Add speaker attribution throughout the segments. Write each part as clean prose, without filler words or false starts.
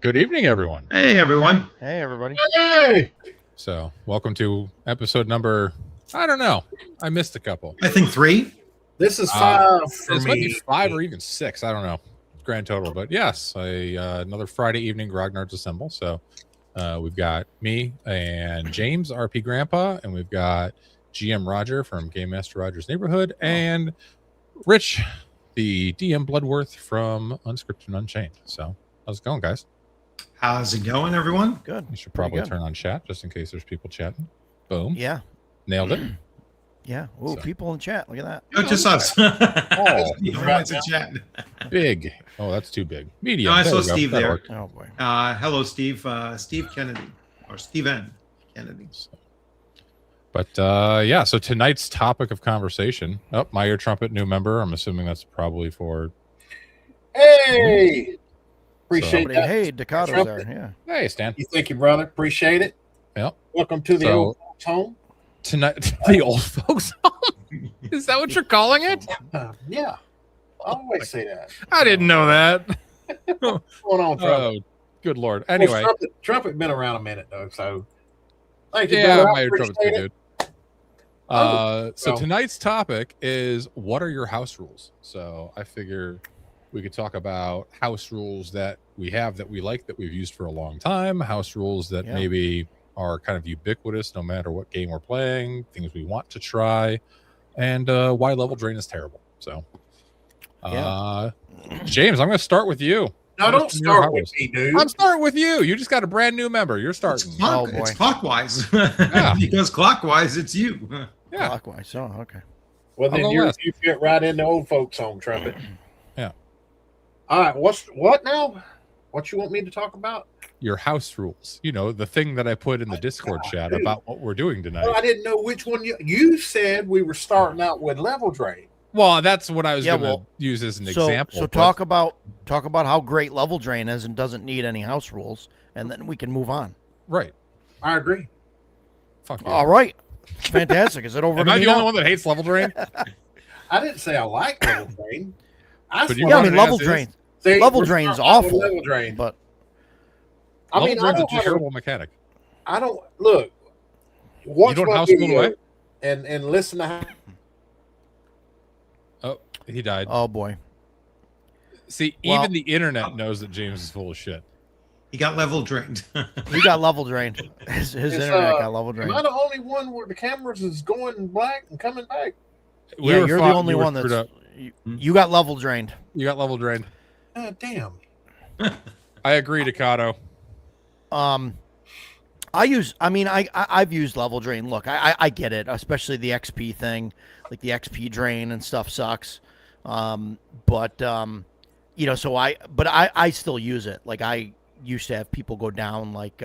Speaker 1: Good evening, everyone.
Speaker 2: Hey, everyone.
Speaker 3: Hey, everybody.
Speaker 4: Hey!
Speaker 1: So, welcome to episode number, I don't know. I missed a couple.
Speaker 2: I think 3.
Speaker 4: This is 5 for
Speaker 1: This might be
Speaker 4: me.
Speaker 1: 5 or even 6. I don't know. Grand total. But yes, another Friday evening Grognards Assemble. So, we've got me and James, RP Grandpa, and we've got GM Roger from Game Master Roger's Neighborhood, and Rich, the DM Bloodworth from Unscripted and Unchained. So, how's it going, guys?
Speaker 2: How's it going, everyone?
Speaker 3: Good.
Speaker 1: You should probably turn on chat just in case there's people chatting. Boom.
Speaker 3: Yeah.
Speaker 1: Nailed it.
Speaker 3: Yeah. Ooh,
Speaker 1: So.
Speaker 3: people in chat. Look at that.
Speaker 2: No, just us.
Speaker 1: Oh,
Speaker 2: It's a chat.
Speaker 1: big. Oh, that's too big. Medium.
Speaker 2: No, I
Speaker 1: There
Speaker 2: saw
Speaker 1: we go.
Speaker 2: Steve
Speaker 1: That
Speaker 2: there.
Speaker 1: worked.
Speaker 3: Oh boy.
Speaker 2: Hello, Steve. Steve Kennedy. Or Steven Kennedy.
Speaker 1: But yeah, so tonight's topic of conversation. Oh, my ear trumpet, new member. I'm assuming that's probably for.
Speaker 4: Hey! Appreciate
Speaker 3: Somebody,
Speaker 4: that.
Speaker 3: hey, Dakota's there. Yeah.
Speaker 1: Hey, Stan.
Speaker 4: You thank you, brother. Appreciate it.
Speaker 1: Yep.
Speaker 4: Welcome to the
Speaker 1: So-
Speaker 4: old folks home.
Speaker 1: Tonight, the old folks home. Is that what you're calling it?
Speaker 4: Yeah. I always say that.
Speaker 1: I didn't know that.
Speaker 4: What's going on, Trumpet?
Speaker 1: Oh, good lord. Anyway,
Speaker 4: Well, Trumpet been around a minute, though, so thank you,
Speaker 1: yeah,
Speaker 4: brother. I
Speaker 1: my ear trumpet's
Speaker 4: appreciate
Speaker 1: good,
Speaker 4: it.
Speaker 1: dude. So
Speaker 4: well.
Speaker 1: tonight's topic is what are your house rules? So I figure we could talk about house rules that we have that we like that we've used for a long time, house rules that
Speaker 3: Yeah.
Speaker 1: maybe are kind of ubiquitous no matter what game we're playing, things we want to try, and why level drain is terrible. So James, I'm going to start with you.
Speaker 4: No, don't start with me, dude.
Speaker 1: I'm starting with you. You just got a brand new member. You're starting.
Speaker 3: Oh, boy.
Speaker 2: It's clockwise.
Speaker 1: Yeah.
Speaker 2: Because clockwise, it's you.
Speaker 1: Yeah.
Speaker 3: Clockwise. Oh, okay.
Speaker 4: Well,
Speaker 1: I'll
Speaker 4: then
Speaker 1: go
Speaker 4: you
Speaker 1: last.
Speaker 4: fit right in the old folks' home, Trumpet.
Speaker 1: Yeah.
Speaker 4: All right. What now? What you want me to talk about?
Speaker 1: Your house rules. You know, the thing that I put in the Discord chat
Speaker 4: dude.
Speaker 1: about what we're doing tonight.
Speaker 4: Well, I didn't know which one you said we were starting out with level drain.
Speaker 1: Well, that's what I was
Speaker 3: Yeah,
Speaker 1: going to
Speaker 3: well,
Speaker 1: use as an
Speaker 3: So,
Speaker 1: example.
Speaker 3: so
Speaker 1: but-
Speaker 3: talk about how great level drain is and doesn't need any house rules, and then we can move on.
Speaker 1: Right.
Speaker 4: I agree.
Speaker 1: Fuck you.
Speaker 3: All right. Fantastic. Is it over
Speaker 1: Am
Speaker 3: to
Speaker 1: I
Speaker 3: me
Speaker 1: the only
Speaker 3: now?
Speaker 1: one that hates level drain?
Speaker 4: I didn't say I like level drain.
Speaker 1: But you
Speaker 3: Yeah, I
Speaker 1: run
Speaker 3: mean
Speaker 1: it
Speaker 3: level
Speaker 1: as is?
Speaker 3: drain.
Speaker 4: See,
Speaker 3: level
Speaker 4: we're
Speaker 3: drain's
Speaker 4: starting out with
Speaker 3: awful,
Speaker 4: Level drain.
Speaker 3: But
Speaker 4: I
Speaker 1: Level
Speaker 4: mean, I
Speaker 1: drain's a
Speaker 4: don't, have
Speaker 1: terrible mechanic.
Speaker 4: I don't look. Watch
Speaker 1: don't
Speaker 4: my
Speaker 1: house rule
Speaker 4: video
Speaker 1: away?
Speaker 4: and listen to how.
Speaker 1: Oh, he died.
Speaker 3: oh boy.
Speaker 1: See,
Speaker 3: well-
Speaker 1: even the internet knows that James is full of shit.
Speaker 2: He got level drained.
Speaker 3: He got level drained. His
Speaker 4: It's,
Speaker 3: internet got level
Speaker 4: Am
Speaker 3: drained.
Speaker 4: I the only one where the cameras is going black and coming back?
Speaker 1: We
Speaker 3: Yeah,
Speaker 1: were
Speaker 3: you're the
Speaker 1: fought-
Speaker 3: only
Speaker 1: you were
Speaker 3: one
Speaker 1: screwed
Speaker 3: that's
Speaker 1: up.
Speaker 3: you got level drained.
Speaker 1: You got level drained.
Speaker 4: Damn.
Speaker 1: I agree, Ducato.
Speaker 3: I've used level drain. Look, I get it, especially the XP thing, like the XP drain and stuff sucks. But so I still use it. Like I used to have people go down like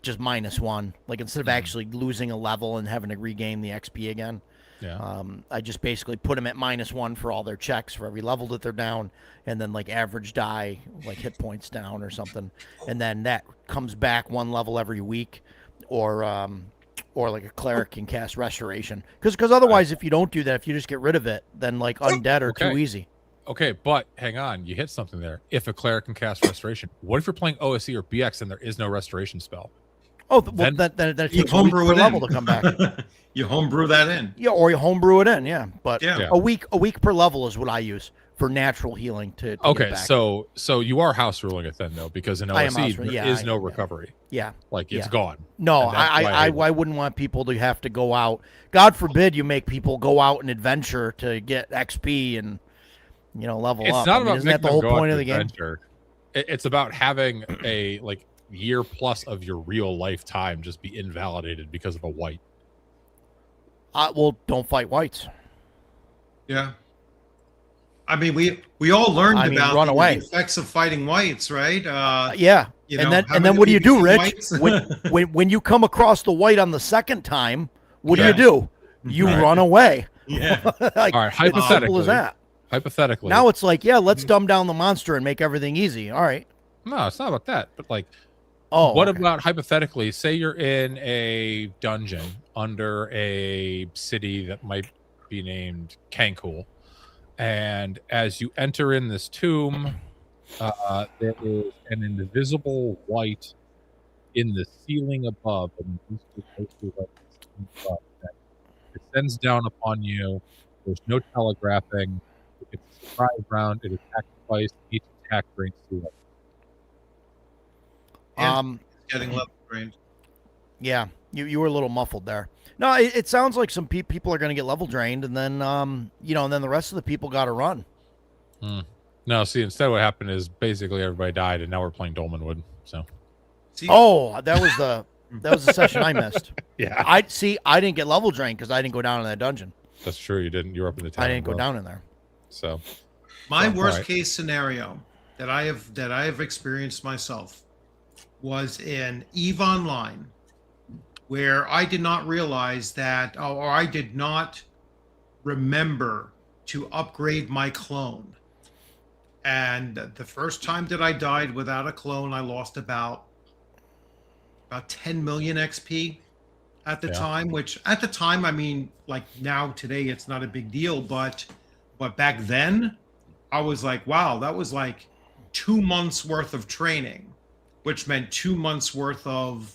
Speaker 3: just -1, like instead of actually losing a level and having to regain the XP again.
Speaker 1: Yeah.
Speaker 3: I just basically put them at -1 for all their checks for every level that they're down, and then like average die, like hit points down or something, and then that comes back 1 level every week, or like a cleric can cast restoration. Because otherwise, if you don't do that, if you just get rid of it, then like undead are too
Speaker 1: Okay.
Speaker 3: easy.
Speaker 1: Okay, but hang on. You hit something there. If a cleric can cast restoration, what if you're playing OSE or BX and there is no restoration spell?
Speaker 3: Oh, well, then it
Speaker 2: You
Speaker 3: takes a week
Speaker 2: homebrew
Speaker 3: per
Speaker 2: it
Speaker 3: level
Speaker 2: in.
Speaker 3: to come back.
Speaker 2: You homebrew that in.
Speaker 3: Yeah, or you homebrew it in. Yeah, but
Speaker 2: Yeah.
Speaker 3: a week per level is what I use for natural healing to get
Speaker 1: Okay,
Speaker 3: back.
Speaker 1: so you are house ruling it then, though, because in
Speaker 3: I am
Speaker 1: OSE
Speaker 3: house
Speaker 1: there
Speaker 3: ruling, yeah,
Speaker 1: is no
Speaker 3: yeah.
Speaker 1: recovery.
Speaker 3: yeah.
Speaker 1: Like it's
Speaker 3: Yeah.
Speaker 1: gone.
Speaker 3: No,
Speaker 1: And that's why I hate it.
Speaker 3: I wouldn't want people to have to go out. God forbid you make people go out and adventure to get XP and level
Speaker 1: It's
Speaker 3: up.
Speaker 1: not
Speaker 3: I mean,
Speaker 1: about
Speaker 3: isn't that
Speaker 1: making
Speaker 3: the
Speaker 1: them
Speaker 3: whole
Speaker 1: go out
Speaker 3: point
Speaker 1: to
Speaker 3: of the game?
Speaker 1: adventure. It's about having a year plus of your real lifetime just be invalidated because of a white.
Speaker 3: Well, don't fight whites.
Speaker 2: Yeah. I mean, we all learned about
Speaker 3: run
Speaker 2: the
Speaker 3: away.
Speaker 2: effects of fighting whites, right?
Speaker 3: Yeah,
Speaker 2: you
Speaker 3: and
Speaker 2: know,
Speaker 3: then
Speaker 2: having
Speaker 3: what do you do,
Speaker 2: ABC
Speaker 3: Rich?
Speaker 2: whites.
Speaker 3: when you come across the white on the second time, what
Speaker 2: Yeah.
Speaker 3: do? You
Speaker 1: Right.
Speaker 3: run away.
Speaker 2: Yeah.
Speaker 3: Like,
Speaker 1: All right,
Speaker 3: it's simple
Speaker 1: hypothetically.
Speaker 3: as that.
Speaker 1: Hypothetically.
Speaker 3: Now it's like, yeah, let's dumb down the monster and make everything easy. All right.
Speaker 1: no, it's not about that. But like,
Speaker 3: Oh,
Speaker 1: what
Speaker 3: okay.
Speaker 1: about hypothetically, say you're in a dungeon under a city that might be named Cancun, and as you enter in this tomb, There is an invisible light in the ceiling above, and that descends down upon you. There's no telegraphing. It's a surprise round. It is sacrificed. Each attack brings 2 life.
Speaker 2: And getting level drained.
Speaker 3: Yeah, you were a little muffled there. No, it sounds like some people are going to get level drained, and then and then the rest of the people got to run.
Speaker 1: No, see, instead what happened is basically everybody died, and now we're playing Dolmenwood. So,
Speaker 2: See,
Speaker 3: that was the session I missed.
Speaker 1: yeah,
Speaker 3: I didn't get level drained because I didn't go down in that dungeon.
Speaker 1: that's true. You didn't. You were up in the town.
Speaker 3: I didn't go
Speaker 1: bro.
Speaker 3: down in there.
Speaker 1: So,
Speaker 2: my worst
Speaker 1: right.
Speaker 2: case scenario that I have experienced myself was in EVE Online, where I did not realize that, or I did not remember to upgrade my clone. And the first time that I died without a clone, I lost about 10 million XP at the time, which at the time, I mean, like now today, it's not a big deal, but back then I was like, wow, that was like 2 months worth of training, which meant 2 months worth of,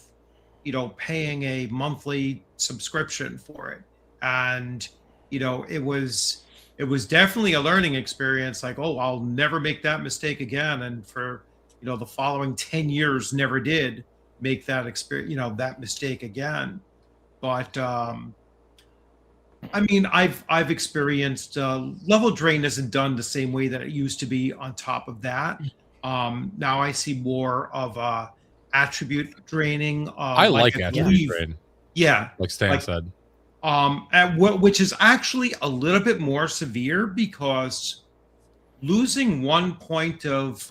Speaker 2: paying a monthly subscription for it. And, it was definitely a learning experience. Like, oh, I'll never make that mistake again. And for, the following 10 years, never did make that experience, that mistake again. But, I mean, I've experienced level drain isn't done the same way that it used to be. On top of that, now I see more of attribute draining.
Speaker 1: I like attribute drain.
Speaker 2: Yeah,
Speaker 1: like Stan said.
Speaker 2: Which is actually a little bit more severe, because losing 1 point of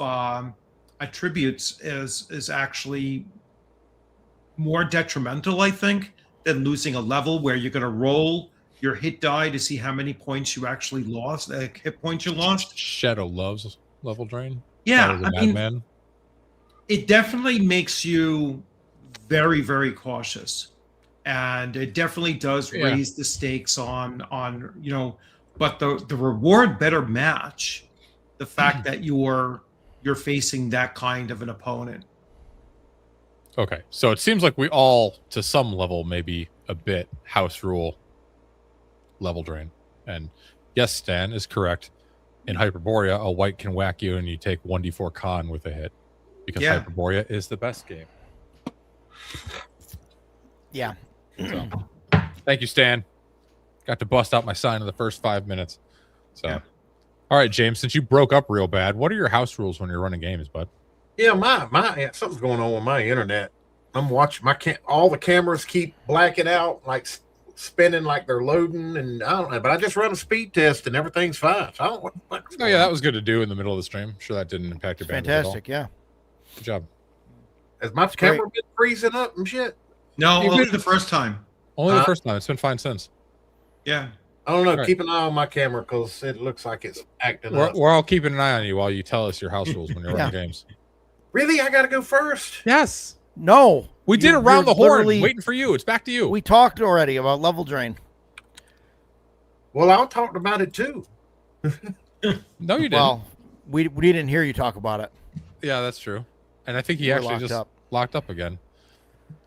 Speaker 2: attributes is actually more detrimental, I think, than losing a level where you're going to roll your hit die to see how many points you actually lost, hit points you lost.
Speaker 1: Shadow loves level drain.
Speaker 2: Yeah,
Speaker 1: I mean,
Speaker 2: it definitely makes you very, very cautious. And it definitely does raise the stakes on but the reward better match the fact that you're facing that kind of an opponent.
Speaker 1: Okay, so it seems like we all, to some level, maybe a bit house rule level drain. And yes, Stan is correct. In Hyperborea, a white can whack you and you take 1d4 con with a hit, because Hyperborea is the best game.
Speaker 3: Yeah.
Speaker 1: So, thank you, Stan. Got to bust out my sign in the first 5 minutes. So, all right, James, since you broke up real bad, what are your house rules when you're running games, bud?
Speaker 4: Yeah, my something's going on with my internet. I'm watching all the cameras keep blacking out, like spinning, like they're loading, and I don't know. But I just run a speed test and everything's fine. So I don't what
Speaker 1: Oh yeah, that was good to do in the middle of the stream. I'm sure that didn't impact your bandwidth
Speaker 3: Fantastic,
Speaker 1: at all.
Speaker 3: yeah.
Speaker 1: Good job.
Speaker 4: Has my camera been freezing up and shit?
Speaker 2: No, only the first time.
Speaker 1: Only the first time. It's been fine since.
Speaker 2: Yeah.
Speaker 4: I don't know. Keep an eye on my camera, because it looks like it's acting up.
Speaker 1: We're all keeping an eye on you while you tell us your house rules when you're running games.
Speaker 4: Really? I got to go first?
Speaker 1: Yes.
Speaker 3: No.
Speaker 1: We did around the horn, waiting for you. It's back to you.
Speaker 3: We talked already about level drain.
Speaker 4: Well, I talked about it too.
Speaker 1: No, you didn't.
Speaker 3: Well, we didn't hear you talk about it.
Speaker 1: Yeah, that's true. And I think he actually just locked up again.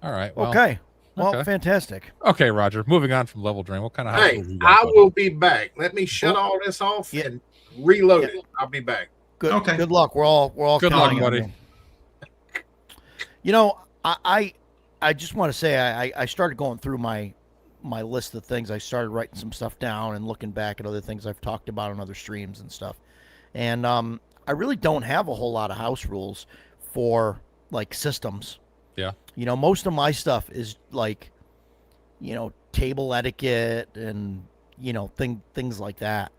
Speaker 1: All right. Well,
Speaker 3: okay. Well, fantastic.
Speaker 1: Okay, Roger. Moving on from level drain. What kind of house rules you got?
Speaker 4: I will be back. Let me shut all this off and reload it. I'll be back.
Speaker 3: Good. Okay. Good luck. We're all
Speaker 1: good luck, buddy.
Speaker 3: I just want to say I started going through my list of things. I started writing some stuff down and looking back at other things I've talked about on other streams and stuff. And I really don't have a whole lot of house rules for like systems.
Speaker 1: Yeah.
Speaker 3: Most of my stuff is like, table etiquette and, things like that,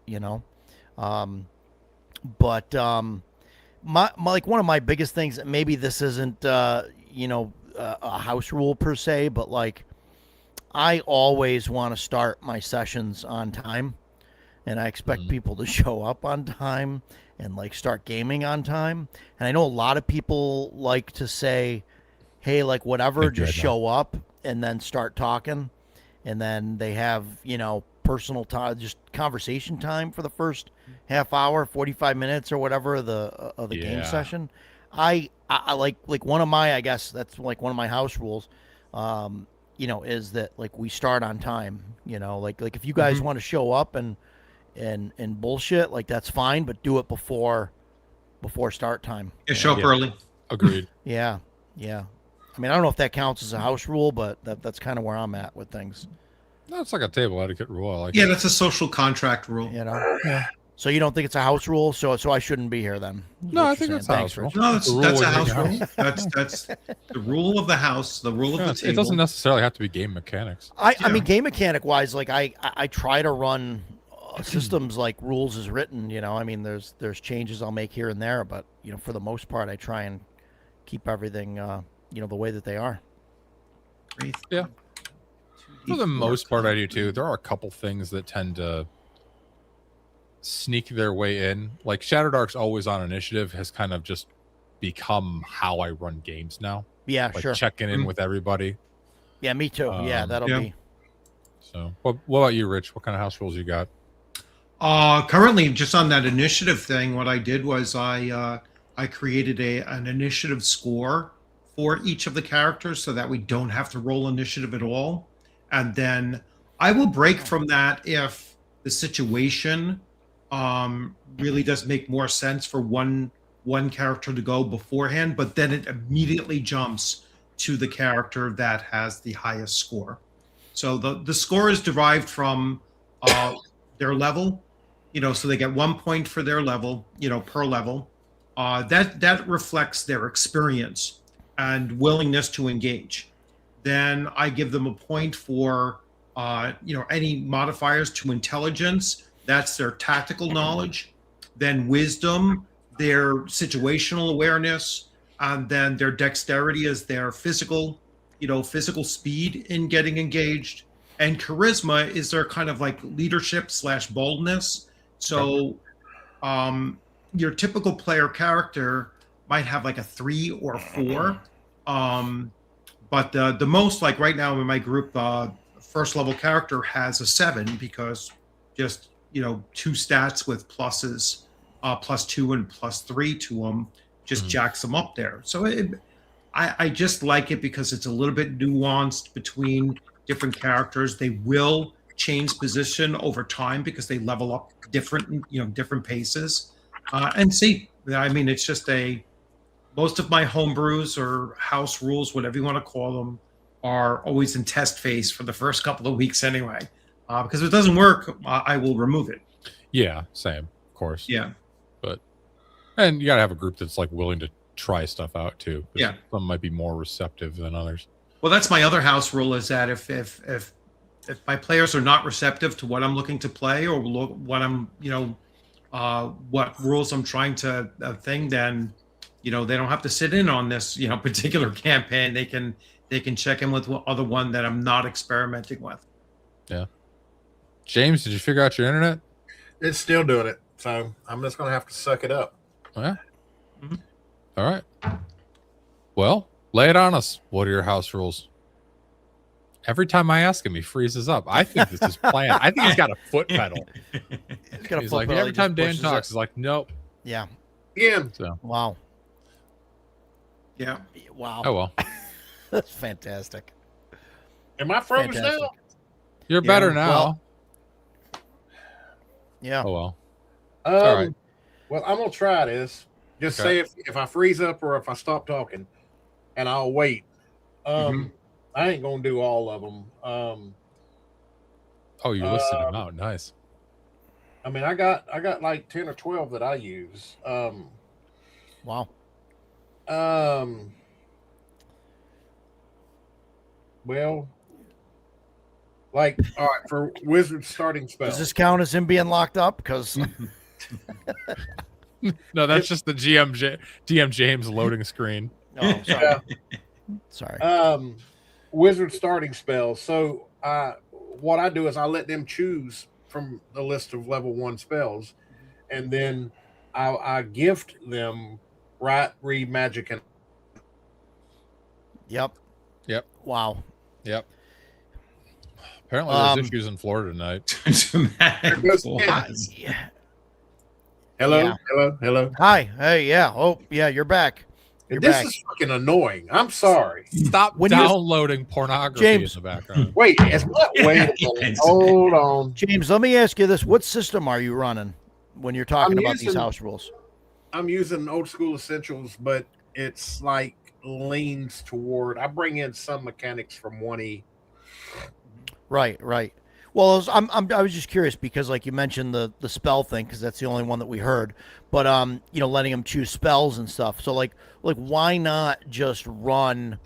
Speaker 3: But my like one of my biggest things, maybe this isn't, a house rule per se, but like I always want to start my sessions on time, and I expect people to show up on time and like start gaming on time. And I know a lot of people like to say, hey, like whatever, just show up and then start talking. And then they have, personal time, just conversation time for the first half hour, 45 minutes or whatever of the game
Speaker 1: Yeah.
Speaker 3: session. I like one of my, I guess that's like one of my house rules, is that like we start on time, like if you guys want to show up and bullshit, like that's fine, but do it before start time.
Speaker 2: Yeah, show up
Speaker 1: Yeah.
Speaker 2: early.
Speaker 1: Agreed.
Speaker 3: Yeah. I mean, I don't know if that counts as a house rule, but that's kind of where I'm at with things.
Speaker 1: No, it's like a table etiquette rule. I like
Speaker 2: Yeah,
Speaker 1: it.
Speaker 2: that's a social contract rule.
Speaker 3: Yeah. So you don't think it's a house rule? So I shouldn't be here then? is
Speaker 1: No,
Speaker 3: what
Speaker 1: I
Speaker 3: you're
Speaker 1: think
Speaker 3: saying.
Speaker 1: it's a
Speaker 3: Thanks,
Speaker 1: house rule.
Speaker 3: Rich.
Speaker 2: No,
Speaker 1: The rule
Speaker 2: that's a
Speaker 1: within
Speaker 2: house
Speaker 1: the
Speaker 2: rule.
Speaker 1: house.
Speaker 2: That's the rule of the house, the rule of
Speaker 1: Yeah,
Speaker 2: the table.
Speaker 1: it doesn't necessarily have to be game mechanics.
Speaker 3: I mean, game mechanic wise, like I try to run systems like rules is written. I mean, there's changes I'll make here and there, but for the most part, I try and keep everything the way that they are.
Speaker 1: Yeah. For the most part, I do too. There are a couple things that tend to sneak their way in. Like Shadowdark's always on initiative has kind of just become how I run games now.
Speaker 3: Yeah,
Speaker 1: Like
Speaker 3: sure.
Speaker 1: checking in with everybody.
Speaker 3: Yeah, me too. Yeah, that'll
Speaker 2: yeah.
Speaker 3: be.
Speaker 1: So, what about you, Rich? What kind of house rules you got?
Speaker 2: Currently, just on that initiative thing, what I did was I created an initiative score for each of the characters so that we don't have to roll initiative at all. And then I will break from that if the situation really does make more sense for one character to go beforehand, but then it immediately jumps to the character that has the highest score. So the score is derived from their level, so they get 1 point for their level, per level. That reflects their experience and willingness to engage. Then I give them a point for any modifiers to intelligence. That's their tactical knowledge. Then wisdom, their situational awareness, and then their dexterity is their physical speed in getting engaged. And charisma is their kind of like leadership / boldness. So your typical player character might have like a 3 or 4. But the most, like right now in my group, first level character has a 7 because just 2 stats with pluses, +2 and +3 to them just jacks them up there. So I just like it because it's a little bit nuanced between different characters. They will change position over time because they level up different paces. And see, I mean, it's just most of my homebrews or house rules, whatever you want to call them, are always in test phase for the first couple of weeks anyway. Because if it doesn't work, I will remove it.
Speaker 1: Yeah, same, of course.
Speaker 2: Yeah.
Speaker 1: And you gotta have a group that's like willing to try stuff out too. 'Cause
Speaker 2: Yeah.
Speaker 1: some might be more receptive than others.
Speaker 2: Well, that's my other house rule, is that if my players are not receptive to what I'm looking to play or what I'm what rules I'm trying to thing, then they don't have to sit in on this particular campaign. They can check in with other one that I'm not experimenting with.
Speaker 1: Yeah. James, did you figure out your internet?
Speaker 4: It's still doing it, so I'm just gonna have to suck it up.
Speaker 1: Oh, yeah. All right. Well, lay it on us. What are your house rules? Every time I ask him, he freezes up. I think this is planned. I think he's got a foot pedal. He's like, every time Dan talks, he's like, nope.
Speaker 3: Yeah.
Speaker 4: Yeah.
Speaker 1: So,
Speaker 3: Wow.
Speaker 2: Yeah.
Speaker 3: Wow.
Speaker 1: oh well.
Speaker 3: That's fantastic.
Speaker 4: Am I froze
Speaker 3: Fantastic.
Speaker 4: now?
Speaker 1: You're better now.
Speaker 3: well- Yeah.
Speaker 1: Oh well.
Speaker 4: All
Speaker 1: right.
Speaker 4: Well, I'm gonna try this. Just
Speaker 1: Okay.
Speaker 4: say if I freeze up or if I stop talking, and I'll wait. I ain't gonna do all of them.
Speaker 1: Oh, you listed him out. Nice.
Speaker 4: I mean, I got like 10 or 12 that I use.
Speaker 3: Wow.
Speaker 4: Well, like, all right, for wizard starting spell.
Speaker 3: Does this count as him being locked up? Because
Speaker 1: No, that's just the DM James loading screen.
Speaker 3: oh, sorry. Sorry.
Speaker 4: Wizard starting spells. So what I do is I let them choose from the list of level 1 spells, and then I gift them write, read, magic, and
Speaker 3: Yep.
Speaker 1: Yep.
Speaker 3: Wow.
Speaker 1: Yep. Apparently, there's issues in Florida tonight.
Speaker 2: Dramatic
Speaker 4: goes
Speaker 2: pause.
Speaker 3: Yeah.
Speaker 4: Hello,
Speaker 3: Yeah.
Speaker 4: hello.
Speaker 3: Hi. Hey. Yeah. Oh, yeah. You're back. You're
Speaker 4: This
Speaker 3: back.
Speaker 4: is fucking annoying. I'm sorry.
Speaker 1: Stop
Speaker 3: When you-
Speaker 1: downloading pornography
Speaker 3: James.
Speaker 1: in the background.
Speaker 4: Wait a minute. Hold on.
Speaker 3: James, let me ask you this: what system are you running when you're talking
Speaker 4: I'm
Speaker 3: about these
Speaker 4: using-
Speaker 3: house rules?
Speaker 4: I'm using old school essentials, but it's like leans toward. I bring in some mechanics from 1E.
Speaker 3: Right. Right. Well, I was just curious because, like you mentioned, the spell thing, because that's the only one that we heard. But you know, letting them choose spells and stuff. So like why not just run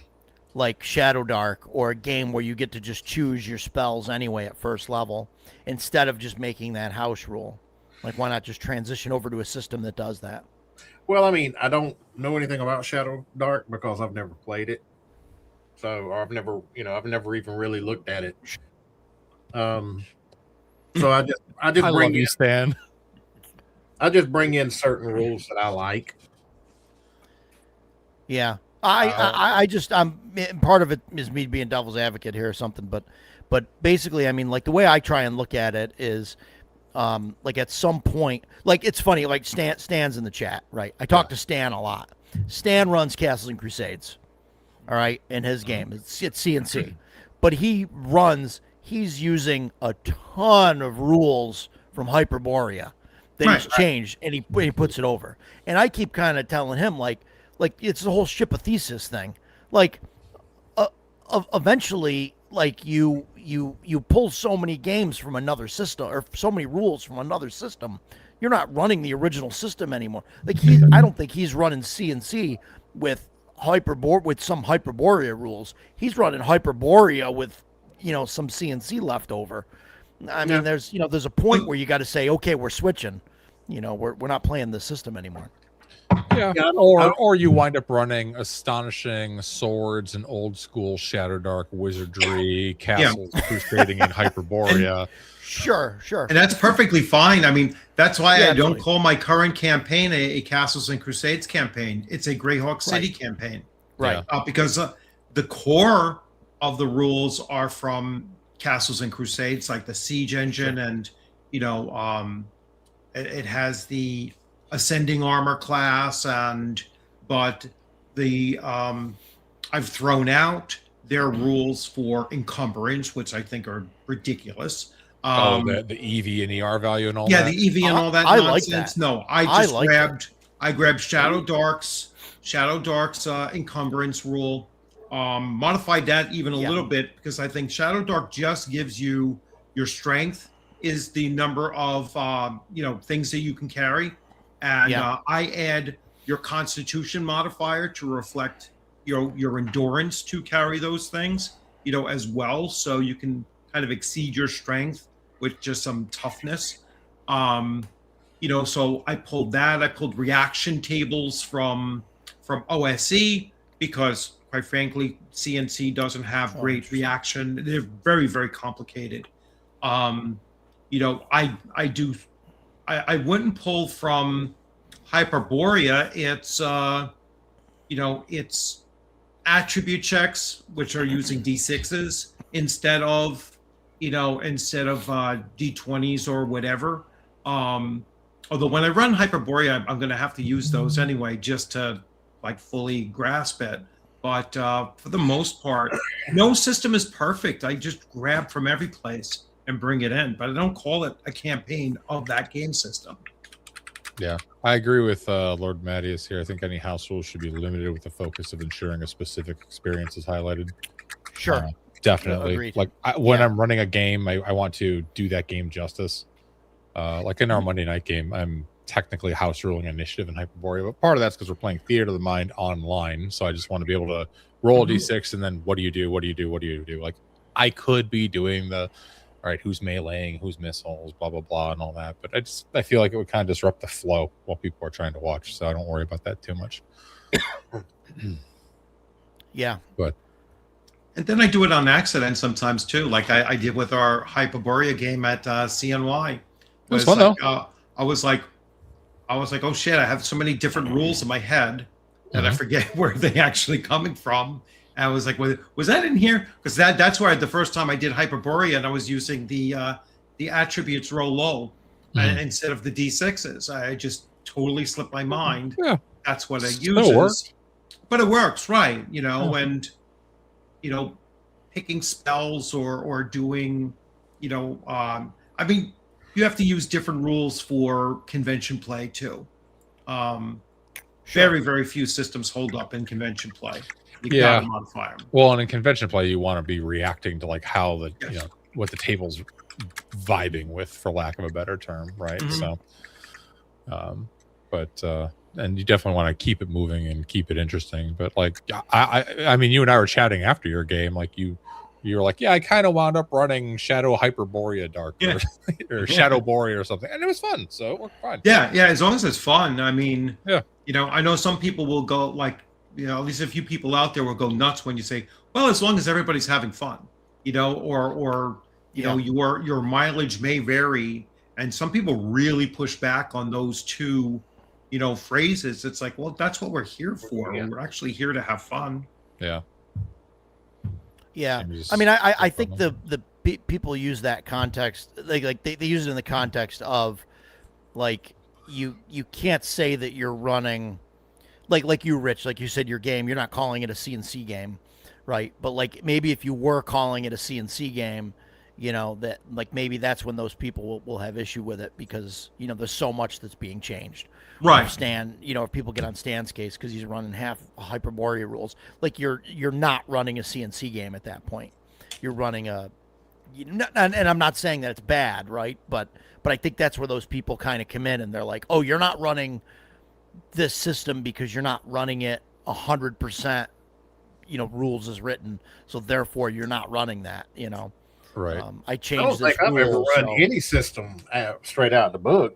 Speaker 3: like Shadow Dark or a game where you get to just choose your spells anyway at first level instead of just making that house rule? Like, why not just transition over to a system that does that?
Speaker 4: Well, I mean, I don't know anything about Shadow Dark because I've never played it. So, or I've never even really looked at it. So I just
Speaker 1: I
Speaker 4: bring
Speaker 1: love you,
Speaker 4: in,
Speaker 1: Stan.
Speaker 4: I just bring in certain rules that I like.
Speaker 3: Yeah. I just part of it is me being devil's advocate here or something, but basically, I mean, like the way I try and look at it is like at some point, like it's funny, like Stan's in the chat, right? I talk to Stan a lot. Stan runs Castles and Crusades, all right, in his game. It's CNC. But he's using a ton of rules from Hyperborea that he's changed, and he puts it over. And I keep kind of telling him, like it's the whole ship of thesis thing. Like, eventually, like you pull so many games from another system or so many rules from another system, you're not running the original system anymore. Like I don't think he's running CNC with some Hyperborea rules. He's running Hyperborea with some CNC left over. I mean, there's a point where you got to say, okay, we're switching. We're not playing this system anymore.
Speaker 1: Yeah. Or you wind up running astonishing swords and old school Shadow Dark wizardry, castles, crusading in Hyperborea.
Speaker 3: Sure.
Speaker 2: And that's perfectly fine. I mean, that's why I don't
Speaker 3: absolutely.
Speaker 2: call my current campaign a Castles and Crusades campaign. It's a Greyhawk City campaign.
Speaker 3: Right.
Speaker 2: Because the core of the rules are from Castles and Crusades, like the siege engine, and it has the ascending armor class, but the I've thrown out their rules for encumbrance, which I think are ridiculous.
Speaker 1: The EV and ER value and all
Speaker 2: yeah,
Speaker 1: that.
Speaker 2: the EV and all that
Speaker 3: I
Speaker 2: nonsense.
Speaker 3: like that.
Speaker 2: No, I grabbed Shadow Dark's encumbrance rule, modified that even a little bit because I think Shadow Dark just gives you your strength is the number of things that you can carry, and I add your Constitution modifier to reflect your endurance to carry those things, as well, so you can kind of exceed your strength with just some toughness. So I pulled that. I pulled reaction tables from OSE because, quite frankly, CNC doesn't have great reaction. They're very, very complicated. I wouldn't pull from Hyperborea. It's attribute checks, which are using D6s instead of D20s or whatever. Although when I run Hyperborea, I'm going to have to use those anyway just to fully grasp it. But for the most part, no system is perfect. I just grab from every place and bring it in, but I don't call it a campaign of that game system.
Speaker 1: Yeah, I agree with Lord Mattias here. I think any house rule should be limited with the focus of ensuring a specific experience is highlighted.
Speaker 3: Sure.
Speaker 1: Definitely.
Speaker 3: Agreed.
Speaker 1: When I'm running a game, I want to do that game justice. Like in our Monday night game, I'm technically house ruling initiative in Hyperborea, but part of that's because we're playing Theater of the Mind online. So I just want to be able to roll a d6 and then what do you do? What do you do? What do you do? Like I could be doing all right, who's meleeing, who's missiles, blah, blah, blah, and all that. But I feel like it would kind of disrupt the flow while people are trying to watch. So I don't worry about that too much.
Speaker 3: Yeah.
Speaker 1: But
Speaker 2: And then I do it on accident sometimes too, like I did with our Hyperborea game at CNY.
Speaker 1: It was fun though.
Speaker 2: I was like, oh shit, I have so many different rules in my head that I forget where they actually coming from. And I was like, was that in here? Because that's where the first time I did Hyperborea, and I was using the attributes roll low instead of the D6s. I just totally slipped my mind.
Speaker 1: Yeah.
Speaker 2: That's what I
Speaker 1: Still
Speaker 2: use.
Speaker 1: works.
Speaker 2: But it works, right? And picking spells or doing, I mean, you have to use different rules for convention play too. Very, very few systems hold up in convention play. You gotta modify them.
Speaker 1: Well, and in convention play, you want to be reacting to like how the what the table's vibing with, for lack of a better term, right? So, and you definitely want to keep it moving and keep it interesting. But like, I mean, you and I were chatting after your game, like you were like, yeah, I kind of wound up running Shadow Hyperborea Dark or Shadow Borea or something, and it was fun, so it worked fine.
Speaker 2: Yeah, as long as it's fun. I mean, I know some people will go like, at least a few people out there will go nuts when you say, well, as long as everybody's having fun, or your mileage may vary, and some people really push back on those two, phrases. It's like, well, that's what we're here for. We're actually here to have fun.
Speaker 1: Yeah.
Speaker 3: Yeah, I mean, I think the people use that context, like they use it in the context of, like, you can't say that you're running, like you, Rich, like you said, your game, you're not calling it a CNC game, right? But like maybe if you were calling it a CNC game, that like maybe that's when those people will have issue with it, because there's so much that's being changed.
Speaker 2: Right.
Speaker 3: Stan, if people get on Stan's case because he's running half Hyperborea rules, like you're not running a CNC game at that point. You're running and I'm not saying that it's bad, right? But I think that's where those people kind of come in and they're like, oh, you're not running this system because you're not running it 100%, rules as written, so therefore you're not running that,
Speaker 1: Right.
Speaker 3: I changed.
Speaker 4: I don't think I've ever run any system straight out of the book.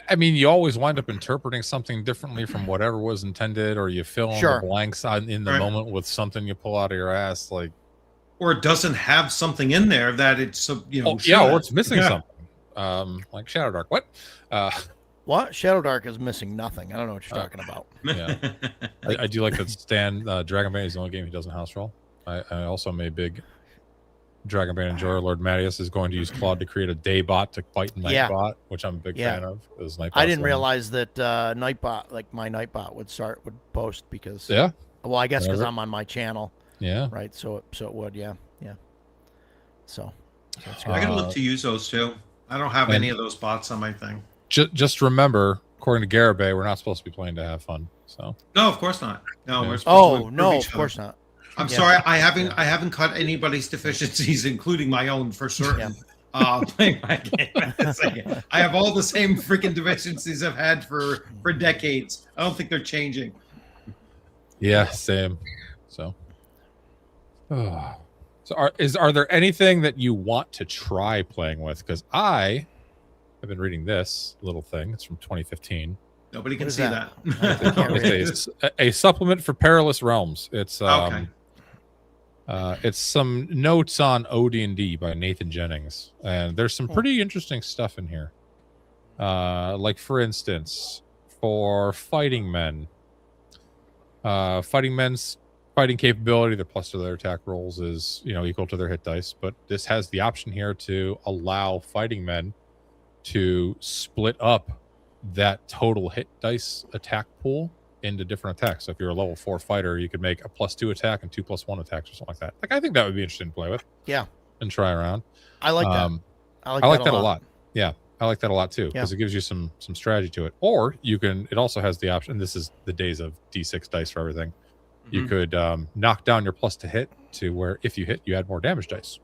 Speaker 1: I mean, you always wind up interpreting something differently from whatever was intended, or you fill in the blanks in the moment with something you pull out of your ass, like,
Speaker 2: or it doesn't have something in there that it's
Speaker 1: or it's missing something, like Shadow Dark.
Speaker 3: What? Shadow Dark is missing nothing. I don't know what you're talking about.
Speaker 1: Yeah, I do like that Stan Dragonbane is the only game he doesn't house roll. I also am a big Dragonbane enjoyer. Lord Mattias is going to use Claude to create a day bot to fight Nightbot, which I'm a big fan of.
Speaker 3: I didn't realize that Nightbot, like my Nightbot, would post because well, I guess because I'm on my channel. Yeah. Right. So it would. Yeah. So that's
Speaker 2: I gotta look to use those too. I don't have any of those bots on my thing.
Speaker 1: Just remember, according to Garibay, we're not supposed to be playing to have fun. So
Speaker 2: no, of course not. No, we're supposed to
Speaker 3: no, of course not.
Speaker 2: I'm sorry, I haven't cut anybody's deficiencies, including my own, for certain. Playing my game. I have all the same freaking deficiencies I've had for decades. I don't think they're changing.
Speaker 1: Yeah, same. So, are there anything that you want to try playing with? Because I have been reading this little thing. It's from 2015.
Speaker 2: Nobody can see that.
Speaker 1: It's a supplement for Perilous Realms. It's it's some notes on OD&D by Nathan Jennings, and there's some pretty interesting stuff in here. Like for instance, for fighting men's fighting capability, their plus to their attack rolls is equal to their hit dice, but this has the option here to allow fighting men to split up that total hit dice attack pool into different attacks. So if you're a level 4 fighter, you could make a +2 attack and 2 +1 attacks or something like that. Like, I think that would be interesting to play with.
Speaker 3: Yeah.
Speaker 1: And try around.
Speaker 3: I like that.
Speaker 1: I like that a lot. Yeah. I like that a lot too, because it gives you some strategy to it. Or it also has the option, this is the days of D6 dice for everything. You could knock down your plus to hit to where if you hit, you add more damage dice.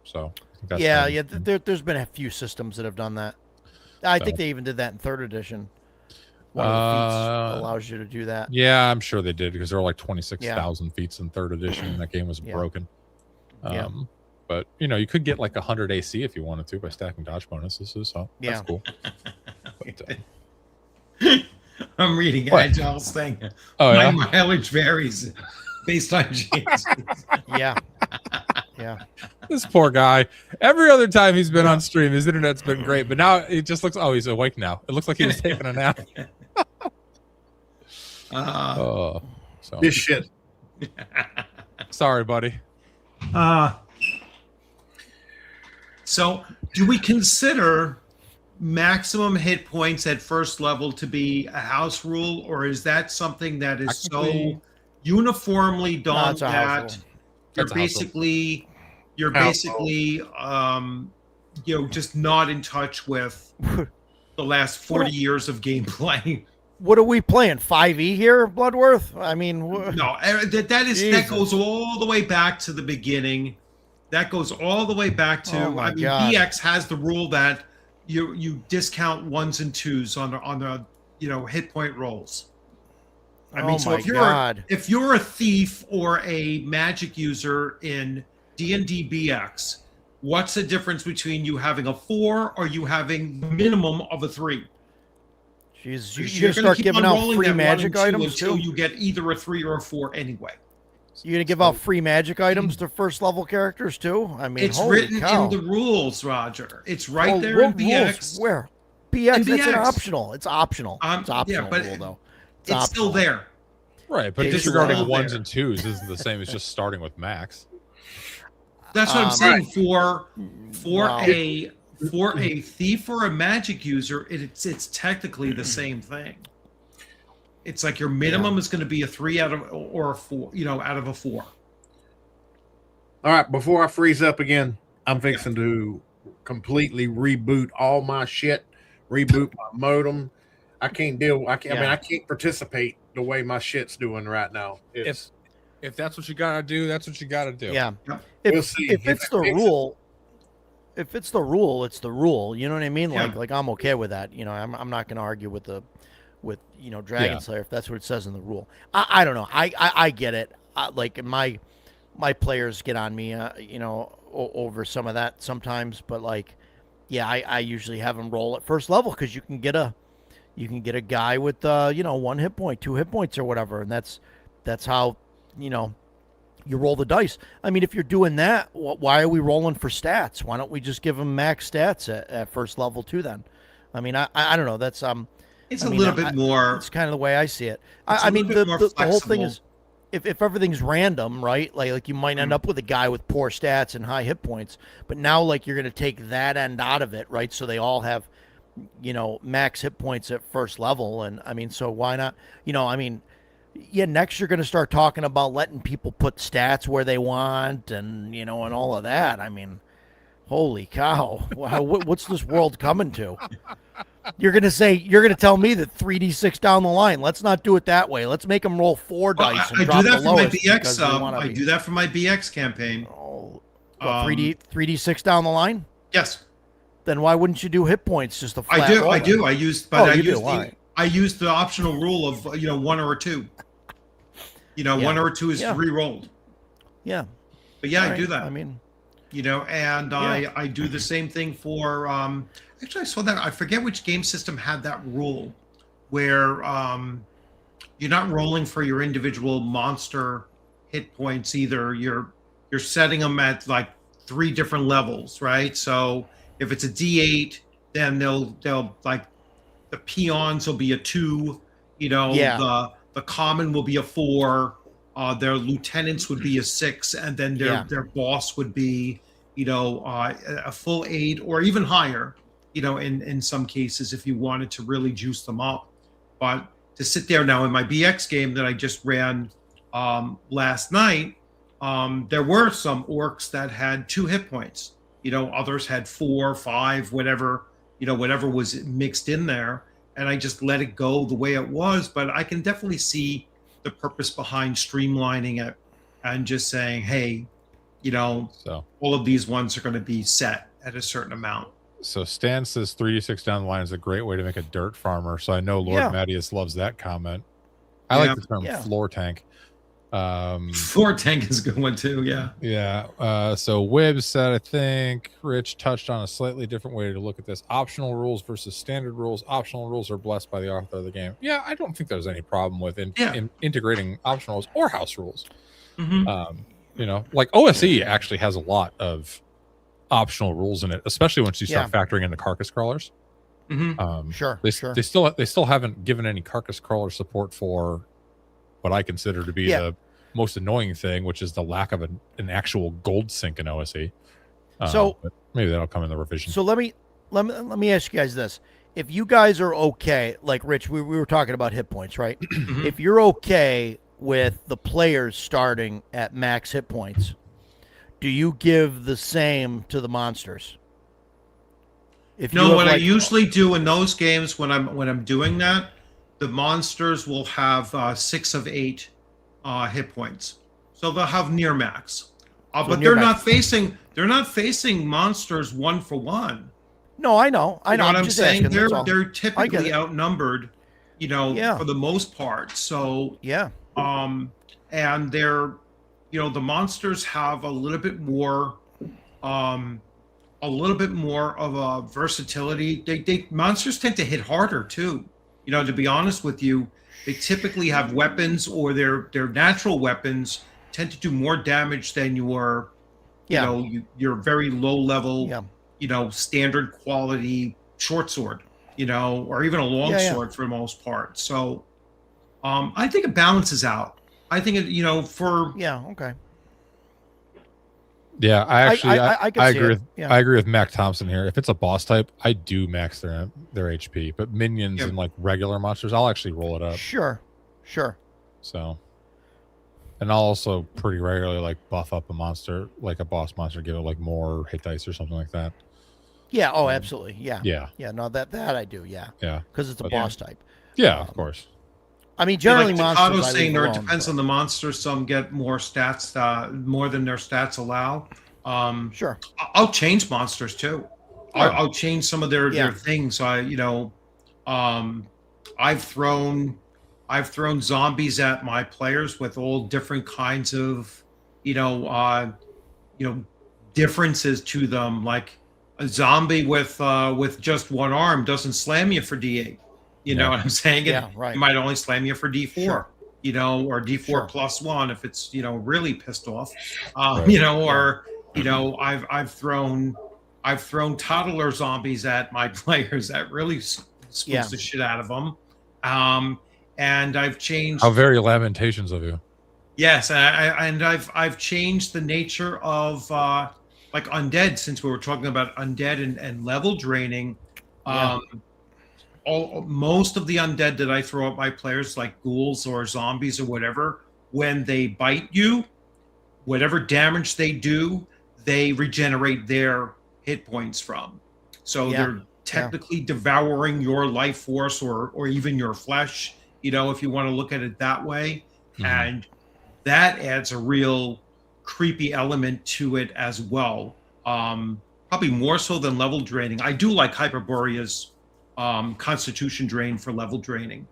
Speaker 1: So I think that's
Speaker 3: there's been a few systems that have done that. I think they even did that in 3rd edition. One of the feats allows you to do that.
Speaker 1: Yeah, I'm sure they did, because there were like 26,000 feats in 3rd edition, and that game was broken. But you could get like 100 AC if you wanted to by stacking dodge bonuses. So that's cool. But,
Speaker 2: I'm reading Agile's thing. My mileage varies based on genes.
Speaker 3: Yeah.
Speaker 1: This poor guy. Every other time he's been on stream, his internet's been great, but now it just looks. Oh, he's awake now. It looks like he was taking a nap.
Speaker 4: This shit.
Speaker 1: Sorry, buddy.
Speaker 2: So, do we consider maximum hit points at first level to be a house rule, or is that something that is so
Speaker 1: Technically-
Speaker 2: uniformly done
Speaker 3: it's a house
Speaker 2: that
Speaker 3: rule.
Speaker 2: you're
Speaker 1: That's a house rule.
Speaker 2: basically just not in touch with the last 40 years of gameplay?
Speaker 3: What are we playing? 5e here, Bloodworth? I mean,
Speaker 2: No, that
Speaker 3: Jesus.
Speaker 2: goes all the way back to the beginning. That goes all the way back to.
Speaker 3: Oh my
Speaker 2: I mean,
Speaker 3: God.
Speaker 2: BX has the rule that you discount ones and twos on the hit point rolls. I mean,
Speaker 3: oh
Speaker 2: so
Speaker 3: my God.
Speaker 2: if you're a thief or a magic user in D&D BX, what's the difference between you having a 4 or you having the minimum of a 3?
Speaker 3: Jeez,
Speaker 2: Because
Speaker 3: you're gonna start
Speaker 2: keep
Speaker 3: giving
Speaker 2: on
Speaker 3: out
Speaker 2: rolling
Speaker 3: free
Speaker 2: that 1
Speaker 3: magic
Speaker 2: and 2
Speaker 3: items
Speaker 2: until
Speaker 3: too?
Speaker 2: you get either a 3 or a 4 anyway.
Speaker 3: You're gonna give out free magic items to first level characters too? I mean,
Speaker 2: It's
Speaker 3: holy
Speaker 2: written
Speaker 3: cow.
Speaker 2: in the rules, Roger. It's right
Speaker 3: Oh,
Speaker 2: there in
Speaker 3: what rules?
Speaker 2: BX.
Speaker 3: Where? BX,
Speaker 2: In
Speaker 3: that's an
Speaker 2: BX.
Speaker 3: optional. It's optional. It's
Speaker 2: Yeah,
Speaker 3: optional
Speaker 2: but
Speaker 3: rule though.
Speaker 2: It's still
Speaker 3: optional.
Speaker 2: there.
Speaker 1: Right, but
Speaker 3: It's
Speaker 1: disregarding
Speaker 2: still
Speaker 1: ones
Speaker 2: there.
Speaker 1: and twos isn't the same as just starting with max.
Speaker 2: That's what I'm saying. For
Speaker 3: Wow.
Speaker 2: a thief or a magic user, it's technically the same thing. It's like your minimum is going to be a 3 out of or a 4, out of a 4.
Speaker 4: All right, before I freeze up again, I'm fixing to completely reboot all my shit, reboot my modem. I can't deal. I mean, I can't participate the way my shit's doing right now. It's,
Speaker 1: If that's what you gotta do, that's what you gotta do.
Speaker 3: Yeah.
Speaker 2: Yep.
Speaker 3: If,
Speaker 4: We'll see.
Speaker 3: if
Speaker 4: If
Speaker 3: it's
Speaker 4: it
Speaker 3: the
Speaker 4: fixes-
Speaker 3: rule, if it's the rule, it's the rule. You know what I mean?
Speaker 2: Yeah.
Speaker 3: Like I'm okay with that. I'm not going to argue with Dragon
Speaker 1: Yeah.
Speaker 3: Slayer if that's what it says in the rule. I don't know. I get it. Like my players get on me, over some of that sometimes. But like, yeah, I usually have them roll at first level because you can get a guy with 1 hit point, 2 hit points, or whatever, and that's how you roll the dice. I mean, if you're doing that, why are we rolling for stats? Why don't we just give them max stats at first level too? Then, I mean, I don't know. That's
Speaker 2: It's
Speaker 3: I
Speaker 2: a
Speaker 3: mean,
Speaker 2: little bit more.
Speaker 3: It's kind of the way I see it.
Speaker 2: It's a
Speaker 3: I mean,
Speaker 2: little
Speaker 3: the
Speaker 2: bit more
Speaker 3: whole thing
Speaker 2: flexible.
Speaker 3: is, if everything's random, right? Like you might end up with a guy with poor stats and high hit points, but now like you're going to take that end out of it, right? So they all have, max hit points at first level, and I mean, so why not? I mean, yeah, next you're going to start talking about letting people put stats where they want, and and all of that. I mean, holy cow, what's this world coming to? You're going to tell me that 3d6 down the line. Let's not do it that way. Let's make them roll 4
Speaker 2: Well,
Speaker 3: dice and
Speaker 2: I
Speaker 3: drop
Speaker 2: do that
Speaker 3: the
Speaker 2: for my
Speaker 3: lowest because
Speaker 2: BX.
Speaker 3: we wanna
Speaker 2: I
Speaker 3: be-
Speaker 2: do that for my BX campaign.
Speaker 3: Oh,
Speaker 2: Um,
Speaker 3: 3d6 down the line?
Speaker 2: Yes,
Speaker 3: Then why wouldn't you do hit points just a flat
Speaker 2: I do.
Speaker 3: roll
Speaker 2: I
Speaker 3: then?
Speaker 2: do. I used, but I
Speaker 3: you do,
Speaker 2: used
Speaker 3: all right.
Speaker 2: I used the optional rule of 1 or a 2. 1 or a 2 is
Speaker 3: Yeah.
Speaker 2: re-rolled.
Speaker 3: Yeah.
Speaker 2: But yeah,
Speaker 3: all
Speaker 2: I
Speaker 3: right.
Speaker 2: do that.
Speaker 3: I mean,
Speaker 2: And
Speaker 3: Yeah.
Speaker 2: I do the same thing for actually I saw that I forget which game system had that rule where you're not rolling for your individual monster hit points either. You're setting them at like 3 different levels, right? So if it's a D8, then they'll like the peons will be a 2,
Speaker 3: Yeah.
Speaker 2: the common will be a 4, their lieutenants would be a 6, and then their boss would be a full 8 or even higher, in some cases if you wanted to really juice them up. But to sit there now in my BX game that I just ran last night, there were some orcs that had 2 hit points. Others had 4, 5, whatever was mixed in there, and I just let it go the way it was. But I can definitely see the purpose behind streamlining it and just saying, hey,
Speaker 1: So
Speaker 2: all of these ones are going to be set at a certain amount.
Speaker 1: Stan says 3d6 down the line is a great way to make a dirt farmer. So I know Lord
Speaker 3: Yeah.
Speaker 1: Mattias loves that comment. I
Speaker 2: Yeah.
Speaker 1: like the term
Speaker 3: Yeah.
Speaker 1: floor tank.
Speaker 2: Floor tank is a good one too. Yeah.
Speaker 1: Yeah. So Wibbs said, I think Rich touched on a slightly different way to look at this. Optional rules versus standard rules. Optional rules are blessed by the author of the game. Yeah, I don't think there's any problem with integrating optional rules or house rules.
Speaker 2: Mhm.
Speaker 1: Like OSE actually has a lot of optional rules in it, especially once you start factoring in the carcass crawlers.
Speaker 2: Mhm.
Speaker 3: Sure.
Speaker 1: They
Speaker 3: sure.
Speaker 1: still haven't given any carcass crawler support for what I consider to be most annoying thing, which is the lack of an actual gold sink in OSE.
Speaker 3: So
Speaker 1: but maybe that'll come in the revision.
Speaker 3: So let me ask you guys this: if you guys are okay, like Rich, we were talking about hit points, right? If you're okay with the players starting at max hit points, do you give the same to the monsters? If
Speaker 2: No,
Speaker 3: you
Speaker 2: what
Speaker 3: have,
Speaker 2: I usually do in those games when I'm doing that, the monsters will have 6 of 8 hit points, so they'll have near max. But
Speaker 3: near
Speaker 2: they're not facing monsters one for one.
Speaker 3: No, I know.
Speaker 2: You know what I'm
Speaker 3: just
Speaker 2: saying?
Speaker 3: asking, that's all.
Speaker 2: They're typically outnumbered, for the most part. So
Speaker 3: Yeah.
Speaker 2: and they're, the monsters have a little bit more of a versatility. Monsters tend to hit harder too. To be honest with you, they typically have weapons, or their natural weapons tend to do more damage than your very low level, standard quality short sword, or even a long sword for the most part. So I think it balances out. I think it,
Speaker 3: Okay.
Speaker 1: Yeah, I agree with
Speaker 3: Yeah.
Speaker 1: I agree with Mac Thompson here. If it's a boss type, I do max their HP, but minions and like regular monsters, I'll actually roll it up.
Speaker 3: Sure.
Speaker 1: So, and I'll also pretty regularly like buff up a monster, like a boss monster, give it like more hit dice or something like that.
Speaker 3: Yeah. Oh, absolutely. Yeah.
Speaker 1: Yeah.
Speaker 3: No, that I do. Yeah.
Speaker 1: Yeah.
Speaker 3: Because it's a boss type.
Speaker 1: Yeah, of course.
Speaker 3: I mean, generally,
Speaker 2: like
Speaker 3: monsters.
Speaker 2: Takado's saying, it depends on the monster. Some get more stats, more than their stats allow.
Speaker 3: Sure.
Speaker 2: I'll change monsters too. I'll change some of their things. I've thrown zombies at my players with all different kinds of, differences to them. Like a zombie with just one arm doesn't slam you for D8. You know what I'm saying?
Speaker 3: Right.
Speaker 2: It might only slam you for D4.
Speaker 3: Sure.
Speaker 2: Or D4 plus 1 if it's really pissed off. I've thrown toddler zombies at my players that really spooks the shit out of them. And I've changed.
Speaker 1: How very lamentations of you.
Speaker 2: Yes, and I've changed the nature of like undead, since we were talking about undead and level draining. Most of the undead that I throw at my players, like ghouls or zombies or whatever, when they bite you, whatever damage they do, they regenerate their hit points from. So they're technically devouring your life force or even your flesh, if you want to look at it that way. And that adds a real creepy element to it as well. Probably more so than level draining. I do like HYPERBOREA's constitution drain for level draining.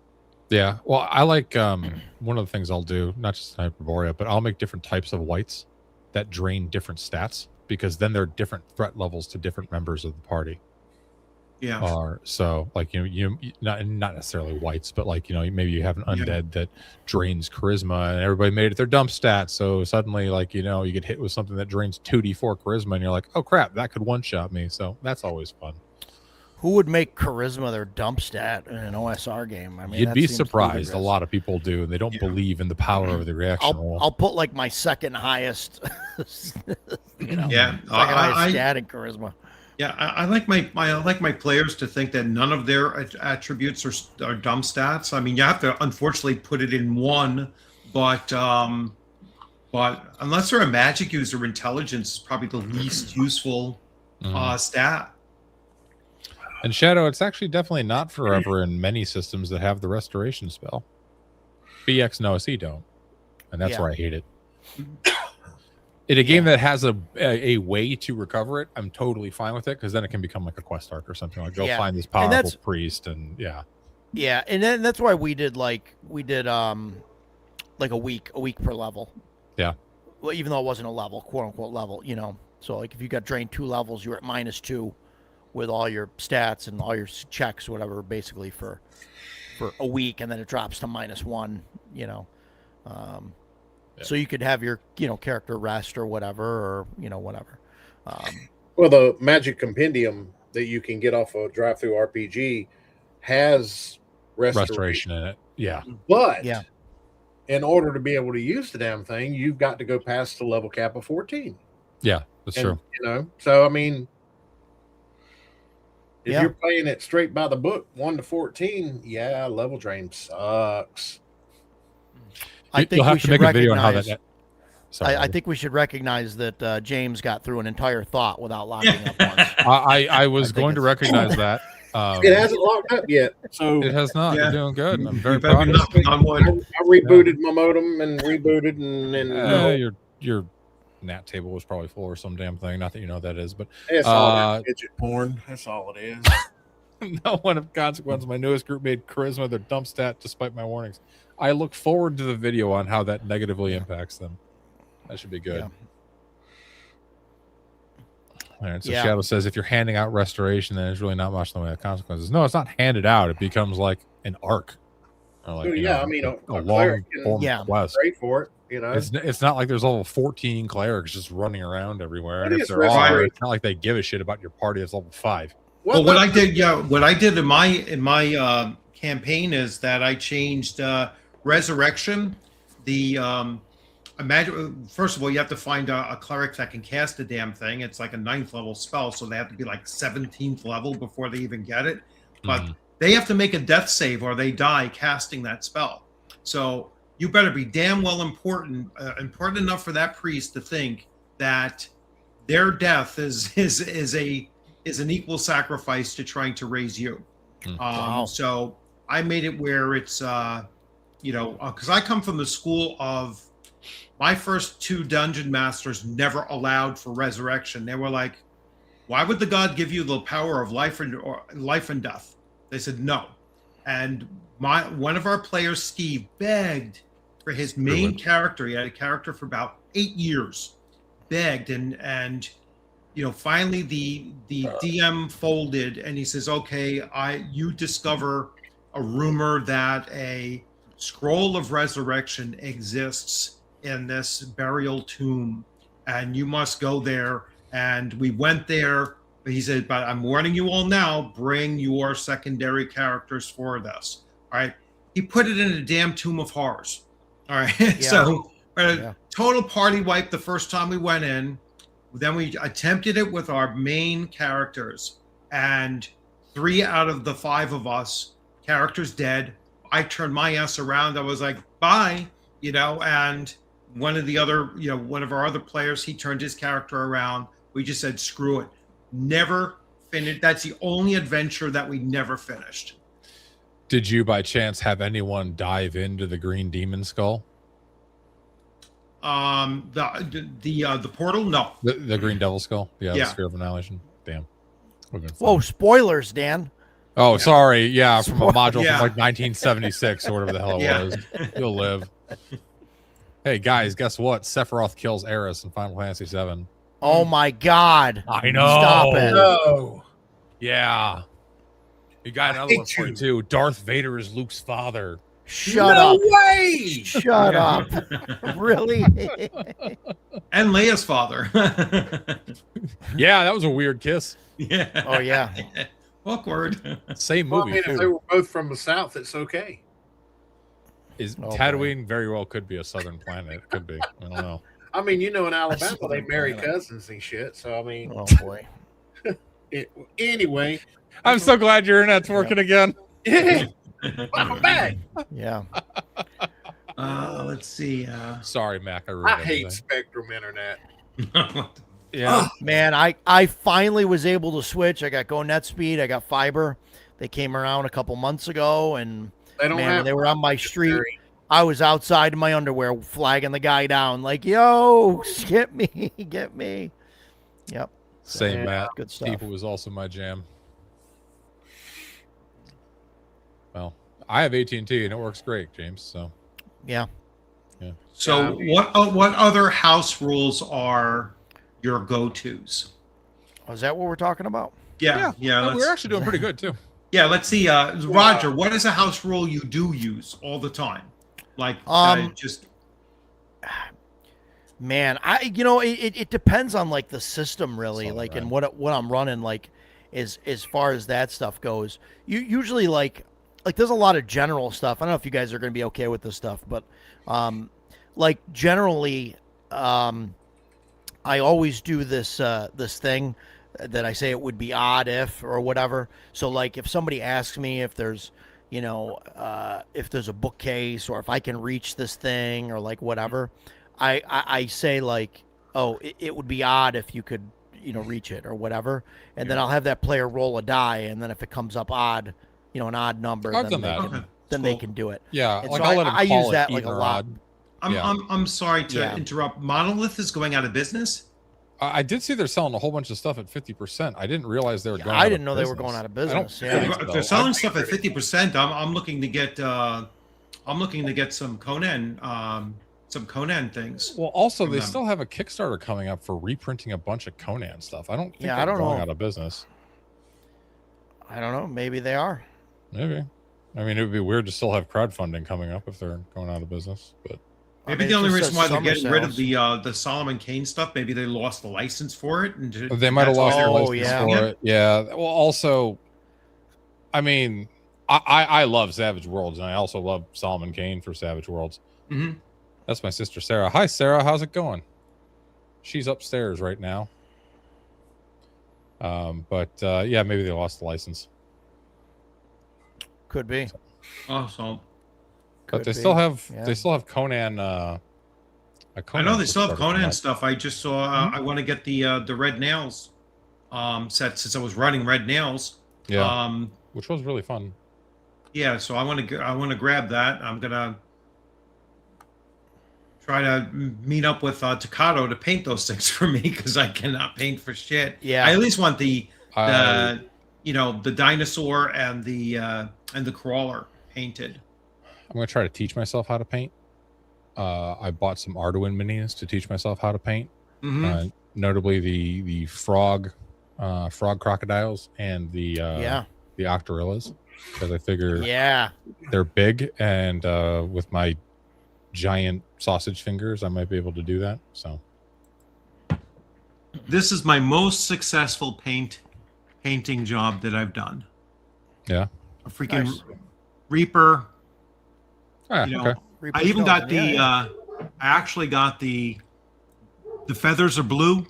Speaker 1: Yeah, well, I like one of the things I'll do, not just HYPERBOREA, but I'll make different types of whites that drain different stats, because then there are different threat levels to different members of the party. So like you not necessarily whites, but like maybe you have an undead that drains charisma, and everybody made it their dump stat, so suddenly like you get hit with something that drains 2d4 charisma, and you're like, oh crap, that could one shot me. So that's always fun.
Speaker 3: Who would make charisma their dump stat in an OSR game? I mean,
Speaker 1: you'd be surprised. A lot of people do, and they don't believe in the power of the reaction roll.
Speaker 3: I'll put like my second highest, second highest stat in charisma.
Speaker 2: Yeah, I like my players to think that none of their attributes are dumb stats. I mean, you have to unfortunately put it in one, but unless they're a magic user, intelligence is probably the least useful stat.
Speaker 1: And Shadow, it's actually definitely not forever in many systems that have the restoration spell. BX and OSE don't, and that's where I hate it. In a game that has a way to recover it, I'm totally fine with it, because then it can become like a quest arc or something. Like go find this powerful priest, and
Speaker 3: and then that's why we did like a week per level.
Speaker 1: Yeah.
Speaker 3: Well, even though it wasn't a level, quote unquote level, So like if you got drained 2 levels, you were at -2 with all your stats and all your checks, whatever, basically for a week, and then it drops to -1. So you could have your character rest or whatever, or whatever.
Speaker 4: Well, the Magic Compendium that you can get off of Drive-Thru RPG has restoration
Speaker 1: in it. Yeah,
Speaker 4: but in order to be able to use the damn thing, you've got to go past the level cap of 14.
Speaker 1: Yeah, that's
Speaker 4: And,
Speaker 1: true.
Speaker 4: You know, so I mean, if
Speaker 3: Yeah.
Speaker 4: you're playing it straight by the book, 1 to 14, yeah, level drain sucks.
Speaker 3: I think
Speaker 1: You'll have
Speaker 3: we
Speaker 1: to
Speaker 3: should
Speaker 1: make a video on how
Speaker 3: recognize.
Speaker 1: that. Sorry,
Speaker 3: I think we should recognize that James got through an entire thought without locking up once.
Speaker 1: I was
Speaker 3: think
Speaker 1: going to
Speaker 3: it's-
Speaker 1: recognize that.
Speaker 4: It hasn't locked up yet, so
Speaker 1: It has not.
Speaker 2: Yeah.
Speaker 1: You're doing good. I'm
Speaker 2: You
Speaker 1: very
Speaker 2: better
Speaker 1: proud
Speaker 2: be
Speaker 1: of you.
Speaker 2: knocking on wood.
Speaker 4: I rebooted my modem and rebooted
Speaker 1: Your NAT table was probably full or some damn thing. Not that you know what that is, but
Speaker 4: it's all fidget porn. That's all it is.
Speaker 1: no one of consequence. My newest group made charisma their dump stat despite my warnings. I look forward to the video on how that negatively impacts them. That should be good.
Speaker 3: Yeah.
Speaker 1: All right, so
Speaker 3: Yeah.
Speaker 1: Shadow says if you're handing out restoration, then there's really not much in the way of consequences. No, it's not handed out. It becomes like an arc. Or like,
Speaker 4: Well,
Speaker 1: you
Speaker 4: yeah,
Speaker 1: know,
Speaker 4: I mean,
Speaker 1: a
Speaker 4: a
Speaker 1: long
Speaker 4: cleric can-
Speaker 1: form
Speaker 3: Yeah.
Speaker 1: quest.
Speaker 4: Pray for it, you know.
Speaker 1: It's not like there's level 14 clerics just running around everywhere. And
Speaker 4: It
Speaker 1: if
Speaker 4: is
Speaker 1: there are,
Speaker 4: restoration.
Speaker 1: it's not like they give a shit about your party that's level 5.
Speaker 2: Well, what I did in my campaign is that I changed resurrection. Imagine, first of all, you have to find a cleric that can cast the damn thing. It's like a 9th level spell, so they have to be like 17th level before they even get it. But they have to make a death save or they die casting that spell. So you better be damn well important enough for that priest to think that their death is an equal sacrifice to trying to raise you.
Speaker 3: Wow.
Speaker 2: So I made it where it's because I come from the school of my first 2 dungeon masters never allowed for resurrection. They were like, why would the god give you the power of life and death? They said no. And one of our players, Steve, begged for his main character. He had a character for about 8 years, begged and finally the DM folded and he says, okay, you discover a rumor that a scroll of resurrection exists in this burial tomb and you must go there. And we went there. He said, but I'm warning you all now, bring your secondary characters for this. All right. He put it in a damn tomb of horrors. All right.
Speaker 3: Yeah.
Speaker 2: So
Speaker 3: Yeah.
Speaker 2: total party wipe the first time we went in. Then we attempted it with our main characters, and 3 out of the 5 of us, characters dead. I turned my ass around. I was like, bye, and one of our other players, he turned his character around. We just said, screw it. Never finished. That's the only adventure that we never finished.
Speaker 1: Did you by chance have anyone dive into the green demon skull?
Speaker 2: The portal, no.
Speaker 1: The green devil skull? Yeah,
Speaker 2: Yeah.
Speaker 1: the sphere of annihilation. Damn. Would've been fun.
Speaker 3: Whoa, spoilers, Dan.
Speaker 1: Oh, sorry. Yeah, from a module
Speaker 2: Yeah.
Speaker 1: from like 1976 or whatever the hell it
Speaker 2: Yeah.
Speaker 1: was. You'll live. Hey, guys, guess what? Sephiroth kills Eris in Final Fantasy VII.
Speaker 3: Oh my God.
Speaker 1: I know.
Speaker 3: Stop it.
Speaker 4: No.
Speaker 1: Yeah. You got another one for you, too. Darth Vader is Luke's father.
Speaker 3: Shut
Speaker 4: no
Speaker 3: up.
Speaker 4: way.
Speaker 3: Shut up. Really?
Speaker 2: And Leia's father.
Speaker 1: Yeah, that was a weird kiss.
Speaker 2: Yeah.
Speaker 3: Oh, yeah.
Speaker 2: Awkward.
Speaker 1: Same
Speaker 4: Well, I
Speaker 1: movie.
Speaker 4: mean, if
Speaker 1: too.
Speaker 4: they were both from the south, it's okay.
Speaker 1: Is
Speaker 3: Oh,
Speaker 1: Tatooine very well could be a southern planet. It could be. I don't know.
Speaker 4: I mean, in Alabama,
Speaker 3: saw
Speaker 4: they
Speaker 3: that
Speaker 4: marry
Speaker 3: planet.
Speaker 4: cousins and shit. So, I mean,
Speaker 3: Oh, boy.
Speaker 4: anyway.
Speaker 1: I'm so glad your internet's working again.
Speaker 4: Yeah. I'm back.
Speaker 3: Yeah.
Speaker 2: Let's see.
Speaker 1: Sorry, Mac. I ruined
Speaker 4: I hate
Speaker 1: everything.
Speaker 4: Spectrum Internet.
Speaker 1: Yeah.
Speaker 3: Man, I finally was able to switch. I got Go Net Speed. I got fiber. They came around a couple months ago, and
Speaker 4: They don't
Speaker 3: man,
Speaker 4: have.
Speaker 3: when they were on my street, I was outside in my underwear flagging the guy down, like, "Yo, get me, get me." Yep,
Speaker 1: Same,
Speaker 4: Yeah.
Speaker 1: Matt.
Speaker 3: good stuff.
Speaker 1: People was also my jam. Well, I have AT&T and it works great, James. So
Speaker 3: Yeah.
Speaker 2: So what other house rules are your go-tos?
Speaker 3: Oh, is that what we're talking about?
Speaker 2: Yeah.
Speaker 1: we're actually doing pretty good too.
Speaker 2: Yeah, let's see. Roger, what is a house rule you do use all the time? Like just
Speaker 3: Man, it depends on like the system really,
Speaker 1: Solid,
Speaker 3: like
Speaker 1: right.
Speaker 3: and what I'm running, like as far as that stuff goes. You usually like like there's a lot of general stuff. I don't know if you guys are going to be okay with this stuff, but like generally, I always do this this thing that I say it would be odd if or whatever. So like if somebody asks me if there's if there's a bookcase or if I can reach this thing or like whatever, I say like, oh, it would be odd if you could reach it or whatever, and then I'll have that player roll a die, and then if it comes up odd, an odd number,
Speaker 1: I've
Speaker 3: then
Speaker 1: done
Speaker 3: they
Speaker 1: that.
Speaker 3: can, then they can do it.
Speaker 1: Yeah,
Speaker 3: And
Speaker 1: like
Speaker 3: so
Speaker 1: I'll let him
Speaker 3: I
Speaker 1: call
Speaker 3: use
Speaker 1: it
Speaker 3: that like
Speaker 1: even
Speaker 3: a
Speaker 1: or
Speaker 3: lot.
Speaker 1: odd. Yeah.
Speaker 2: I'm sorry to
Speaker 3: Yeah.
Speaker 2: interrupt. Monolith is going out of business.
Speaker 1: I did see they're selling a whole bunch of stuff at 50%. I didn't realize they were going.
Speaker 3: I
Speaker 1: out
Speaker 3: didn't
Speaker 1: of
Speaker 3: know they were
Speaker 1: business.
Speaker 3: going out of
Speaker 1: I don't
Speaker 3: business. Yeah.
Speaker 1: think
Speaker 2: If
Speaker 1: so.
Speaker 2: they're selling stuff at 50%, I'm looking to get some Conan things.
Speaker 1: Well, also
Speaker 2: from
Speaker 1: they
Speaker 2: them.
Speaker 1: still have a Kickstarter coming up for reprinting a bunch of Conan stuff. I don't think
Speaker 3: Yeah,
Speaker 1: they're
Speaker 3: I don't
Speaker 1: going
Speaker 3: know.
Speaker 1: out of business.
Speaker 3: I don't know. Maybe they are.
Speaker 1: Maybe. I mean, it would be weird to still have crowdfunding coming up if they're going out of business. But
Speaker 2: Maybe
Speaker 3: I mean,
Speaker 2: the
Speaker 3: it
Speaker 2: only
Speaker 3: just
Speaker 2: reason
Speaker 3: says
Speaker 2: why they're
Speaker 3: summer
Speaker 2: getting rid of
Speaker 3: sales.
Speaker 2: the Solomon Kane stuff, maybe they lost the license for it, and
Speaker 1: they might have
Speaker 2: that's why
Speaker 1: lost
Speaker 2: they're
Speaker 1: the
Speaker 3: Oh,
Speaker 1: license
Speaker 3: yeah.
Speaker 1: for it. Yeah. Well, also, I mean, I love Savage Worlds, and I also love Solomon Kane for Savage Worlds.
Speaker 2: Mhm.
Speaker 1: That's my sister Sarah. Hi, Sarah. How's it going? She's upstairs right now. Yeah, maybe they lost the license.
Speaker 3: Could be.
Speaker 2: Oh, so
Speaker 1: But
Speaker 3: Could
Speaker 1: they
Speaker 3: be.
Speaker 1: still have
Speaker 3: Yeah.
Speaker 1: Conan. A
Speaker 2: I
Speaker 1: Conan
Speaker 2: know they still have
Speaker 1: Kickstarter coming
Speaker 2: Conan
Speaker 1: up.
Speaker 2: stuff. I just saw. I want to get the Red Nails set since I was running Red Nails.
Speaker 1: Yeah, which was really fun.
Speaker 2: Yeah, so I want to grab that. I'm gonna try to meet up with Takato to paint those things for me because I cannot paint for shit.
Speaker 3: Yeah.
Speaker 2: I at least want the
Speaker 1: I-
Speaker 2: the dinosaur and the crawler painted.
Speaker 1: I'm gonna try to teach myself how to paint. I bought some Arduin minis to teach myself how to paint.
Speaker 2: Mhm.
Speaker 1: Notably the frog crocodiles and the octorillas, because I figure
Speaker 3: Yeah.
Speaker 1: they're big, and with my giant sausage fingers, I might be able to do that. So
Speaker 2: This is my most successful painting job that I've done.
Speaker 1: yeah.
Speaker 2: A freaking
Speaker 3: Nice.
Speaker 2: Reaper.
Speaker 1: Ah,
Speaker 2: You know,
Speaker 1: okay.
Speaker 2: I even got the.
Speaker 3: Yeah.
Speaker 2: I actually got the feathers are blue.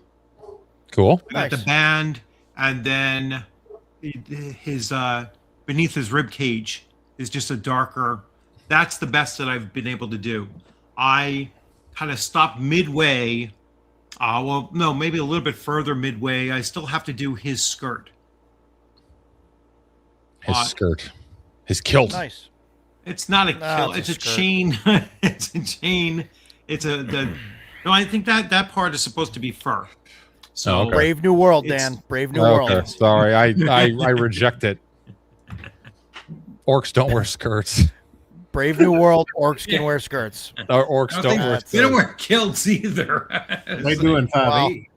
Speaker 1: Cool.
Speaker 2: I got the
Speaker 3: Nice.
Speaker 2: band, and then his beneath his rib cage is just a darker. That's the best that I've been able to do. I kind of stopped midway. Well, no, maybe a little bit further midway. I still have to do his skirt.
Speaker 1: His skirt, his kilt.
Speaker 3: Nice.
Speaker 2: It's not a
Speaker 3: No,
Speaker 2: kill.
Speaker 3: it's
Speaker 2: It's
Speaker 3: a
Speaker 2: a
Speaker 3: skirt.
Speaker 2: chain. It's a chain. It's a the. No, I think that part is supposed to be fur. So
Speaker 1: Oh, okay.
Speaker 3: Brave New World,
Speaker 2: It's-
Speaker 3: Dan. Brave New
Speaker 1: Okay,
Speaker 3: World.
Speaker 1: sorry, I reject it. Orcs don't wear skirts.
Speaker 3: Brave New World. Orcs can wear skirts.
Speaker 1: Or orcs
Speaker 2: I
Speaker 1: don't
Speaker 2: think
Speaker 1: wear
Speaker 3: that's-
Speaker 2: they don't
Speaker 1: skirts.
Speaker 2: wear kilts either.
Speaker 4: They do in 5e.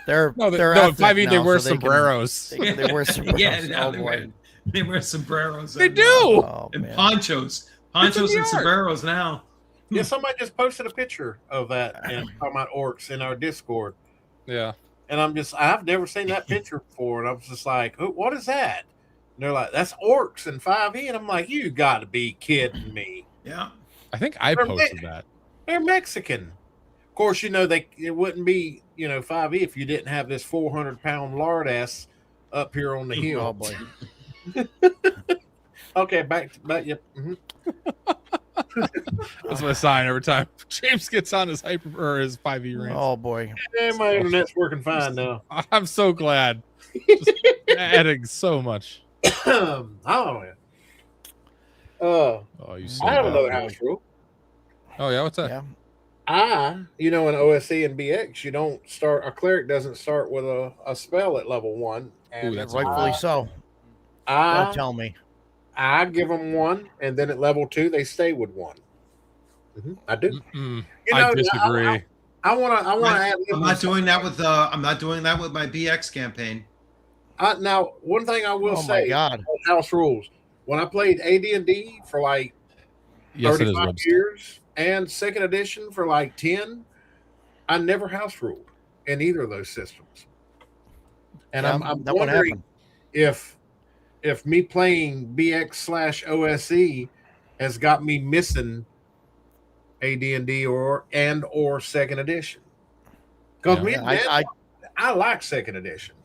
Speaker 3: They're
Speaker 1: No,
Speaker 3: they're
Speaker 1: no, in
Speaker 3: ethnic
Speaker 1: 5e they
Speaker 3: now,
Speaker 1: wear
Speaker 3: so they can-
Speaker 1: sombreros.
Speaker 3: They wear sombreros.
Speaker 2: Yeah, now
Speaker 3: Oh,
Speaker 2: they,
Speaker 3: boy.
Speaker 2: wear sombreros.
Speaker 1: They
Speaker 2: and,
Speaker 1: do.
Speaker 3: Oh,
Speaker 2: and
Speaker 3: man.
Speaker 2: ponchos,
Speaker 1: It's in
Speaker 2: and
Speaker 1: the art.
Speaker 2: sombreros now.
Speaker 4: Yeah, somebody just posted a picture of that and talking about orcs in our Discord.
Speaker 1: Yeah.
Speaker 4: And I've never seen that picture before. And I was just like, oh, what is that? And they're like, that's orcs in 5e. And I'm like, you got to be kidding me.
Speaker 2: Yeah.
Speaker 1: I think I
Speaker 4: They're
Speaker 1: posted that.
Speaker 4: They're Mexican. Of course, it wouldn't be, 5e if you didn't have this 400-pound lard ass up here on the hill.
Speaker 3: Oh boy.
Speaker 4: Okay, back. Yep.
Speaker 1: That's my sign every time James gets on his his 5e rant.
Speaker 3: Oh boy.
Speaker 4: Yeah, my internet's working fine now.
Speaker 1: I'm so glad. Just adding so much.
Speaker 4: Oh, yeah.
Speaker 1: Oh, you
Speaker 4: I have another
Speaker 1: bad.
Speaker 4: house rule.
Speaker 1: Oh yeah, what's that?
Speaker 3: Yeah.
Speaker 4: In OSE and BX, you don't start, a cleric doesn't start with a spell at level 1. And
Speaker 1: Ooh, that's
Speaker 3: Rightfully so. Don't
Speaker 4: I
Speaker 3: tell me.
Speaker 4: give them 1, and then at level 2, they stay with 1. I do.
Speaker 1: Mm-mm.
Speaker 4: You
Speaker 1: I
Speaker 4: know,
Speaker 1: disagree.
Speaker 4: I want to add.
Speaker 2: I'm not doing that with my BX campaign.
Speaker 4: Now, one thing I will
Speaker 3: Oh my
Speaker 4: say,
Speaker 3: God.
Speaker 4: house rules. When I played AD&D for like
Speaker 1: Yes, it is.
Speaker 4: 35
Speaker 1: Webster.
Speaker 4: years and second edition for like 10, I never house ruled in either of those systems. And
Speaker 3: Yeah,
Speaker 4: I'm
Speaker 3: that would
Speaker 4: wondering
Speaker 3: happen.
Speaker 4: if if me playing BX/OSE has got me missing AD&D or second edition. Because I like second edition.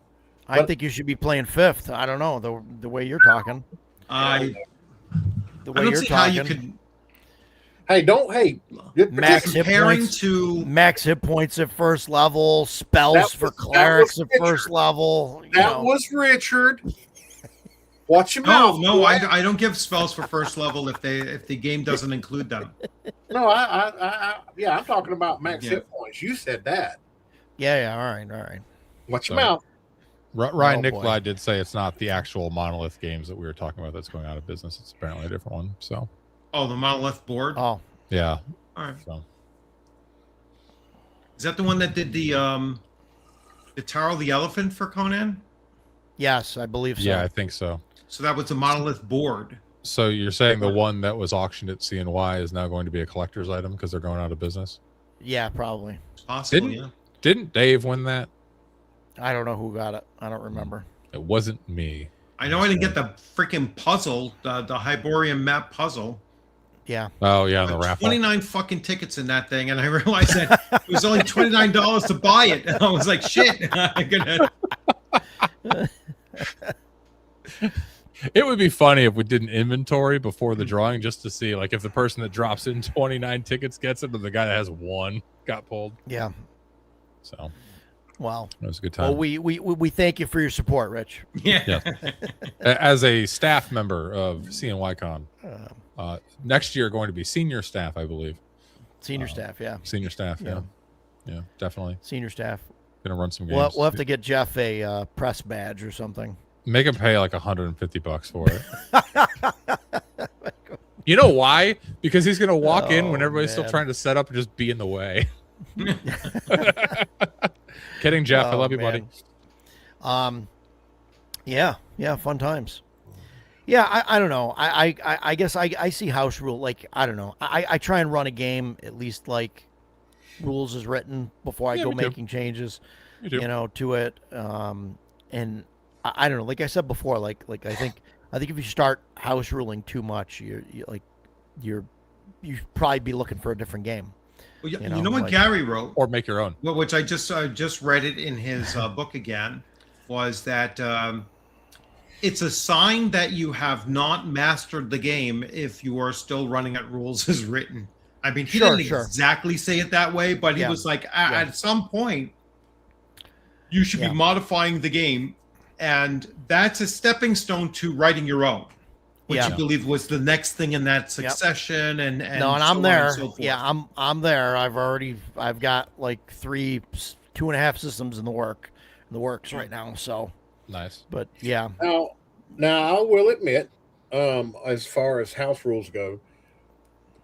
Speaker 3: I think you should be playing 5th. I don't know the way you're talking.
Speaker 2: I
Speaker 3: The way
Speaker 2: don't
Speaker 3: you're
Speaker 2: see
Speaker 3: talking.
Speaker 2: how you could.
Speaker 3: Max hit
Speaker 2: Comparing
Speaker 3: points
Speaker 2: to
Speaker 3: max hit points at first level, spells for clerics at first level.
Speaker 4: That was Richard. Watch your mouth.
Speaker 2: No, I don't give spells for first level if the game doesn't include them.
Speaker 4: No, I'm talking about max hit points. You said that.
Speaker 3: Yeah. All right.
Speaker 4: Watch your mouth.
Speaker 1: Ryan Nikolai did say it's not the actual Monolith games that we were talking about that's going out of business. It's apparently a different one. So.
Speaker 2: Oh, the Monolith board.
Speaker 3: Oh,
Speaker 1: yeah.
Speaker 2: All right.
Speaker 1: So.
Speaker 2: Is that the one that did the Taro the Elephant for Conan?
Speaker 3: yes, I believe so.
Speaker 1: Yeah, I think so.
Speaker 2: So that was a Monolith board.
Speaker 1: So you're saying the one that was auctioned at CNY is now going to be a collector's item because they're going out of business?
Speaker 3: Yeah, probably.
Speaker 2: Possibly.
Speaker 1: Didn't Dave win that?
Speaker 3: I don't know who got it. I don't remember.
Speaker 1: It wasn't me.
Speaker 2: I know I didn't get the freaking puzzle, the Hyperborean map puzzle.
Speaker 3: Yeah.
Speaker 1: Oh yeah, the raffle.
Speaker 2: 29 fucking tickets in that thing, and I realized that it was only $29 to buy it. And I was like, shit. I'm gonna...
Speaker 1: It would be funny if we did an inventory before the drawing just to see, like, if the person that drops in 29 tickets gets it, or the guy that has one got pulled.
Speaker 3: Yeah.
Speaker 1: So,
Speaker 3: well,
Speaker 1: it was a good time.
Speaker 3: Well, we thank you for your support, Rich.
Speaker 2: Yeah.
Speaker 1: As a staff member of CNYCon, next year going to be senior staff, I believe.
Speaker 3: Senior staff, yeah.
Speaker 1: Senior staff, yeah, definitely.
Speaker 3: Senior staff.
Speaker 1: Gonna run some games.
Speaker 3: We'll have to get Jeff a press badge or something.
Speaker 1: Make him pay like $150 for it. You know why? Because he's gonna walk in when everybody's still trying to set up and just be in the way. Kidding, Jeff. I love you, buddy.
Speaker 3: Yeah, fun times. Yeah, I don't know. I guess I see house rule, like, I don't know. I try and run a game at least like rules is written before I go making changes, to it. And I don't know. Like I said before, like I think if you start house ruling too much, you probably be looking for a different game.
Speaker 2: Well, you know what Gary wrote,
Speaker 1: or make your own.
Speaker 2: Well, which I just read it in his book again, was that it's a sign that you have not mastered the game if you are still running at rules as written. I mean, he didn't exactly say it that way, but he was like, at some point, you should be modifying the game, and that's a stepping stone to writing your own, which you believe was the next thing in that succession. And no,
Speaker 3: and I'm there. So I'm there. I've got like 2.5 systems in the works right now. So
Speaker 1: nice.
Speaker 3: But yeah.
Speaker 4: Now I will admit, as far as house rules go,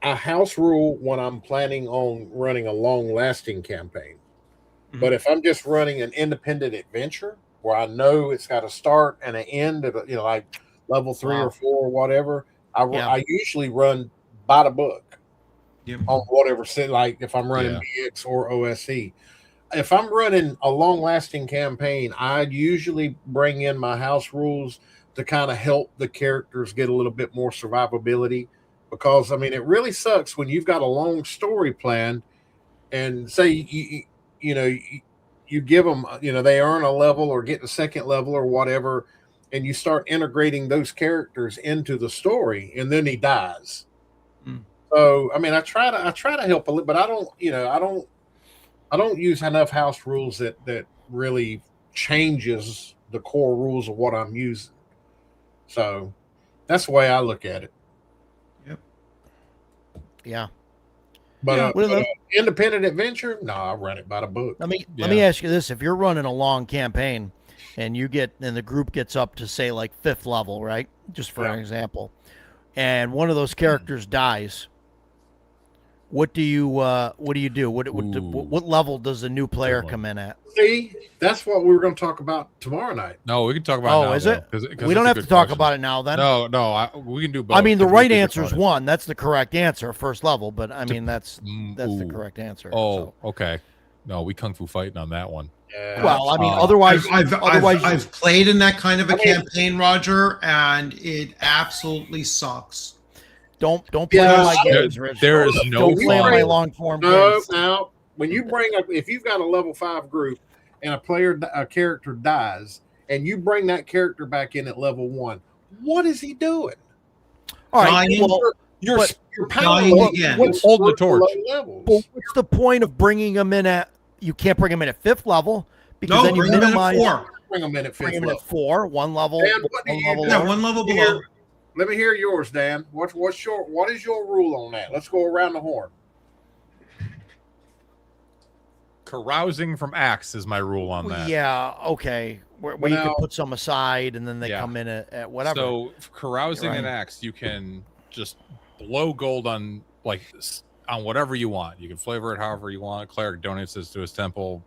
Speaker 4: a house rule when I'm planning on running a long-lasting campaign. Mm-hmm. But if I'm just running an independent adventure where I know it's got a start and an end at like level 3 or 4 or whatever, I usually run by the book on whatever. Like if I'm running BX or OSE. If I'm running a long-lasting campaign, I usually bring in my house rules to kind of help the characters get a little bit more survivability. Because, I mean, it really sucks when you've got a long story planned and say, you give them, they earn a level or get the second level or whatever, and you start integrating those characters into the story, and then he dies. Mm. So, I mean, I try to help a little, but I don't use enough house rules that really changes the core rules of what I'm using. So that's the way I look at it.
Speaker 3: Yeah.
Speaker 4: But independent adventure, no, I run it by the book.
Speaker 3: Let me ask you this: if you're running a long campaign and the group gets up to say like 5th level, right? Just for an example, and one of those characters dies, what do you do? What level does the new player come in at?
Speaker 4: See, that's what we were going to talk about tomorrow night.
Speaker 1: No, we can talk about it now.
Speaker 3: Is it? We don't have to talk about it now then.
Speaker 1: No, we can do both.
Speaker 3: I mean, the right answer is 1. That's the correct answer, first level, but I mean, that's the correct answer.
Speaker 1: Oh, okay. No, we kung fu fighting on that one.
Speaker 4: Yeah.
Speaker 3: Well, I mean, otherwise,
Speaker 2: I've played in that kind of a campaign, Roger, and it absolutely sucks.
Speaker 3: don't play
Speaker 4: Yeah,
Speaker 3: my games, Rich.
Speaker 1: there is no
Speaker 3: Don't play
Speaker 1: fun.
Speaker 3: my long form
Speaker 4: No,
Speaker 3: games.
Speaker 4: no. When you bring up, if you've got a level 5 group and a character dies, and you bring that character back in at level 1, what is he doing?
Speaker 3: All right,
Speaker 2: Dying.
Speaker 3: well,
Speaker 4: You're
Speaker 3: But-
Speaker 2: Dying
Speaker 4: power
Speaker 2: again.
Speaker 1: Hold the torch.
Speaker 4: levels.
Speaker 3: well, what's the point of bringing them in at? You can't bring them in at 5th level because
Speaker 2: No,
Speaker 3: then you
Speaker 2: bring them in at
Speaker 3: minimize.
Speaker 2: 4.
Speaker 4: Bring them in at
Speaker 3: Bring
Speaker 4: 5th
Speaker 3: them in
Speaker 4: level.
Speaker 3: at 4, one level.
Speaker 4: Dan, what do
Speaker 3: one
Speaker 4: you
Speaker 3: level
Speaker 4: do?
Speaker 2: Yeah,
Speaker 3: lower.
Speaker 2: one level
Speaker 4: Let me
Speaker 2: below.
Speaker 4: hear- Let me hear yours, Dan. What is your rule on that? Let's go around the horn.
Speaker 1: Carousing from axe is my rule on that.
Speaker 3: Yeah, okay. Where you
Speaker 4: Well,
Speaker 3: can put some aside and then they
Speaker 1: yeah.
Speaker 3: come in at whatever.
Speaker 1: So carousing
Speaker 3: Right.
Speaker 1: an axe, you can just blow gold on on whatever you want. You can flavor it however you want. Cleric donates this to his temple.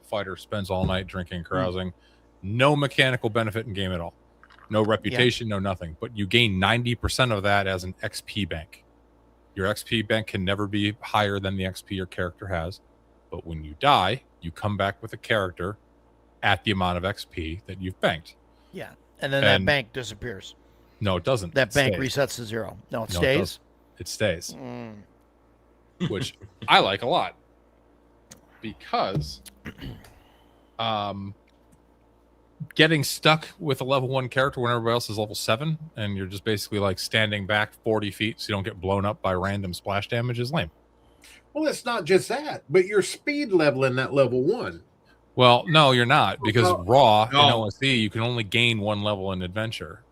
Speaker 1: Fighter spends all night drinking, carousing. No mechanical benefit in game at all. No reputation, no nothing. But you gain 90% of that as an XP bank. Your XP bank can never be higher than the XP your character has. But when you die, you come back with a character at the amount of XP that you've banked.
Speaker 3: yeah, and then that bank disappears.
Speaker 1: No, it doesn't.
Speaker 3: That
Speaker 1: It
Speaker 3: bank
Speaker 1: stays.
Speaker 3: resets to 0. No, it
Speaker 1: No, it
Speaker 3: stays.
Speaker 1: doesn't. It stays,
Speaker 3: Mm.
Speaker 1: which I like a lot because getting stuck with a level 1 character when everybody else is level 7 and you're just basically like standing back 40 feet so you don't get blown up by random splash damage is lame.
Speaker 4: Well, it's not just that, but you're speed leveling that level 1.
Speaker 1: Well, no, you're not, because raw in
Speaker 2: No.
Speaker 1: OSE you can only gain 1 level in adventure.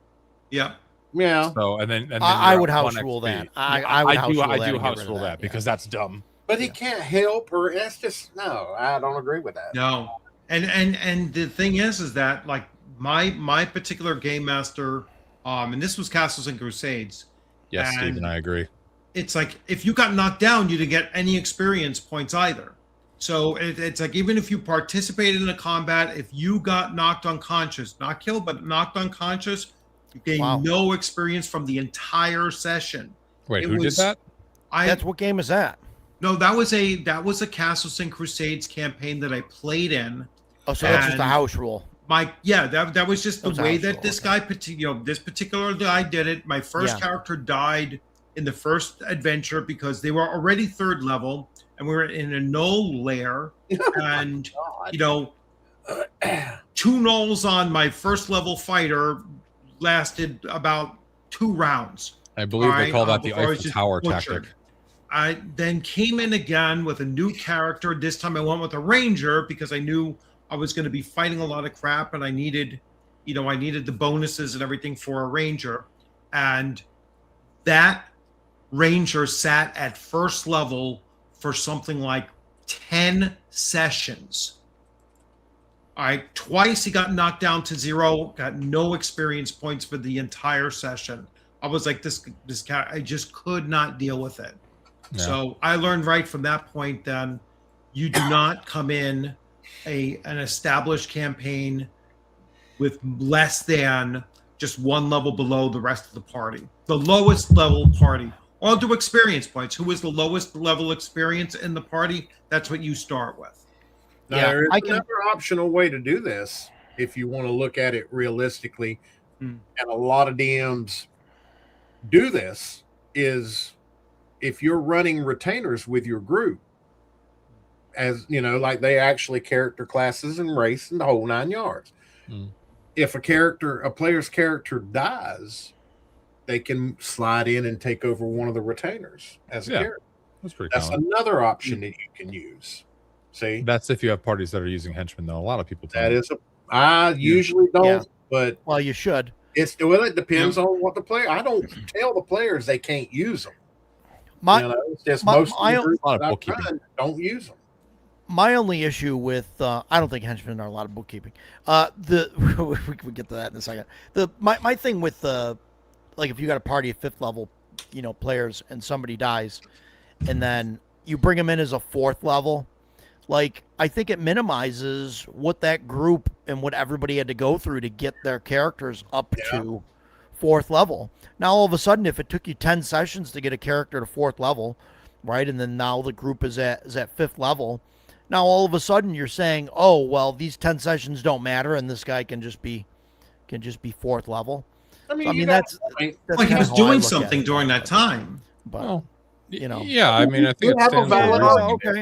Speaker 2: Yeah.
Speaker 4: Yeah,
Speaker 1: So and then
Speaker 3: I
Speaker 1: you're
Speaker 3: would
Speaker 1: at
Speaker 3: house
Speaker 1: 1
Speaker 3: rule
Speaker 1: XP.
Speaker 3: that. I would house rule that
Speaker 1: I
Speaker 3: and
Speaker 1: do
Speaker 3: get
Speaker 1: house
Speaker 3: rid of
Speaker 1: rule
Speaker 3: that,
Speaker 1: that
Speaker 3: yeah.
Speaker 1: because that's dumb.
Speaker 4: but he can't help, or that's just no. I don't agree with that.
Speaker 2: No. And the thing is that like my particular game master, and this was Castles and Crusades.
Speaker 1: Yes,
Speaker 2: And-
Speaker 1: Steve and I agree.
Speaker 2: It's like if you got knocked down, you didn't get any experience points either. So it's like even if you participated in a combat, if you got knocked unconscious, not killed, but knocked unconscious, you gain
Speaker 3: Wow.
Speaker 2: no experience from the entire session.
Speaker 1: Wait,
Speaker 2: It
Speaker 1: who
Speaker 2: was-
Speaker 1: did that?
Speaker 3: That's what game is that?
Speaker 2: No, that was a Castles and Crusades campaign that I played in.
Speaker 3: Oh, so that's just a
Speaker 2: And-
Speaker 3: house rule.
Speaker 2: That was just
Speaker 3: That
Speaker 2: the
Speaker 3: was
Speaker 2: way
Speaker 3: house
Speaker 2: that
Speaker 3: rule,
Speaker 2: this
Speaker 3: okay.
Speaker 2: guy, this particular guy did it. My first
Speaker 3: Yeah.
Speaker 2: character died in the first adventure because they were already 3rd level and we were in a knoll lair, and
Speaker 4: God.
Speaker 2: 2 knolls on my first level fighter lasted about 2 rounds.
Speaker 1: I believe they call that the
Speaker 2: before I was
Speaker 1: Eiffel
Speaker 2: just
Speaker 1: Tower
Speaker 2: butchered.
Speaker 1: tactic.
Speaker 2: I then came in again with a new character. This time I went with a ranger because I knew I was going to be fighting a lot of crap and I needed the bonuses and everything for a ranger. And that ranger sat at 1st level for something like 10 sessions. Twice he got knocked down to 0, got no experience points for the entire session. I was like, this guy, I just could not deal with it.
Speaker 1: Yeah.
Speaker 2: So I learned right from that point then you do not come in an established campaign with less than just 1 level below the rest of the party. The lowest level party. All do experience points. Who is the lowest level experience in the party? That's what you start with.
Speaker 4: Now,
Speaker 3: Yeah,
Speaker 4: there is
Speaker 3: I can-
Speaker 4: another optional way to do this if you want to look at it realistically,
Speaker 2: Hmm.
Speaker 4: and a lot of DMs do this, is if you're running retainers with your group, as like they actually character classes and race and the whole 9 yards.
Speaker 1: Hmm.
Speaker 4: If a player's character dies, they can slide in and take over one of the retainers as a
Speaker 1: Yeah.
Speaker 4: character.
Speaker 1: That's pretty
Speaker 4: That's
Speaker 1: common.
Speaker 4: another option that you can use. See,
Speaker 1: That's if you have parties that are using henchmen, though. A lot of people don't.
Speaker 4: that is I usually don't,
Speaker 3: Yeah.
Speaker 4: but
Speaker 3: Well, you should.
Speaker 4: it depends on what the player. I don't tell the players they can't use them.
Speaker 3: My
Speaker 4: It's just
Speaker 3: my-
Speaker 4: most
Speaker 3: my-
Speaker 4: of the groups
Speaker 1: A lot of
Speaker 4: that I
Speaker 1: bookkeeping.
Speaker 4: run don't use them.
Speaker 3: my only issue with I don't think henchmen are a lot of bookkeeping. We can get to that in a second. My thing with like if you got a party of 5th level, players and somebody dies, and then you bring them in as a 4th level, like I think it minimizes what that group and what everybody had to go through to get their characters up to 4th level. Now all of a sudden, if it took you 10 sessions to get a character to 4th level, right, and then now the group is at 5th level. Now all of a sudden you're saying, oh well, these 10 sessions don't matter, and this guy can just be 4th level.
Speaker 4: I mean,
Speaker 3: So, I mean that's
Speaker 2: Well, he
Speaker 3: kinda
Speaker 2: was
Speaker 3: how I
Speaker 2: doing
Speaker 3: look at
Speaker 2: something
Speaker 3: it,
Speaker 2: during that time.
Speaker 3: But
Speaker 1: Well,
Speaker 3: you know.
Speaker 1: yeah, I mean, I think
Speaker 4: You
Speaker 1: it
Speaker 4: have a
Speaker 1: stands to
Speaker 4: valid
Speaker 1: reason
Speaker 3: Oh, okay.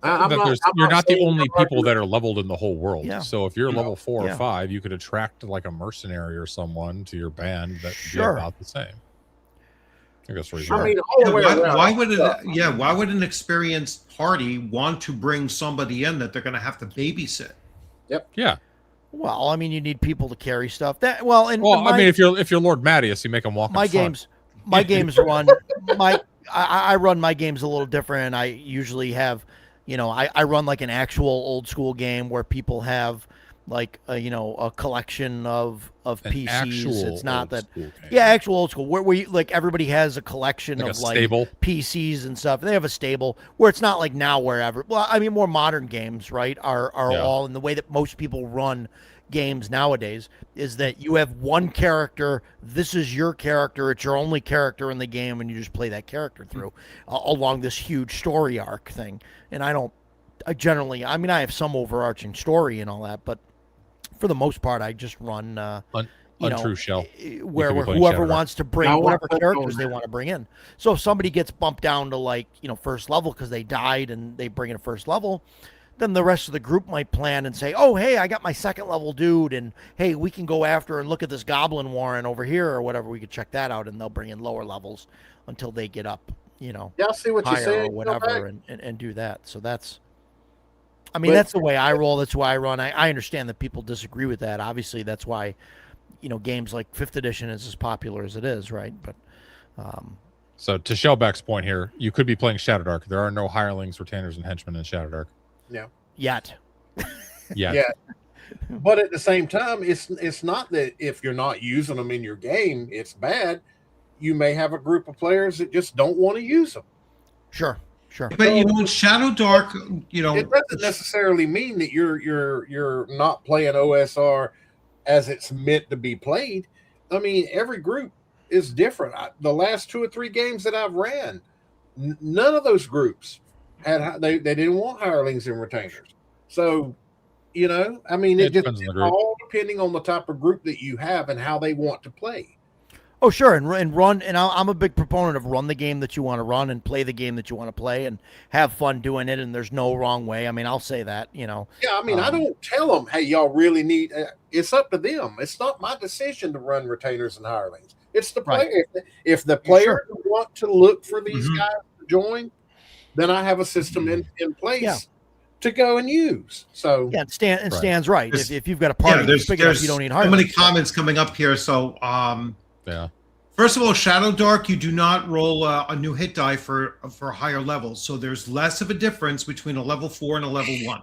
Speaker 4: I'm
Speaker 1: that
Speaker 4: not-
Speaker 1: there's,
Speaker 4: I'm
Speaker 1: you're not the
Speaker 4: saying
Speaker 1: only
Speaker 4: I'm
Speaker 1: people that are leveled in the whole world.
Speaker 3: Yeah.
Speaker 1: So if you're
Speaker 4: Yeah.
Speaker 1: level 4
Speaker 3: Yeah.
Speaker 1: or 5, you could attract like a mercenary or someone to your band that would
Speaker 3: Sure.
Speaker 1: be about the same. I think that's
Speaker 3: Sure.
Speaker 1: reasonable.
Speaker 4: I mean, all
Speaker 2: Yeah,
Speaker 4: the way around.
Speaker 2: why would an experienced party want to bring somebody in that they're going to have to babysit?
Speaker 1: Yeah.
Speaker 3: Well, I mean, you need people to carry stuff. That well, and
Speaker 1: Well, I mean, if you're Lord Mattius, you make him walk.
Speaker 3: my
Speaker 1: in front.
Speaker 3: games run I run my games a little different. I usually have, I run like an actual old school game where people have like a collection of
Speaker 1: An
Speaker 3: PCs.
Speaker 1: actual
Speaker 3: It's not
Speaker 1: old
Speaker 3: that
Speaker 1: school game.
Speaker 3: yeah, actual old school where you, like everybody has a collection
Speaker 1: Like a
Speaker 3: of like
Speaker 1: stable.
Speaker 3: PCs and stuff. They have a stable where it's not like now wherever. Well, I mean, more modern games, right, are
Speaker 1: Yeah.
Speaker 3: all in the way that most people run games nowadays is that you have one character. This is your character. It's your only character in the game, and you just play that character through along this huge story arc thing. And I have some overarching story and all that, but for the most part, I just run
Speaker 1: Untrue shell.
Speaker 3: where
Speaker 1: could be playing
Speaker 3: whoever
Speaker 1: Shadow Dark.
Speaker 3: wants to bring
Speaker 4: I want
Speaker 3: whatever
Speaker 4: to touch
Speaker 3: characters
Speaker 4: on
Speaker 3: they
Speaker 4: that.
Speaker 3: want to bring in. So if somebody gets bumped down to like, first level because they died and they bring in a first level, then the rest of the group might plan and say, oh, hey, I got my second level dude, and hey, we can go after and look at this goblin warren over here or whatever. We could check that out, and they'll bring in lower levels until they get up,
Speaker 4: Yeah, I see what you're
Speaker 3: higher
Speaker 4: saying.
Speaker 3: or whatever, and do that. So that's
Speaker 4: But-
Speaker 3: that's the way I roll. That's why I run. I understand that people disagree with that. Obviously, that's why, games like 5th edition is as popular as it is, right? But
Speaker 1: So to Shellback's point here, you could be playing Shadow Dark. There are no hirelings, retainers, and henchmen in Shadow Dark.
Speaker 3: yet.
Speaker 1: Yeah.
Speaker 4: Yeah. But at the same time, it's not that if you're not using them in your game, it's bad. You may have a group of players that just don't want to use them.
Speaker 3: Sure.
Speaker 2: But in Shadow Dark,
Speaker 4: It doesn't necessarily mean that you're not playing OSR as it's meant to be played. I mean, every group is different. The last 2 or 3 games that I've ran, none of those groups they didn't want hirelings and retainers. So, I mean,
Speaker 1: It
Speaker 4: it just
Speaker 1: depends on the group.
Speaker 4: all depending on the type of group that you have and how they want to play.
Speaker 3: Oh, sure, and run. And I'm a big proponent of run the game that you want to run and play the game that you want to play and have fun doing it. And there's no wrong way. I mean, I'll say that.
Speaker 4: Yeah, I mean, I don't tell them, hey, y'all really need. It's up to them. It's not my decision to run retainers and hirelings. It's the
Speaker 3: Right.
Speaker 4: player. If the players
Speaker 3: Sure.
Speaker 4: want to look for these
Speaker 2: Mhm.
Speaker 4: guys to join, then I have a system in place
Speaker 3: Yeah.
Speaker 4: to go and use. So
Speaker 3: Yeah,
Speaker 1: Right.
Speaker 3: Stan's right.
Speaker 2: There's-
Speaker 3: If you've got a party that's big enough, you don't need
Speaker 2: so many
Speaker 3: hirelings.
Speaker 2: comments coming up here. So,
Speaker 1: Yeah.
Speaker 2: first of all, Shadow Dark, you do not roll a new hit die for higher levels. So there's less of a difference between a level 4 and a level 1.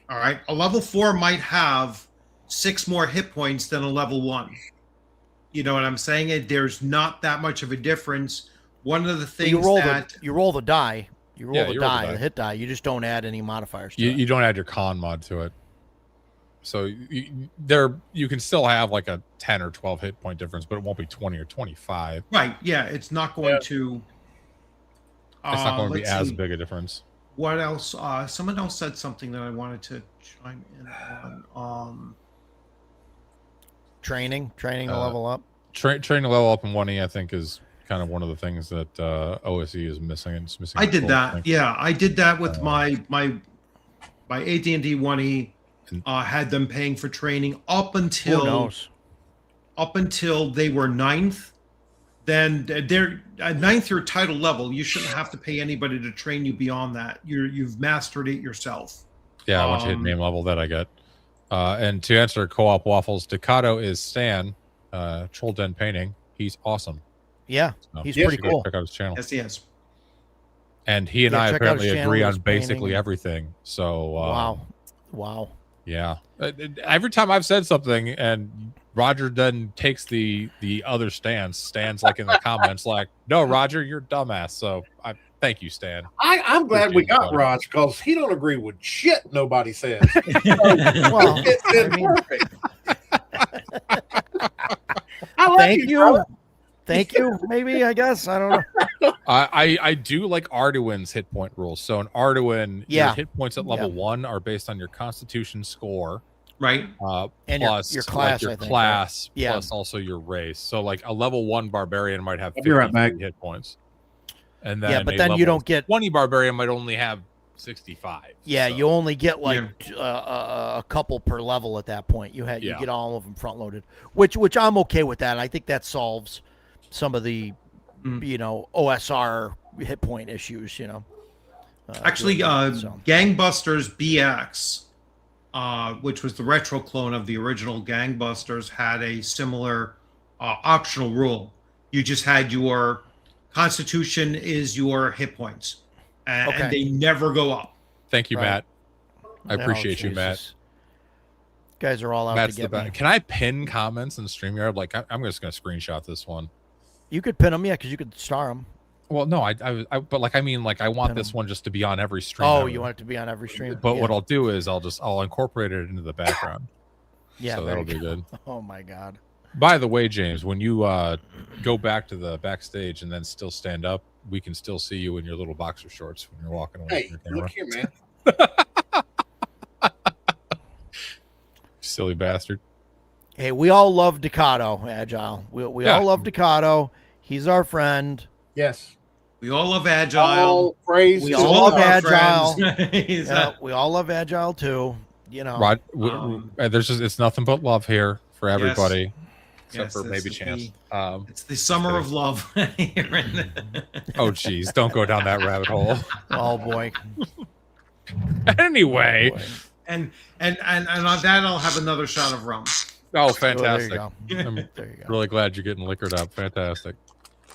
Speaker 2: All right. A level 4 might have 6 more hit points than a level 1. You know what I'm saying? There's not that much of a difference. One of the things
Speaker 3: You roll
Speaker 2: that
Speaker 3: the die. You roll
Speaker 1: Yeah,
Speaker 3: the
Speaker 1: you roll the
Speaker 3: die,
Speaker 1: die.
Speaker 3: the hit die. You just don't add any modifiers to
Speaker 1: You,
Speaker 3: it.
Speaker 1: you don't add your con mod to it. So you can still have like a 10 or 12 hit point difference, but it won't be 20 or 25.
Speaker 2: right, yeah, it's not going
Speaker 4: Yeah.
Speaker 2: to.
Speaker 1: It's not going to be
Speaker 2: let's
Speaker 1: as
Speaker 2: see.
Speaker 1: big a difference.
Speaker 2: What else? Someone else said something that I wanted to chime in on.
Speaker 3: Training to level up.
Speaker 1: Training to level up in 1E, I think, is kind of one of the things that OSE is missing. It's missing.
Speaker 2: I
Speaker 1: the
Speaker 2: did
Speaker 1: full
Speaker 2: that.
Speaker 1: thing.
Speaker 2: Yeah, I did that with my AD&D 1E. Had them paying for training up
Speaker 3: Who
Speaker 2: until
Speaker 3: knows?
Speaker 2: they were 9th. Then they're at 9th or title level. You shouldn't have to pay anybody to train you beyond that. You've mastered it yourself.
Speaker 1: Yeah, once you hit name level, that I get. And to answer Co-op Waffles, Decado is Stan, Troll Den Painting. He's awesome.
Speaker 3: Yeah,
Speaker 1: So
Speaker 3: he's
Speaker 1: you
Speaker 3: pretty
Speaker 1: should go
Speaker 3: cool.
Speaker 1: Check out his channel.
Speaker 2: Yes, yes.
Speaker 1: And he and
Speaker 3: Yeah,
Speaker 1: I
Speaker 3: check out his
Speaker 1: apparently
Speaker 3: channel,
Speaker 1: agree
Speaker 3: his
Speaker 1: on basically
Speaker 3: painting.
Speaker 1: everything. So
Speaker 3: Wow.
Speaker 1: yeah. Every time I've said something and Roger then takes the other stance, Stan's like in the comments like, no, Roger, you're dumbass. So I thank you, Stan.
Speaker 4: I'm glad we
Speaker 1: Appreciate
Speaker 4: got
Speaker 1: it.
Speaker 4: Raj because he don't agree with shit nobody says.
Speaker 3: Well,
Speaker 4: It's been
Speaker 3: I mean,
Speaker 4: perfect. I love
Speaker 3: thank you.
Speaker 4: brother.
Speaker 3: Thank you. Maybe, I guess. I don't know.
Speaker 1: I do like Arduin's hit point rules. So in Arduin,
Speaker 3: Yeah.
Speaker 1: your hit points at level 1 are based on your Constitution score,
Speaker 2: Right.
Speaker 3: And
Speaker 1: plus
Speaker 3: your class,
Speaker 1: your
Speaker 3: I think,
Speaker 1: class,
Speaker 3: right? Yeah.
Speaker 1: plus also your race. So like a level 1 barbarian might have
Speaker 4: I'll be right
Speaker 1: 53
Speaker 4: back.
Speaker 1: hit points, and then
Speaker 3: Yeah, but
Speaker 1: a
Speaker 3: then you
Speaker 1: level
Speaker 3: don't get
Speaker 1: 20 barbarian might only have 65.
Speaker 3: Yeah,
Speaker 1: so.
Speaker 3: you only get like a couple per level at that point. You
Speaker 1: Yeah.
Speaker 3: get all of them front loaded, which I'm okay with that. I think that solves some of the OSR hit point issues.
Speaker 2: Actually,
Speaker 3: so.
Speaker 2: Gangbusters BX, which was the retro clone of the original Gangbusters, had a similar optional rule. You just had your Constitution is your hit points, and they never go up.
Speaker 1: Thank you,
Speaker 3: Right.
Speaker 1: Matt. I appreciate you, Matt.
Speaker 3: Jesus. Guys are all out
Speaker 1: Matt's
Speaker 3: to
Speaker 1: the
Speaker 3: get me.
Speaker 1: best. Can I pin comments in StreamYard? Like, I'm just going to screenshot this one.
Speaker 3: You could pin them, yeah, because you could star them.
Speaker 1: Well, no, but like, I mean, like, I want
Speaker 3: Pin
Speaker 1: this
Speaker 3: 'em.
Speaker 1: one just to be on every stream.
Speaker 3: Oh,
Speaker 1: ever.
Speaker 3: you want it to be on every stream?
Speaker 1: But
Speaker 3: yeah.
Speaker 1: what I'll do is I'll incorporate it into the background.
Speaker 3: Yeah,
Speaker 1: so
Speaker 3: there
Speaker 1: that'll
Speaker 3: you
Speaker 1: be good.
Speaker 3: Oh my God.
Speaker 1: By the way, James, when you go back to the backstage and then still stand up, we can still see you in your little boxer shorts when you're walking away
Speaker 4: Hey,
Speaker 1: from your
Speaker 4: look
Speaker 1: camera.
Speaker 4: here, man.
Speaker 1: Silly bastard.
Speaker 3: Hey, we all love Ducato, Agile. We
Speaker 1: Yeah.
Speaker 3: all love Ducato. He's our friend.
Speaker 4: Yes.
Speaker 2: We all love Agile.
Speaker 4: All praise.
Speaker 3: We
Speaker 4: to
Speaker 3: all
Speaker 4: all
Speaker 3: love
Speaker 4: of our
Speaker 3: Agile.
Speaker 2: Agile.
Speaker 3: Yeah, we all love Agile too.
Speaker 1: Rod, there's just it's nothing but love here for everybody, except
Speaker 2: Yes,
Speaker 1: for
Speaker 2: this
Speaker 1: maybe
Speaker 2: is
Speaker 1: Chance.
Speaker 2: It's the summer of love.
Speaker 1: Oh, geez, don't go down that rabbit hole.
Speaker 3: Oh boy.
Speaker 1: Anyway,
Speaker 3: Oh, boy.
Speaker 2: and on that, I'll have another shot of rum.
Speaker 1: oh,
Speaker 3: Oh, there you
Speaker 1: fantastic!
Speaker 3: go.
Speaker 1: I'm
Speaker 3: There you go.
Speaker 1: really glad you're getting liquored up. Fantastic.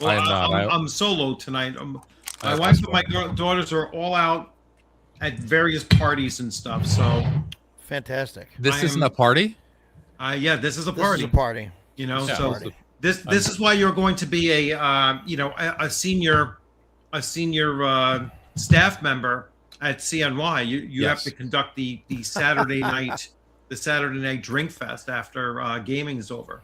Speaker 2: Well,
Speaker 1: I am not.
Speaker 2: I'm solo tonight. My
Speaker 1: That's
Speaker 2: wife and
Speaker 1: fine.
Speaker 2: my daughters are all out at various parties and stuff. So,
Speaker 3: Fantastic.
Speaker 1: This
Speaker 2: I
Speaker 1: isn't
Speaker 2: am-
Speaker 1: a party.
Speaker 2: yeah, this is a
Speaker 3: This
Speaker 2: party.
Speaker 3: is a party.
Speaker 1: Yeah,
Speaker 2: So
Speaker 1: this is
Speaker 2: this is why you're going to be a senior staff member at CNY. You have
Speaker 1: Yes.
Speaker 2: to conduct the Saturday night drink fest after gaming is over.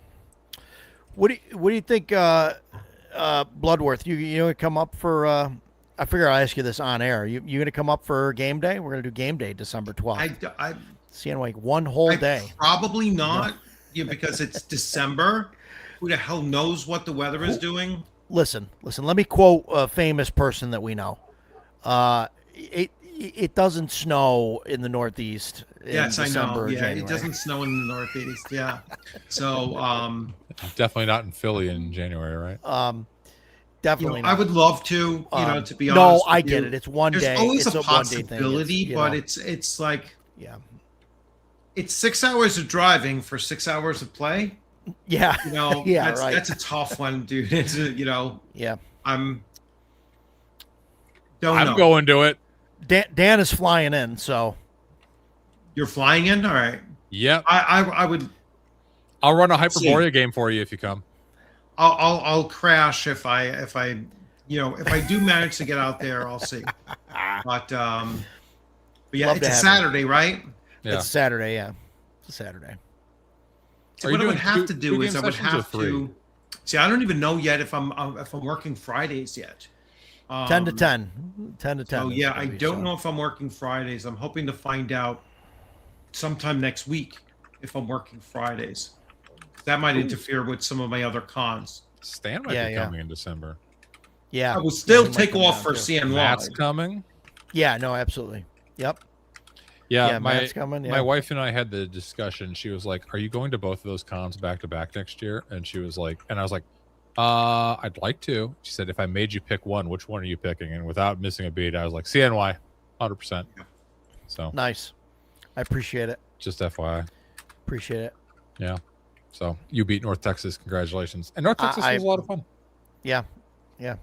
Speaker 3: What do you think, Bloodworth? You gonna come up for? I figure I'll ask you this on air. You gonna come up for game day? We're gonna do game day December 12th.
Speaker 2: I
Speaker 3: CNY, one whole day.
Speaker 2: probably not, because it's December. Who the hell knows what the weather is doing?
Speaker 3: Listen. Let me quote a famous person that we know. It doesn't snow in the Northeast in
Speaker 2: Yes, I know.
Speaker 3: December or
Speaker 2: Yeah,
Speaker 3: January.
Speaker 2: it doesn't snow in the Northeast. Yeah, so
Speaker 1: Definitely not in Philly in January, right?
Speaker 3: Definitely.
Speaker 2: I
Speaker 3: not.
Speaker 2: would love to, to be honest.
Speaker 3: No,
Speaker 2: with
Speaker 3: I get
Speaker 2: you.
Speaker 3: it. It's one
Speaker 2: There's
Speaker 3: day.
Speaker 2: always
Speaker 3: it's
Speaker 2: a
Speaker 3: one day thing.
Speaker 2: possibility, but it's like
Speaker 3: yeah,
Speaker 2: it's 6 hours of driving for 6 hours of play.
Speaker 3: yeah, yeah.
Speaker 2: that's,
Speaker 3: Right.
Speaker 2: that's a tough one, dude. It's
Speaker 3: Yeah.
Speaker 2: I'm
Speaker 1: going to it.
Speaker 3: Dan is flying in, so
Speaker 2: You're flying in, all right.
Speaker 1: Yep.
Speaker 2: I would.
Speaker 1: I'll run a Hyperborea game for you if you come.
Speaker 2: I'll crash if I do manage to get out there. I'll see. But yeah,
Speaker 3: Love
Speaker 2: it's
Speaker 3: to
Speaker 2: a
Speaker 3: have
Speaker 2: Saturday, right?
Speaker 1: Yeah.
Speaker 3: it's Saturday. Yeah, it's a Saturday.
Speaker 2: So
Speaker 1: Are
Speaker 2: what
Speaker 1: you
Speaker 2: I would
Speaker 1: doing
Speaker 2: have
Speaker 1: two-
Speaker 2: to
Speaker 1: two
Speaker 2: do is
Speaker 1: game
Speaker 2: I would
Speaker 1: sessions or
Speaker 2: have
Speaker 1: three?
Speaker 2: to see. I don't even know yet if I'm working Fridays yet.
Speaker 3: 10 to 10. 10 to 10.
Speaker 2: So
Speaker 3: is
Speaker 2: yeah,
Speaker 3: gonna
Speaker 2: I
Speaker 3: be,
Speaker 2: don't
Speaker 3: so.
Speaker 2: know if I'm working Fridays. I'm hoping to find out sometime next week if I'm working Fridays. That might interfere with some of my other cons.
Speaker 1: Stan might
Speaker 3: Yeah,
Speaker 1: be
Speaker 3: yeah.
Speaker 1: coming in December.
Speaker 3: Yeah.
Speaker 2: I will still
Speaker 3: he might
Speaker 2: take
Speaker 3: come
Speaker 2: off
Speaker 3: down,
Speaker 2: for
Speaker 3: too.
Speaker 2: CNY.
Speaker 1: Matt's coming.
Speaker 3: Yeah, no, absolutely. Yep.
Speaker 1: Yeah,
Speaker 3: Yeah,
Speaker 1: my
Speaker 3: Matt's coming. Yeah.
Speaker 1: my wife and I had the discussion. She was like, "Are you going to both of those cons back to back next year?" And she was like, and I was like, I'd like to." She said, "If I made you pick one, which one are you picking?" And without missing a beat, I was like, "CNY, 100%." So
Speaker 3: Nice. I appreciate it.
Speaker 1: just FYI.
Speaker 3: Appreciate it.
Speaker 1: Yeah. So you beat North Texas. Congratulations. And North Texas
Speaker 3: I-
Speaker 1: was a lot of fun.
Speaker 3: Yeah. Yeah.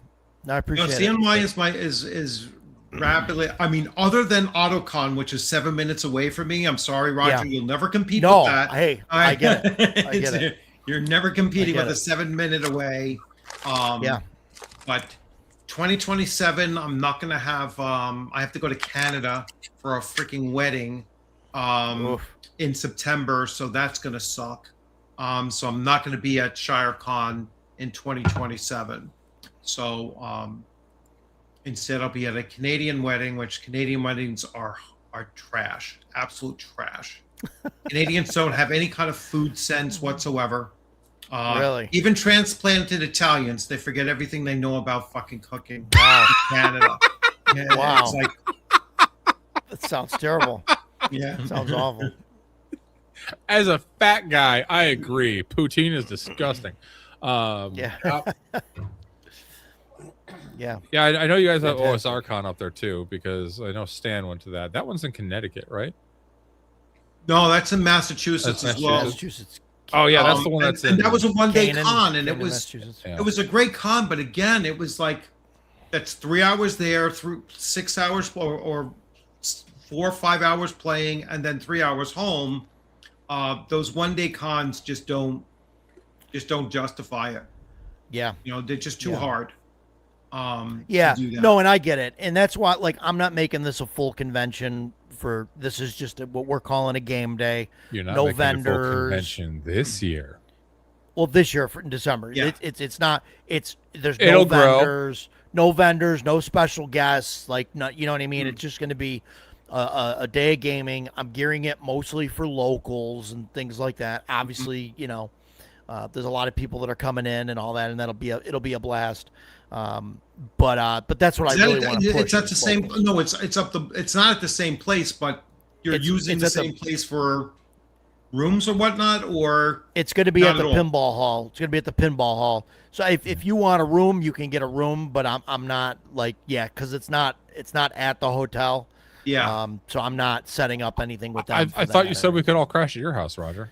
Speaker 3: No, I
Speaker 2: No,
Speaker 3: appreciate it.
Speaker 2: CNY is rapidly. I mean, other than AutoCon, which is 7 minutes away from me. I'm sorry, Roger.
Speaker 3: Yeah.
Speaker 2: You'll never compete
Speaker 3: No,
Speaker 2: with that.
Speaker 3: hey, I get it. I get it.
Speaker 2: You're never competing
Speaker 3: I get
Speaker 2: with a
Speaker 3: it.
Speaker 2: 7 minute away.
Speaker 3: Yeah.
Speaker 2: But 2027, I'm not gonna have. I have to go to Canada for a freaking wedding.
Speaker 3: Oof.
Speaker 2: In September, so that's gonna suck. So I'm not gonna be at ShireCon in 2027. So instead, I'll be at a Canadian wedding, which Canadian weddings are trash, absolute trash. Canadians don't have any kind of food sense whatsoever.
Speaker 3: Really?
Speaker 2: Even transplanted Italians, they forget everything they know about fucking cooking.
Speaker 3: Wow.
Speaker 2: In Canada. Yeah,
Speaker 3: Wow.
Speaker 2: It's like,
Speaker 3: That sounds terrible.
Speaker 2: yeah.
Speaker 3: Sounds awful.
Speaker 1: As a fat guy, I agree. Poutine is disgusting.
Speaker 3: Yeah. Yeah.
Speaker 1: Yeah, I know you guys have
Speaker 3: Fantastic.
Speaker 1: OSRCon up there too, because I know Stan went to that. That one's in Connecticut, right?
Speaker 2: No, that's in Massachusetts
Speaker 1: That's
Speaker 2: as well.
Speaker 3: Massachusetts.
Speaker 1: Oh yeah, that's the one
Speaker 2: And-
Speaker 1: that's
Speaker 2: and
Speaker 1: in.
Speaker 2: that was a one-day
Speaker 3: Canaan,
Speaker 2: con, and it
Speaker 3: Canaan,
Speaker 2: was
Speaker 3: Massachusetts.
Speaker 1: Yeah.
Speaker 2: it was a great con. But again, it was like that's 3 hours there, through 6 hours or 4 or 5 hours playing, and then 3 hours home. Those one-day cons just don't justify it.
Speaker 3: Yeah.
Speaker 2: You know, they're just too
Speaker 3: Yeah.
Speaker 2: hard.
Speaker 3: Yeah.
Speaker 2: to do that.
Speaker 3: No, and I get it. And that's why, like, I'm not making this a full convention for this is just what we're calling a game day.
Speaker 1: You're not
Speaker 3: no
Speaker 1: making a full
Speaker 3: vendors.
Speaker 1: convention this year.
Speaker 3: Well, this year in December.
Speaker 2: Yeah.
Speaker 3: It's not. There's
Speaker 1: It'll
Speaker 3: no
Speaker 1: grow.
Speaker 3: vendors, no special guests. Like, not, you know what I mean? It's just going to be a day of gaming. I'm gearing it mostly for locals and things like that. Obviously, you know, there's a lot of people that are coming in and all that, and it'll be a blast. But that's what I really want to push.
Speaker 2: It's at the
Speaker 3: is
Speaker 2: same.
Speaker 3: locals.
Speaker 2: No, it's not at the same place, but you're using
Speaker 3: it's
Speaker 2: the
Speaker 3: at the-
Speaker 2: same place for rooms or whatnot, or
Speaker 3: It's going to be
Speaker 2: Not
Speaker 3: at the
Speaker 2: at all.
Speaker 3: pinball hall. It's going to be at the pinball hall. So if you want a room, you can get a room. But I'm not like because it's not at the hotel.
Speaker 2: yeah.
Speaker 3: So I'm not setting up anything with them.
Speaker 1: I thought you said we could all crash at your house, Roger.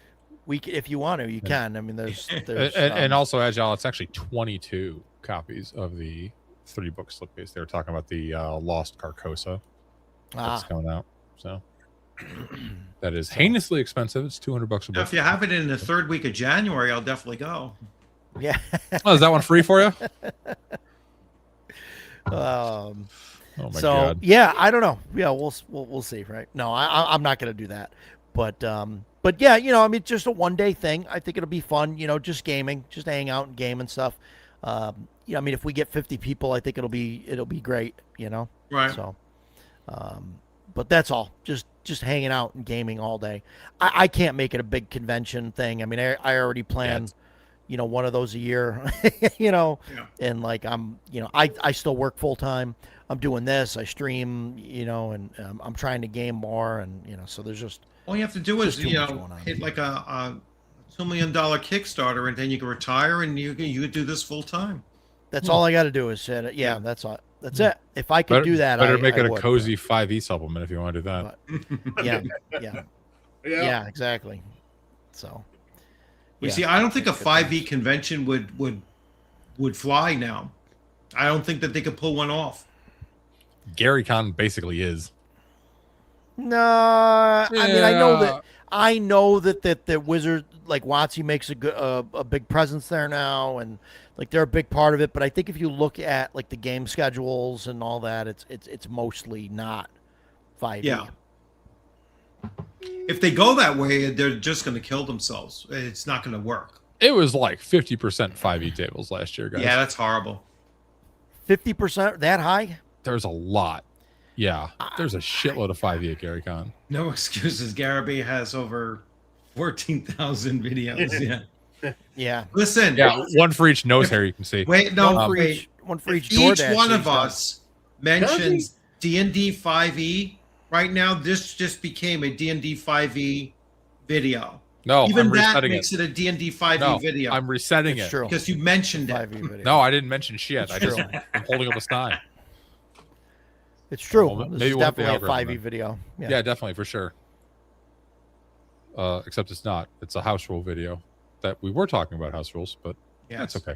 Speaker 3: if you want to, you can. I mean, there's
Speaker 1: And also, Agile, it's actually 22 copies of the 3-book slipcase. They were talking about the Lost Carcosa that's coming out. So that is heinously expensive. It's $200 a
Speaker 2: Now,
Speaker 1: book.
Speaker 2: if you have it in the third week of January, I'll definitely go.
Speaker 3: yeah.
Speaker 1: Oh, is that one free for you?
Speaker 3: um,
Speaker 1: Oh my
Speaker 3: so
Speaker 1: god.
Speaker 3: yeah, I don't know. Yeah, we'll see, right? No, I'm not gonna do that. But yeah, you know, I mean, just a 1-day thing. I think it'll be fun. You know, just gaming, just hang out and game and stuff. You know, I mean, if we get 50 people, I think it'll be great. You know,
Speaker 2: Right.
Speaker 3: so. But that's all. Just hanging out and gaming all day. I can't make it a big convention thing. I mean, I already planned, you know, one of those a year. You know,
Speaker 2: Yeah.
Speaker 3: and like I still work full time. I'm doing this. I stream, you know, and I'm trying to game more, and you know, so there's just
Speaker 2: All you have to do is,
Speaker 3: Just too
Speaker 2: you
Speaker 3: much
Speaker 2: know,
Speaker 3: going on.
Speaker 2: hit like a $2 million Kickstarter, and then you can retire, and you could do this full time.
Speaker 3: that's all I got to do is hit it. Yeah, that's all. That's it. If I could do that,
Speaker 1: better
Speaker 3: I
Speaker 1: make it a
Speaker 3: would,
Speaker 1: cozy 5e supplement if you want to do that.
Speaker 3: but- yeah, exactly. So.
Speaker 2: You
Speaker 3: yeah.
Speaker 2: see, I don't think a
Speaker 3: That's good
Speaker 2: 5e
Speaker 3: things.
Speaker 2: convention would fly now. I don't think that they could pull one off.
Speaker 1: GaryCon basically is.
Speaker 3: No, I mean
Speaker 1: Yeah.
Speaker 3: I know that Wizard like WotC makes a big presence there now, and like they're a big part of it. But I think if you look at like the game schedules and all that, it's mostly not 5e.
Speaker 2: Yeah. If they go that way, they're just going to kill themselves. It's not going to work.
Speaker 1: It was like 50% 5e tables last year, guys.
Speaker 2: Yeah, that's horrible.
Speaker 3: 50% that high?
Speaker 1: There's a lot. Yeah, there's a shitload of 5e at GaryCon.
Speaker 2: No excuses. Garibay has over 14,000 videos. Yeah.
Speaker 3: Yeah.
Speaker 2: Listen.
Speaker 1: Yeah, one for each nose hair you can see.
Speaker 2: Wait, no,
Speaker 3: one for
Speaker 2: wait.
Speaker 3: each
Speaker 2: Each
Speaker 3: DoorDash
Speaker 2: one
Speaker 3: that
Speaker 2: of
Speaker 3: he's done.
Speaker 2: us mentions D&D 5e. Right now, this just became a D&D 5e video.
Speaker 1: No,
Speaker 2: Even
Speaker 1: I'm
Speaker 2: that
Speaker 1: resetting
Speaker 2: makes it a D&D 5e
Speaker 1: No,
Speaker 2: video.
Speaker 1: I'm resetting
Speaker 3: It's
Speaker 1: it.
Speaker 3: true.
Speaker 2: because you mentioned it.
Speaker 3: 5e video.
Speaker 1: No, I didn't mention shit. I
Speaker 3: It's
Speaker 1: just I'm holding up a sign.
Speaker 3: It's true.
Speaker 1: Well,
Speaker 3: This
Speaker 1: maybe
Speaker 3: is
Speaker 1: we'll hit the
Speaker 3: definitely a
Speaker 1: algorithm
Speaker 3: 5e
Speaker 1: then.
Speaker 3: video.
Speaker 1: Yeah. definitely for sure. Except it's not. It's a house rule video that we were talking about house rules, but
Speaker 2: Yes.
Speaker 1: that's okay.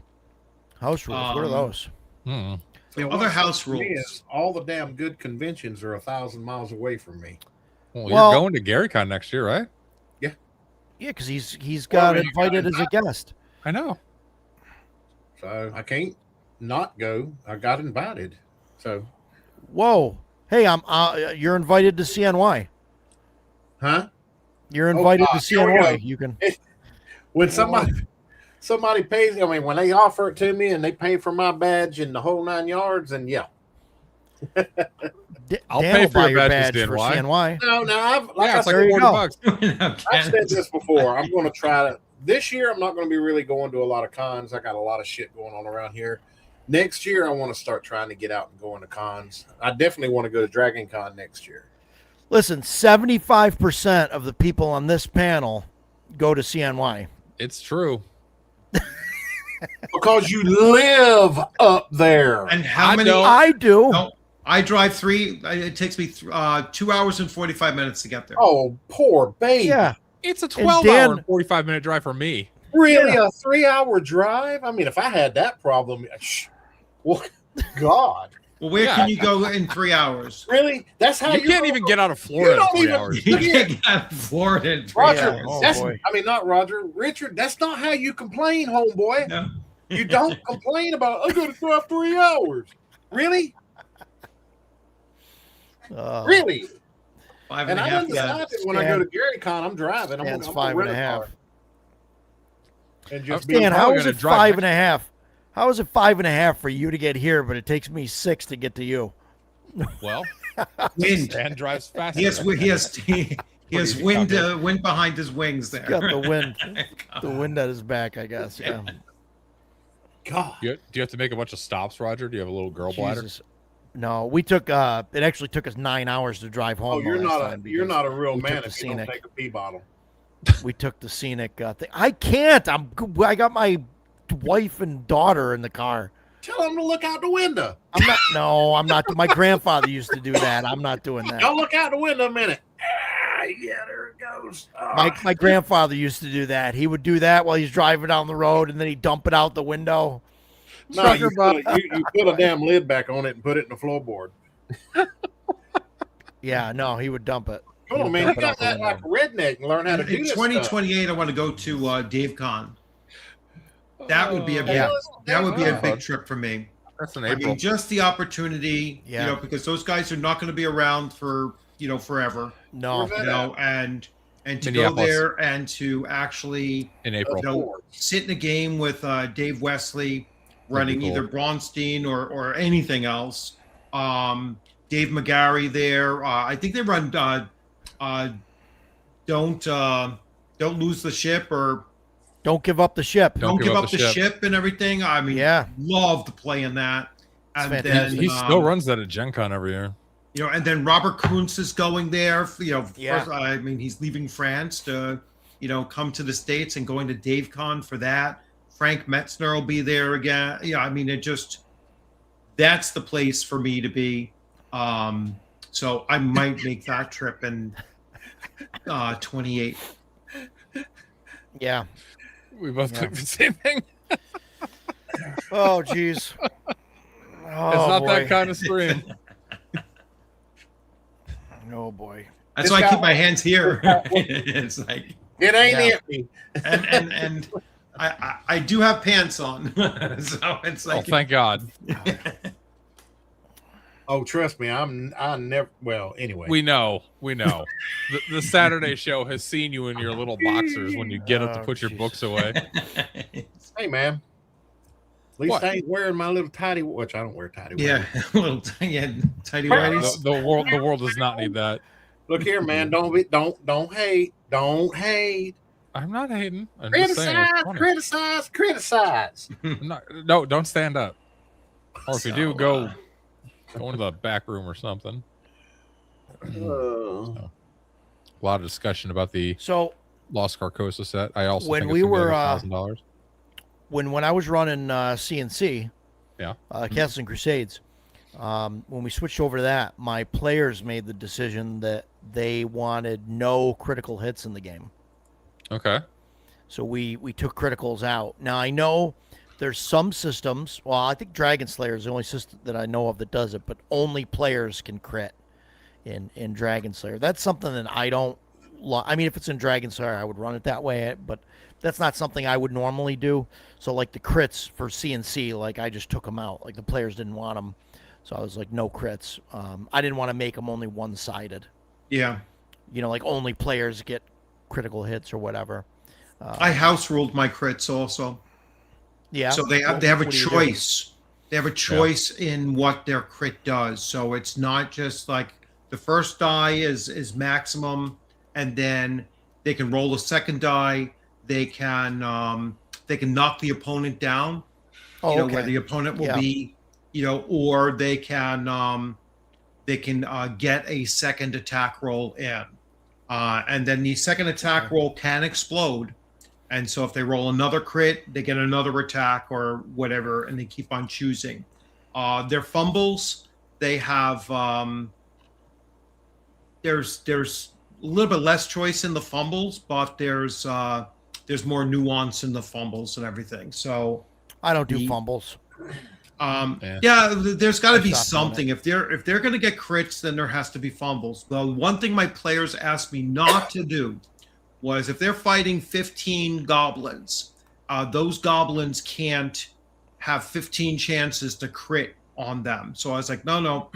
Speaker 3: House rules. What are those?
Speaker 1: Mm.
Speaker 2: The
Speaker 4: So
Speaker 2: other
Speaker 4: what's
Speaker 2: house
Speaker 4: up for me
Speaker 2: rules.
Speaker 4: is all the damn good conventions are 1,000 miles away from me.
Speaker 1: Well,
Speaker 3: Well-
Speaker 1: you're going to GaryCon next year, right?
Speaker 3: Yeah, because he's got
Speaker 4: Well, you
Speaker 3: invited
Speaker 4: got
Speaker 3: as a guest.
Speaker 1: I know.
Speaker 4: So I can't not go. I got invited. So,
Speaker 3: Whoa. Hey, you're invited to CNY.
Speaker 4: huh?
Speaker 3: You're invited
Speaker 4: God,
Speaker 3: to
Speaker 4: here we
Speaker 3: CNY.
Speaker 4: go.
Speaker 3: You can.
Speaker 4: When somebody somebody pays. I mean, when they offer it to me and they pay for my badge and the whole 9 yards, and yeah.
Speaker 1: I'll
Speaker 3: Dan
Speaker 1: pay
Speaker 3: will
Speaker 1: for
Speaker 3: buy
Speaker 1: your
Speaker 3: your
Speaker 1: badge,
Speaker 3: badge for
Speaker 1: CNY.
Speaker 3: CNY.
Speaker 4: No, I've like
Speaker 1: Yeah,
Speaker 4: I
Speaker 1: it's
Speaker 4: said,
Speaker 1: like
Speaker 3: there you
Speaker 1: 40
Speaker 3: go.
Speaker 1: bucks.
Speaker 4: I've said this before. I'm going to try to. This year, I'm not going to be really going to a lot of cons. I got a lot of shit going on around here. Next year, I want to start trying to get out and going to cons. I definitely want to go to Dragon Con next year.
Speaker 3: Listen, 75% of the people on this panel go to CNY.
Speaker 1: It's true.
Speaker 4: Because you live up there.
Speaker 2: And how
Speaker 1: I
Speaker 2: many?
Speaker 1: don't.
Speaker 3: I do.
Speaker 2: No, I drive 3. It takes me 2 hours and 45 minutes to get there.
Speaker 4: Oh, poor baby.
Speaker 3: Yeah.
Speaker 1: It's a
Speaker 3: And
Speaker 1: 12
Speaker 3: Dan-
Speaker 1: hour and 45-minute drive for me.
Speaker 4: Really?
Speaker 3: Yeah.
Speaker 4: A 3-hour drive? I mean, if I had that problem, well, God.
Speaker 2: Well, where
Speaker 1: Yeah.
Speaker 2: can you go in 3 hours?
Speaker 4: Really? That's how
Speaker 1: You can't even get out of Florida in
Speaker 4: don't
Speaker 1: 3
Speaker 4: even-
Speaker 1: hours.
Speaker 2: You
Speaker 4: Look here.
Speaker 2: can't get out of Florida in 3
Speaker 4: Roger,
Speaker 2: hours.
Speaker 3: Oh,
Speaker 4: that's,
Speaker 3: boy.
Speaker 4: I mean, not Roger. Richard, that's not how you complain, homeboy.
Speaker 2: No.
Speaker 4: You don't complain about, I'm going to drive 3 hours. Really? Really?
Speaker 2: 5
Speaker 4: And
Speaker 2: and a
Speaker 4: I
Speaker 2: half. Yeah.
Speaker 4: decided when I go to Gary Con, I'm driving. I'm
Speaker 3: Dan's
Speaker 4: gonna
Speaker 3: 5 and
Speaker 4: rent
Speaker 3: a
Speaker 4: a
Speaker 3: half.
Speaker 4: car. And just
Speaker 1: I'm
Speaker 3: Dan, how
Speaker 1: probably
Speaker 3: is
Speaker 1: gonna
Speaker 3: it
Speaker 1: drive
Speaker 3: 5
Speaker 1: next-
Speaker 3: and a half? How is it 5 and a half for you to get here, but it takes me 6 to get to you?
Speaker 1: Well,
Speaker 2: Wind.
Speaker 1: Dan drives faster.
Speaker 2: He has wind behind his wings there.
Speaker 3: Got the wind, the wind at his back, I guess. Yeah.
Speaker 4: God.
Speaker 1: Do you have to make a bunch of stops, Roger? Do you have a little girl bladder?
Speaker 3: Jesus. No, we took. It actually took us 9 hours to drive home.
Speaker 4: Oh, you're
Speaker 3: the last time
Speaker 4: you're
Speaker 3: because
Speaker 4: not a real
Speaker 3: we
Speaker 4: man
Speaker 3: took the
Speaker 4: if you don't
Speaker 3: scenic.
Speaker 4: take a pee bottle.
Speaker 3: We took the scenic thing. I can't. I got my wife and daughter in the car.
Speaker 4: Tell them to look out the window.
Speaker 3: I'm not. No, I'm not. My grandfather used to do that. I'm not doing that.
Speaker 4: Don't look out the window a minute. Yeah, there it goes. Ah.
Speaker 3: My grandfather used to do that. He would do that while he's driving down the road, and then he'd dump it out the window.
Speaker 4: No, you put a damn lid back on it and put it in the floorboard.
Speaker 3: Yeah, no, he would dump it.
Speaker 4: Come on, man. You got that like a redneck and learn how to do
Speaker 2: In
Speaker 4: this
Speaker 2: 2028, I want to go to Dave Con. That would be a big,
Speaker 3: Yeah.
Speaker 2: that would be a big trip for me.
Speaker 1: That's in
Speaker 2: I
Speaker 1: April.
Speaker 2: mean, just the opportunity,
Speaker 3: Yeah.
Speaker 2: because those guys are not going to be around for forever,
Speaker 3: No,
Speaker 4: Where's
Speaker 2: and to go
Speaker 1: Minneapolis.
Speaker 2: there and to actually
Speaker 1: in April.
Speaker 4: stuff.
Speaker 2: sit in a game with Dave Wesley running
Speaker 1: cool.
Speaker 2: either Braunstein or anything else. Dave McGarry there. I think they run don't lose the ship or
Speaker 3: don't give up the ship.
Speaker 2: don't give up the ship and everything. I mean,
Speaker 3: Yeah.
Speaker 2: love to play in that. And
Speaker 3: It's
Speaker 2: then
Speaker 3: fantastic.
Speaker 1: He still runs that at Gen Con every year.
Speaker 2: and then Robert Kuntz is going there.
Speaker 3: Yeah.
Speaker 2: First, I mean, he's leaving France to come to the States and going to Dave Con for that. Frank Metzner will be there again. Yeah, I mean, that's the place for me to be. So I might make that trip in 28.
Speaker 3: Yeah.
Speaker 1: We both
Speaker 3: Yeah.
Speaker 1: took the same thing.
Speaker 3: Oh, jeez. Oh,
Speaker 1: It's not
Speaker 3: boy.
Speaker 1: that kind of stream.
Speaker 3: Oh boy.
Speaker 2: That's
Speaker 4: This
Speaker 2: why I
Speaker 4: guy-
Speaker 2: keep my hands here. It's like,
Speaker 4: It ain't
Speaker 3: Yeah.
Speaker 4: empty.
Speaker 2: and I do have pants on, so it's
Speaker 1: Oh,
Speaker 2: like,
Speaker 1: thank God.
Speaker 4: Oh, trust me, I never. Well, anyway,
Speaker 1: We know. The Saturday show has seen you in your little boxers when you get up to
Speaker 3: Oh,
Speaker 1: put your
Speaker 3: jeez.
Speaker 1: books away.
Speaker 4: hey man, at least
Speaker 1: What?
Speaker 4: I ain't wearing my little tidy. Which I don't wear tidy.
Speaker 2: yeah, little tidy whities.
Speaker 1: The world does not need that.
Speaker 4: Look here, man. Don't hate. Don't hate.
Speaker 1: I'm not hating. I'm just saying it's funny.
Speaker 4: Criticize.
Speaker 1: No, don't stand up. Or if you do, go into the back room or something. A lot of discussion about the
Speaker 3: So
Speaker 1: Lost Carcosa set. I also
Speaker 3: When
Speaker 1: think
Speaker 3: we
Speaker 1: it's
Speaker 3: were,
Speaker 1: $1,000.
Speaker 3: when I was running CNC,
Speaker 1: Yeah.
Speaker 3: Castles and Crusades, when we switched over to that, my players made the decision that they wanted no critical hits in the game.
Speaker 1: Okay.
Speaker 3: So we took criticals out. Now I know there's some systems. Well, I think Dragon Slayer is the only system that I know of that does it, but only players can crit in Dragon Slayer. That's something that I don't. I mean, if it's in Dragon Slayer, I would run it that way, but that's not something I would normally do. So like the crits for CNC, like I just took them out. Like the players didn't want them, so I was like no crits. I didn't want to make them only one-sided.
Speaker 2: Yeah,
Speaker 3: Like only players get critical hits or whatever.
Speaker 2: I house ruled my crits also.
Speaker 3: Yeah.
Speaker 2: So they have a
Speaker 3: What do you do?
Speaker 2: choice. They have a choice in what their crit does. So it's not just like the first die is maximum, and then they can roll a second die. They can knock the opponent down.
Speaker 3: Oh,
Speaker 2: Where
Speaker 3: okay.
Speaker 2: the opponent will
Speaker 3: Yeah.
Speaker 2: be, or they can get a second attack roll in, and then the second attack roll can explode. And so if they roll another crit, they get another attack or whatever, and they keep on choosing. Their fumbles, they have there's a little bit less choice in the fumbles, but there's more nuance in the fumbles and everything. So
Speaker 3: I don't do fumbles.
Speaker 2: there's got to be
Speaker 3: stopped doing
Speaker 2: something. If they're going to get crits, then there has to be fumbles. The one thing my players asked me not to do was if they're fighting 15 goblins, those goblins can't have 15 chances to crit on them. So I was like, no,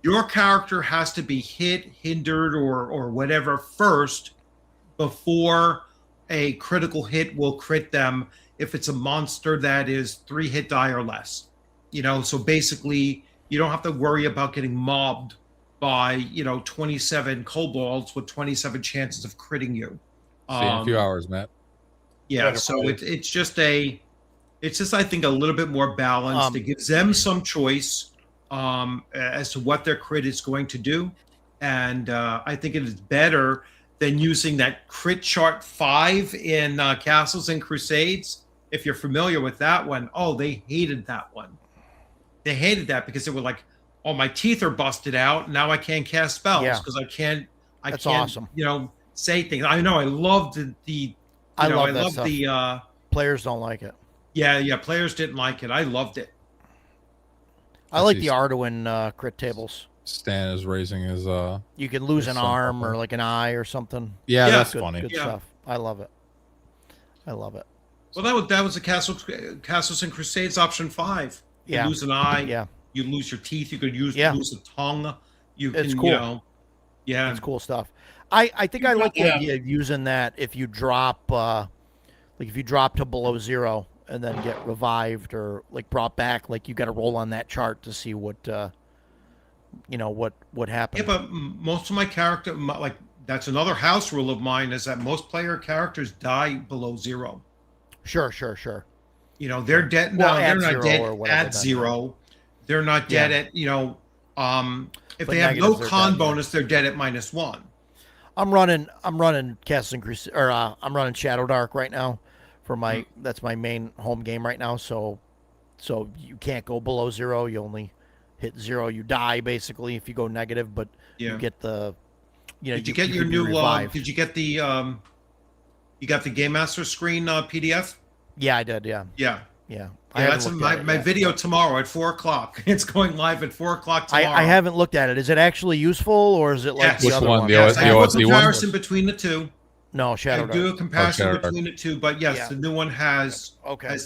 Speaker 2: your character has to be hit, hindered, or whatever first before a critical hit will crit them if it's a monster that is 3 hit die or less. So basically you don't have to worry about getting mobbed by 27 kobolds with 27 chances of critting you.
Speaker 1: See you in a few hours, Matt.
Speaker 2: Yeah, so it's just I think a little bit more balanced. It gives them some choice as to what their crit is going to do, and I think it is better than using that crit chart 5 in Castles and Crusades. If you're familiar with that one, they hated that one. They hated that because they were like, "Oh, my teeth are busted out. Now I can't cast spells because I can't."
Speaker 3: That's
Speaker 2: can't,
Speaker 3: awesome.
Speaker 2: Say things. I know. I loved
Speaker 3: I love that stuff. Players don't like it.
Speaker 2: Yeah. Players didn't like it. I loved it.
Speaker 3: I like the Arduin crit tables.
Speaker 1: Stan is raising his.
Speaker 3: You can lose an arm or like an eye or something.
Speaker 1: Yeah, that's funny.
Speaker 3: Good stuff. I love it.
Speaker 2: Well, that was a Castles and Crusades option 5. You lose an eye.
Speaker 3: Yeah.
Speaker 2: You lose your teeth. You could lose a tongue.
Speaker 3: It's cool.
Speaker 2: Yeah,
Speaker 3: it's cool stuff. I think I like the idea of using that if you drop, if you drop to below 0 and then get revived or like brought back, like you got to roll on that chart to see what happened.
Speaker 2: Yeah, but most of my character, that's another house rule of mine, is that most player characters die below 0.
Speaker 3: Sure.
Speaker 2: They're dead.
Speaker 3: Well,
Speaker 2: they're not dead at 0. They're not dead at if they have no con bonus, they're dead at -1.
Speaker 3: I'm running Castles and Crusades, or I'm running Shadow Dark right now for my that's my main home game right now. So you can't go below 0. You only hit 0. You die basically if you go negative, but you get the
Speaker 2: Did you get your new did you get the you got the Game Master screen PDF?
Speaker 3: Yeah, I did. Yeah.
Speaker 2: That's my video tomorrow at 4:00. It's going live at 4:00 tomorrow.
Speaker 3: I haven't looked at it. Is it actually useful, or is it like the other one?
Speaker 2: I do a comparison between the two.
Speaker 3: No, Shadow Dark.
Speaker 2: I do a comparison between the two, but yes, the new one has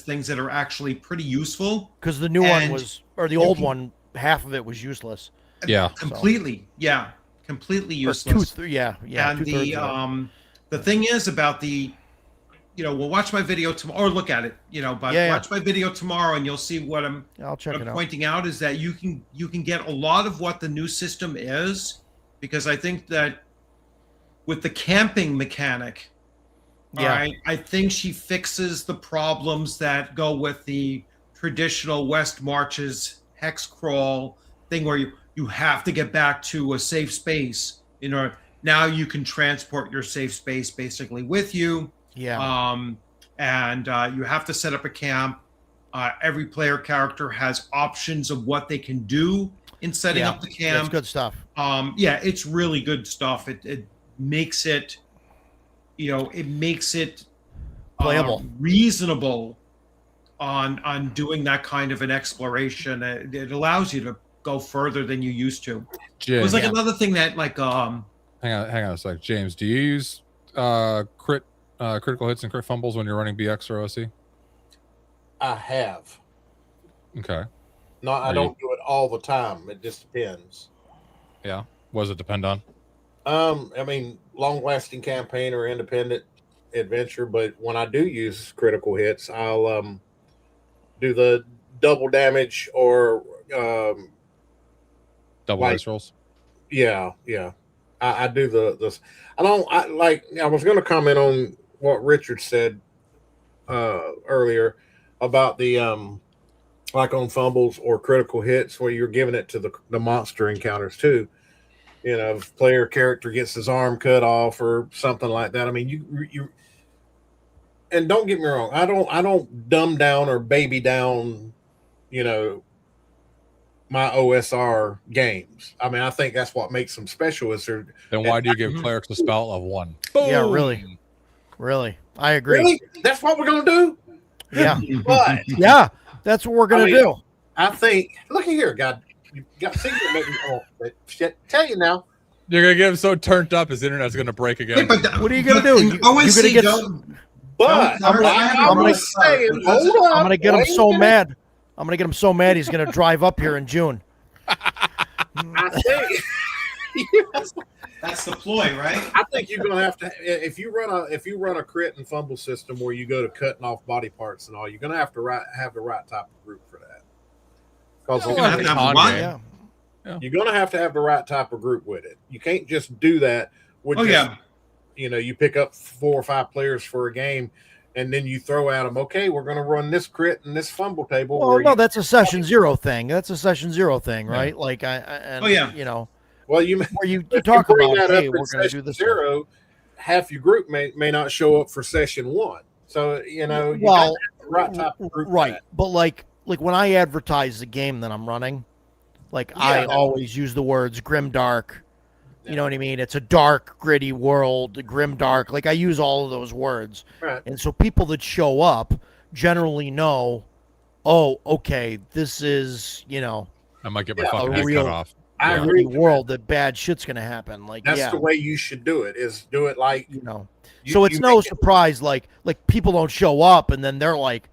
Speaker 2: things that are actually pretty useful.
Speaker 3: Because the new one was, or the old one, half of it was useless.
Speaker 1: Yeah,
Speaker 2: completely. Yeah, completely useless.
Speaker 3: Yeah.
Speaker 2: And the thing is about we'll watch my video tomorrow or look at it, watch my video tomorrow and you'll see what I'm pointing out is that you can get a lot of what the new system is, because I think that with the camping mechanic, I think she fixes the problems that go with the traditional West Marches hex crawl thing where you have to get back to a safe space. Now you can transport your safe space basically with you. And you have to set up a camp. Every player character has options of what they can do in setting up the camp.
Speaker 3: That's good stuff.
Speaker 2: It's really good stuff. It makes it,
Speaker 3: playable,
Speaker 2: reasonable on doing that kind of an exploration. It allows you to go further than you used to. It was like another thing that hang on
Speaker 1: a sec. James, do you use critical hits and crit fumbles when you're running BX or OC?
Speaker 4: I have.
Speaker 1: Okay.
Speaker 4: No, I don't do it all the time. It just depends.
Speaker 1: Yeah. What does it depend on?
Speaker 4: I mean, long-lasting campaign or independent adventure, but when I do use critical hits, I'll do the double damage or
Speaker 1: Double
Speaker 4: like-
Speaker 1: dice rolls.
Speaker 4: yeah. I do the I was going to comment on what Richard said earlier about the like on fumbles or critical hits where you're giving it to the monster encounters too. You know, if player character gets his arm cut off or something like that. I mean, you and don't get me wrong, I don't dumb down or baby down, you know, my OSR games. I mean, I think that's what makes them special. Is they're
Speaker 1: Then why do you give clerics a spell of 1?
Speaker 3: Yeah,
Speaker 1: Boom!
Speaker 3: really, I agree.
Speaker 4: really that's what we're gonna do.
Speaker 3: Yeah,
Speaker 4: But
Speaker 3: yeah, that's what we're gonna do.
Speaker 4: I think. Look at here, God. You got secret making. Oh, shit! Tell you now.
Speaker 1: You're gonna get him so turned up, his internet's gonna break
Speaker 2: Hey,
Speaker 1: again.
Speaker 2: but
Speaker 3: What are you gonna do?
Speaker 2: in
Speaker 3: You
Speaker 2: OSC,
Speaker 3: gonna get-
Speaker 2: don't-
Speaker 4: But
Speaker 2: I'm gonna-
Speaker 4: saying, hold on.
Speaker 3: I'm gonna get him
Speaker 4: wait
Speaker 3: so
Speaker 4: a minute.
Speaker 3: mad. I'm gonna get him so mad he's gonna drive up here in June.
Speaker 4: I think.
Speaker 2: That's the ploy, right?
Speaker 4: I think you're gonna have to if you run a crit and fumble system where you go to cutting off body parts and all, you're gonna have to have the right type of group for that. Because
Speaker 1: Well,
Speaker 2: You're gonna have to have
Speaker 1: on
Speaker 2: one.
Speaker 1: game.
Speaker 3: Yeah,
Speaker 4: you're gonna have to have the right type of group with it. You can't just do that with
Speaker 2: Oh,
Speaker 4: just,
Speaker 2: yeah.
Speaker 4: you know, you pick up 4 or 5 players for a game and then you throw at them, okay, we're gonna run this crit and this fumble table.
Speaker 3: well,
Speaker 4: where
Speaker 3: no,
Speaker 4: you-
Speaker 3: that's a session 0 thing. That's a session 0 thing,
Speaker 1: Yeah.
Speaker 3: right? Like and,
Speaker 2: Oh, yeah.
Speaker 3: you know,
Speaker 4: well, you
Speaker 3: where you
Speaker 4: if
Speaker 3: talk
Speaker 4: bring
Speaker 3: about,
Speaker 4: that
Speaker 3: hey,
Speaker 4: up
Speaker 3: we're
Speaker 4: in
Speaker 3: gonna do
Speaker 4: session
Speaker 3: this.
Speaker 4: 0, half your group may not show up for session 1. So you know, you
Speaker 3: Well,
Speaker 4: gotta have the right type of group for
Speaker 3: right,
Speaker 4: that.
Speaker 3: but like when I advertise the game that I'm running, like I
Speaker 4: Yeah.
Speaker 3: always use the words grim dark. You know what I mean? It's a dark, gritty world, grim dark. Like I use all of those words,
Speaker 4: Right.
Speaker 3: and so people that show up generally know, oh, okay, this is
Speaker 1: I might get my
Speaker 4: Yeah,
Speaker 1: fucking
Speaker 3: a
Speaker 1: head
Speaker 3: real-
Speaker 1: cut off.
Speaker 4: I
Speaker 1: Yeah.
Speaker 4: agree.
Speaker 3: gritty world that bad shit's gonna happen. Like
Speaker 4: That's
Speaker 3: yeah,
Speaker 4: the way you should do it. Is do it like
Speaker 3: So it's
Speaker 4: you
Speaker 3: no
Speaker 4: make it-
Speaker 3: surprise, like people don't show up and then they're like,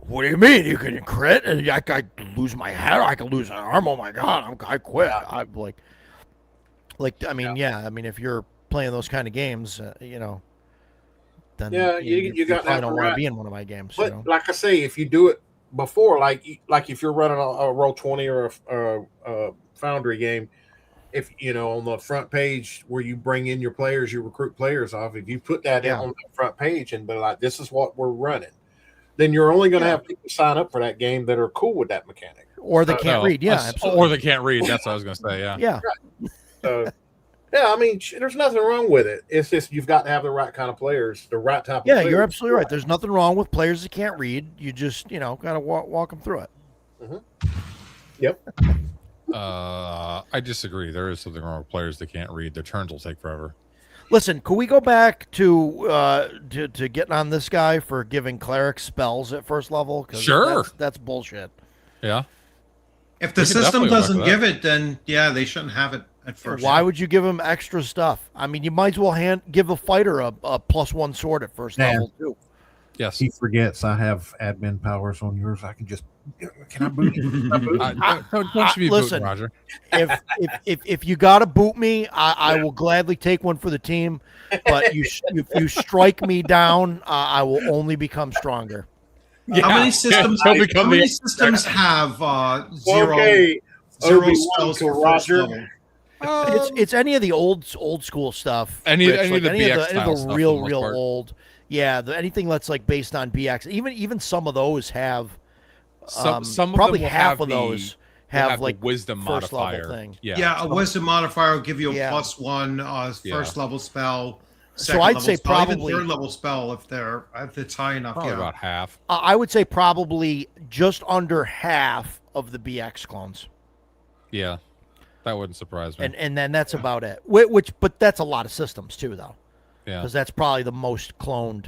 Speaker 3: "What do you mean you can crit? And I could lose my head. I could lose an arm. Oh my god, I quit." I'm like I mean, yeah. I mean, if you're playing those kind of games, then
Speaker 4: Yeah, you got to
Speaker 3: probably
Speaker 4: have
Speaker 3: don't
Speaker 4: the
Speaker 3: want to
Speaker 4: right-
Speaker 3: be in one of my games.
Speaker 4: But like I say, if you do it before, like if you're running a Roll20 or a Foundry game, if you know on the front page where you bring in your players, you recruit players off. If you put that in
Speaker 3: Yeah.
Speaker 4: on the front page and be like, "This is what we're running," then you're only going to have people sign up for that game that are cool with that mechanic.
Speaker 3: Or they can't
Speaker 1: No,
Speaker 3: read. Yeah, absolutely.
Speaker 1: or they can't read. That's what I was gonna say. Yeah.
Speaker 3: Yeah.
Speaker 4: So, yeah, I mean, there's nothing wrong with it. It's just you've got to have the right kind of players, the right type.
Speaker 3: Yeah,
Speaker 4: of players.
Speaker 3: you're absolutely right. There's nothing wrong with players that can't read. You just, gotta walk them through it.
Speaker 4: Yep.
Speaker 1: I disagree. There is something wrong with players that can't read. Their turns will take forever.
Speaker 3: Listen, could we go back to getting on this guy for giving cleric spells at first level? 'Cause
Speaker 1: Sure.
Speaker 3: that's bullshit.
Speaker 1: Yeah.
Speaker 2: If the
Speaker 1: We can
Speaker 2: system
Speaker 1: definitely look
Speaker 2: doesn't
Speaker 1: at
Speaker 2: give it, then yeah, they shouldn't have it at first.
Speaker 3: Why would you give him extra stuff? I mean, you might as well give a fighter a +1 sword at first
Speaker 5: Yeah.
Speaker 3: level too.
Speaker 1: Yes.
Speaker 5: He forgets I have admin powers on yours. I can just can I boot you? Can I boot you?
Speaker 1: Don't you be
Speaker 3: listen.
Speaker 1: booting, Roger.
Speaker 3: If you got to boot me, I will gladly take one for the team. But if you strike me down, I will only become stronger.
Speaker 2: How many systems?
Speaker 1: He'll become
Speaker 2: How many
Speaker 1: the-
Speaker 2: systems have zero
Speaker 4: Okay,
Speaker 2: zero
Speaker 4: Obi-Wan
Speaker 2: spells
Speaker 4: to
Speaker 2: for first
Speaker 4: Roger.
Speaker 2: level?
Speaker 3: It's any of the old school stuff.
Speaker 1: Any
Speaker 3: Rich,
Speaker 1: of
Speaker 3: like
Speaker 1: the
Speaker 3: any of
Speaker 1: BX
Speaker 3: the,
Speaker 1: style stuff for the
Speaker 3: real
Speaker 1: most part.
Speaker 3: old. Yeah, anything that's like based on BX. Even some of those have.
Speaker 1: Some of
Speaker 3: probably
Speaker 1: them will
Speaker 3: half
Speaker 1: have
Speaker 3: of those
Speaker 1: will
Speaker 3: have
Speaker 1: the
Speaker 3: like
Speaker 1: wisdom
Speaker 3: first level
Speaker 1: modifier
Speaker 3: thing.
Speaker 2: Yeah, a wisdom modifier will give you a
Speaker 3: Yeah.
Speaker 2: +1 first level spell.
Speaker 3: So
Speaker 2: second
Speaker 3: I'd
Speaker 2: level
Speaker 3: say
Speaker 2: spell, even
Speaker 3: probably-
Speaker 2: third level spell if it's high enough.
Speaker 1: Probably
Speaker 2: Yeah.
Speaker 1: about half.
Speaker 3: I would say probably just under half of the BX clones,
Speaker 1: Yeah. That wouldn't surprise me.
Speaker 3: and then that's about it. But that's a lot of systems too, though,
Speaker 1: Yeah.
Speaker 3: because that's probably the most cloned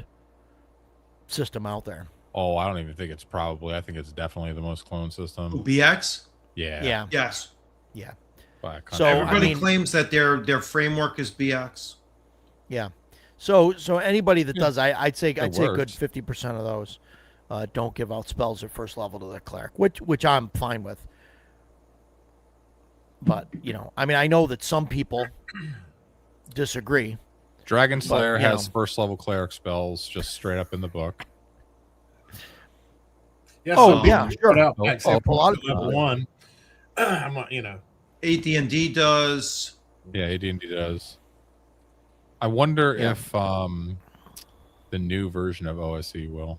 Speaker 3: system out there.
Speaker 1: Oh, I don't even think it's probably. I think it's definitely the most cloned system.
Speaker 2: BX?
Speaker 1: Yeah.
Speaker 3: Yeah.
Speaker 2: Yes.
Speaker 1: By a country.
Speaker 3: So,
Speaker 2: Everybody
Speaker 3: I mean-
Speaker 2: claims that their framework is BX.
Speaker 3: Yeah. So anybody that does, I'd say a good
Speaker 1: works.
Speaker 3: 50% of those don't give out spells at first level to the cleric, which I'm fine with. But I mean, I know that some people disagree.
Speaker 1: Dragon Slayer
Speaker 3: you
Speaker 1: has
Speaker 3: know.
Speaker 1: first level cleric spells just straight up in the book.
Speaker 4: Yeah,
Speaker 3: Oh,
Speaker 4: some
Speaker 3: yeah,
Speaker 4: people put
Speaker 3: sure.
Speaker 4: out packs
Speaker 1: Oh,
Speaker 4: at
Speaker 3: a lot of
Speaker 4: level
Speaker 3: people.
Speaker 4: 1. I'm not, you know.
Speaker 2: AD&D does.
Speaker 1: Yeah, AD&D does. I wonder
Speaker 3: Yeah.
Speaker 1: if the new version of OSE will.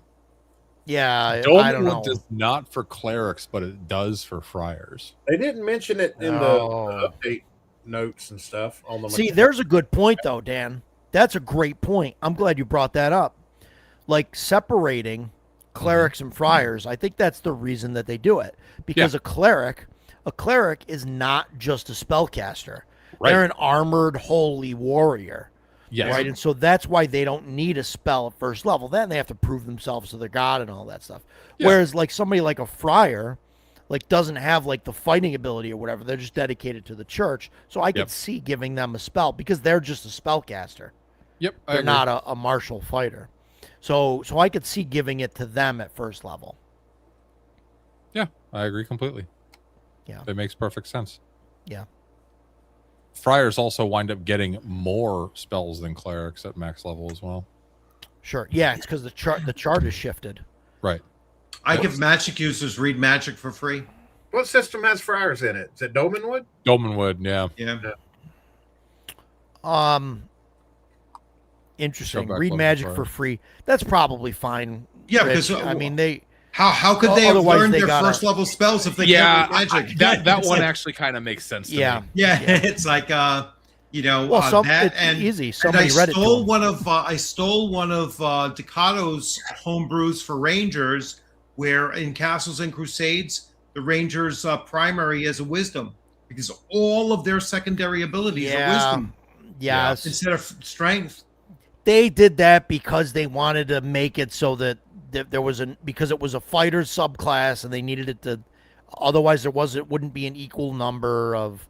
Speaker 3: Yeah, I don't
Speaker 1: Dolmenwood
Speaker 3: know.
Speaker 1: does not for clerics, but it does for friars.
Speaker 4: They didn't mention it in
Speaker 3: Oh.
Speaker 4: the update notes and stuff on the
Speaker 3: See,
Speaker 4: mechanics.
Speaker 3: there's a good point, though, Dan. That's a great point. I'm glad you brought that up. Like separating clerics and friars, I think that's the reason that they do it. Because a cleric is not just a spellcaster.
Speaker 1: Right.
Speaker 3: They're an armored holy warrior.
Speaker 1: Yes.
Speaker 3: Right. And so that's why they don't need a spell at first level. Then they have to prove themselves to their god and all that stuff.
Speaker 1: Yeah.
Speaker 3: Whereas like somebody like a friar, like doesn't have like the fighting ability or whatever. They're just dedicated to the church. So I could see giving them a spell because they're just a spellcaster.
Speaker 1: Yep. I
Speaker 3: They're
Speaker 1: agree.
Speaker 3: not a martial fighter. So I could see giving it to them at first level.
Speaker 1: Yeah, I agree completely.
Speaker 3: Yeah.
Speaker 1: It makes perfect sense.
Speaker 3: Yeah.
Speaker 1: Friars also wind up getting more spells than clerics at max level as well.
Speaker 3: Sure. Yeah, it's because the chart is shifted.
Speaker 1: Right.
Speaker 2: I give magic users read magic for free.
Speaker 4: What system has friars in it? Is it Dolmenwood?
Speaker 1: Dolmenwood, yeah.
Speaker 2: Yeah.
Speaker 3: Interesting.
Speaker 1: Showback
Speaker 3: Read
Speaker 1: level
Speaker 3: magic
Speaker 1: friar.
Speaker 3: for free. That's probably fine.
Speaker 2: Yeah,
Speaker 3: Rich.
Speaker 2: because
Speaker 3: I mean they
Speaker 2: how could they have
Speaker 3: Otherwise
Speaker 2: learned
Speaker 3: they
Speaker 2: their
Speaker 3: gotta-
Speaker 2: first level spells if they
Speaker 1: Yeah,
Speaker 2: can't read magic?
Speaker 1: that
Speaker 2: It's
Speaker 1: one
Speaker 2: like-
Speaker 1: actually kind of makes sense to
Speaker 3: yeah.
Speaker 1: me.
Speaker 2: Yeah,
Speaker 3: Yeah.
Speaker 2: it's like
Speaker 3: Well,
Speaker 2: that
Speaker 3: it's
Speaker 2: and
Speaker 3: easy.
Speaker 2: and
Speaker 3: Somebody read it to them.
Speaker 2: I stole one of Decato's homebrews for Rangers, where in Castles and Crusades, the Rangers' primary is a wisdom because all of their secondary abilities are wisdom
Speaker 3: Yes.
Speaker 2: instead of strength.
Speaker 3: They did that because they wanted to make it so that there was because it was a fighter subclass and they needed it to. Otherwise, it wouldn't be an equal number of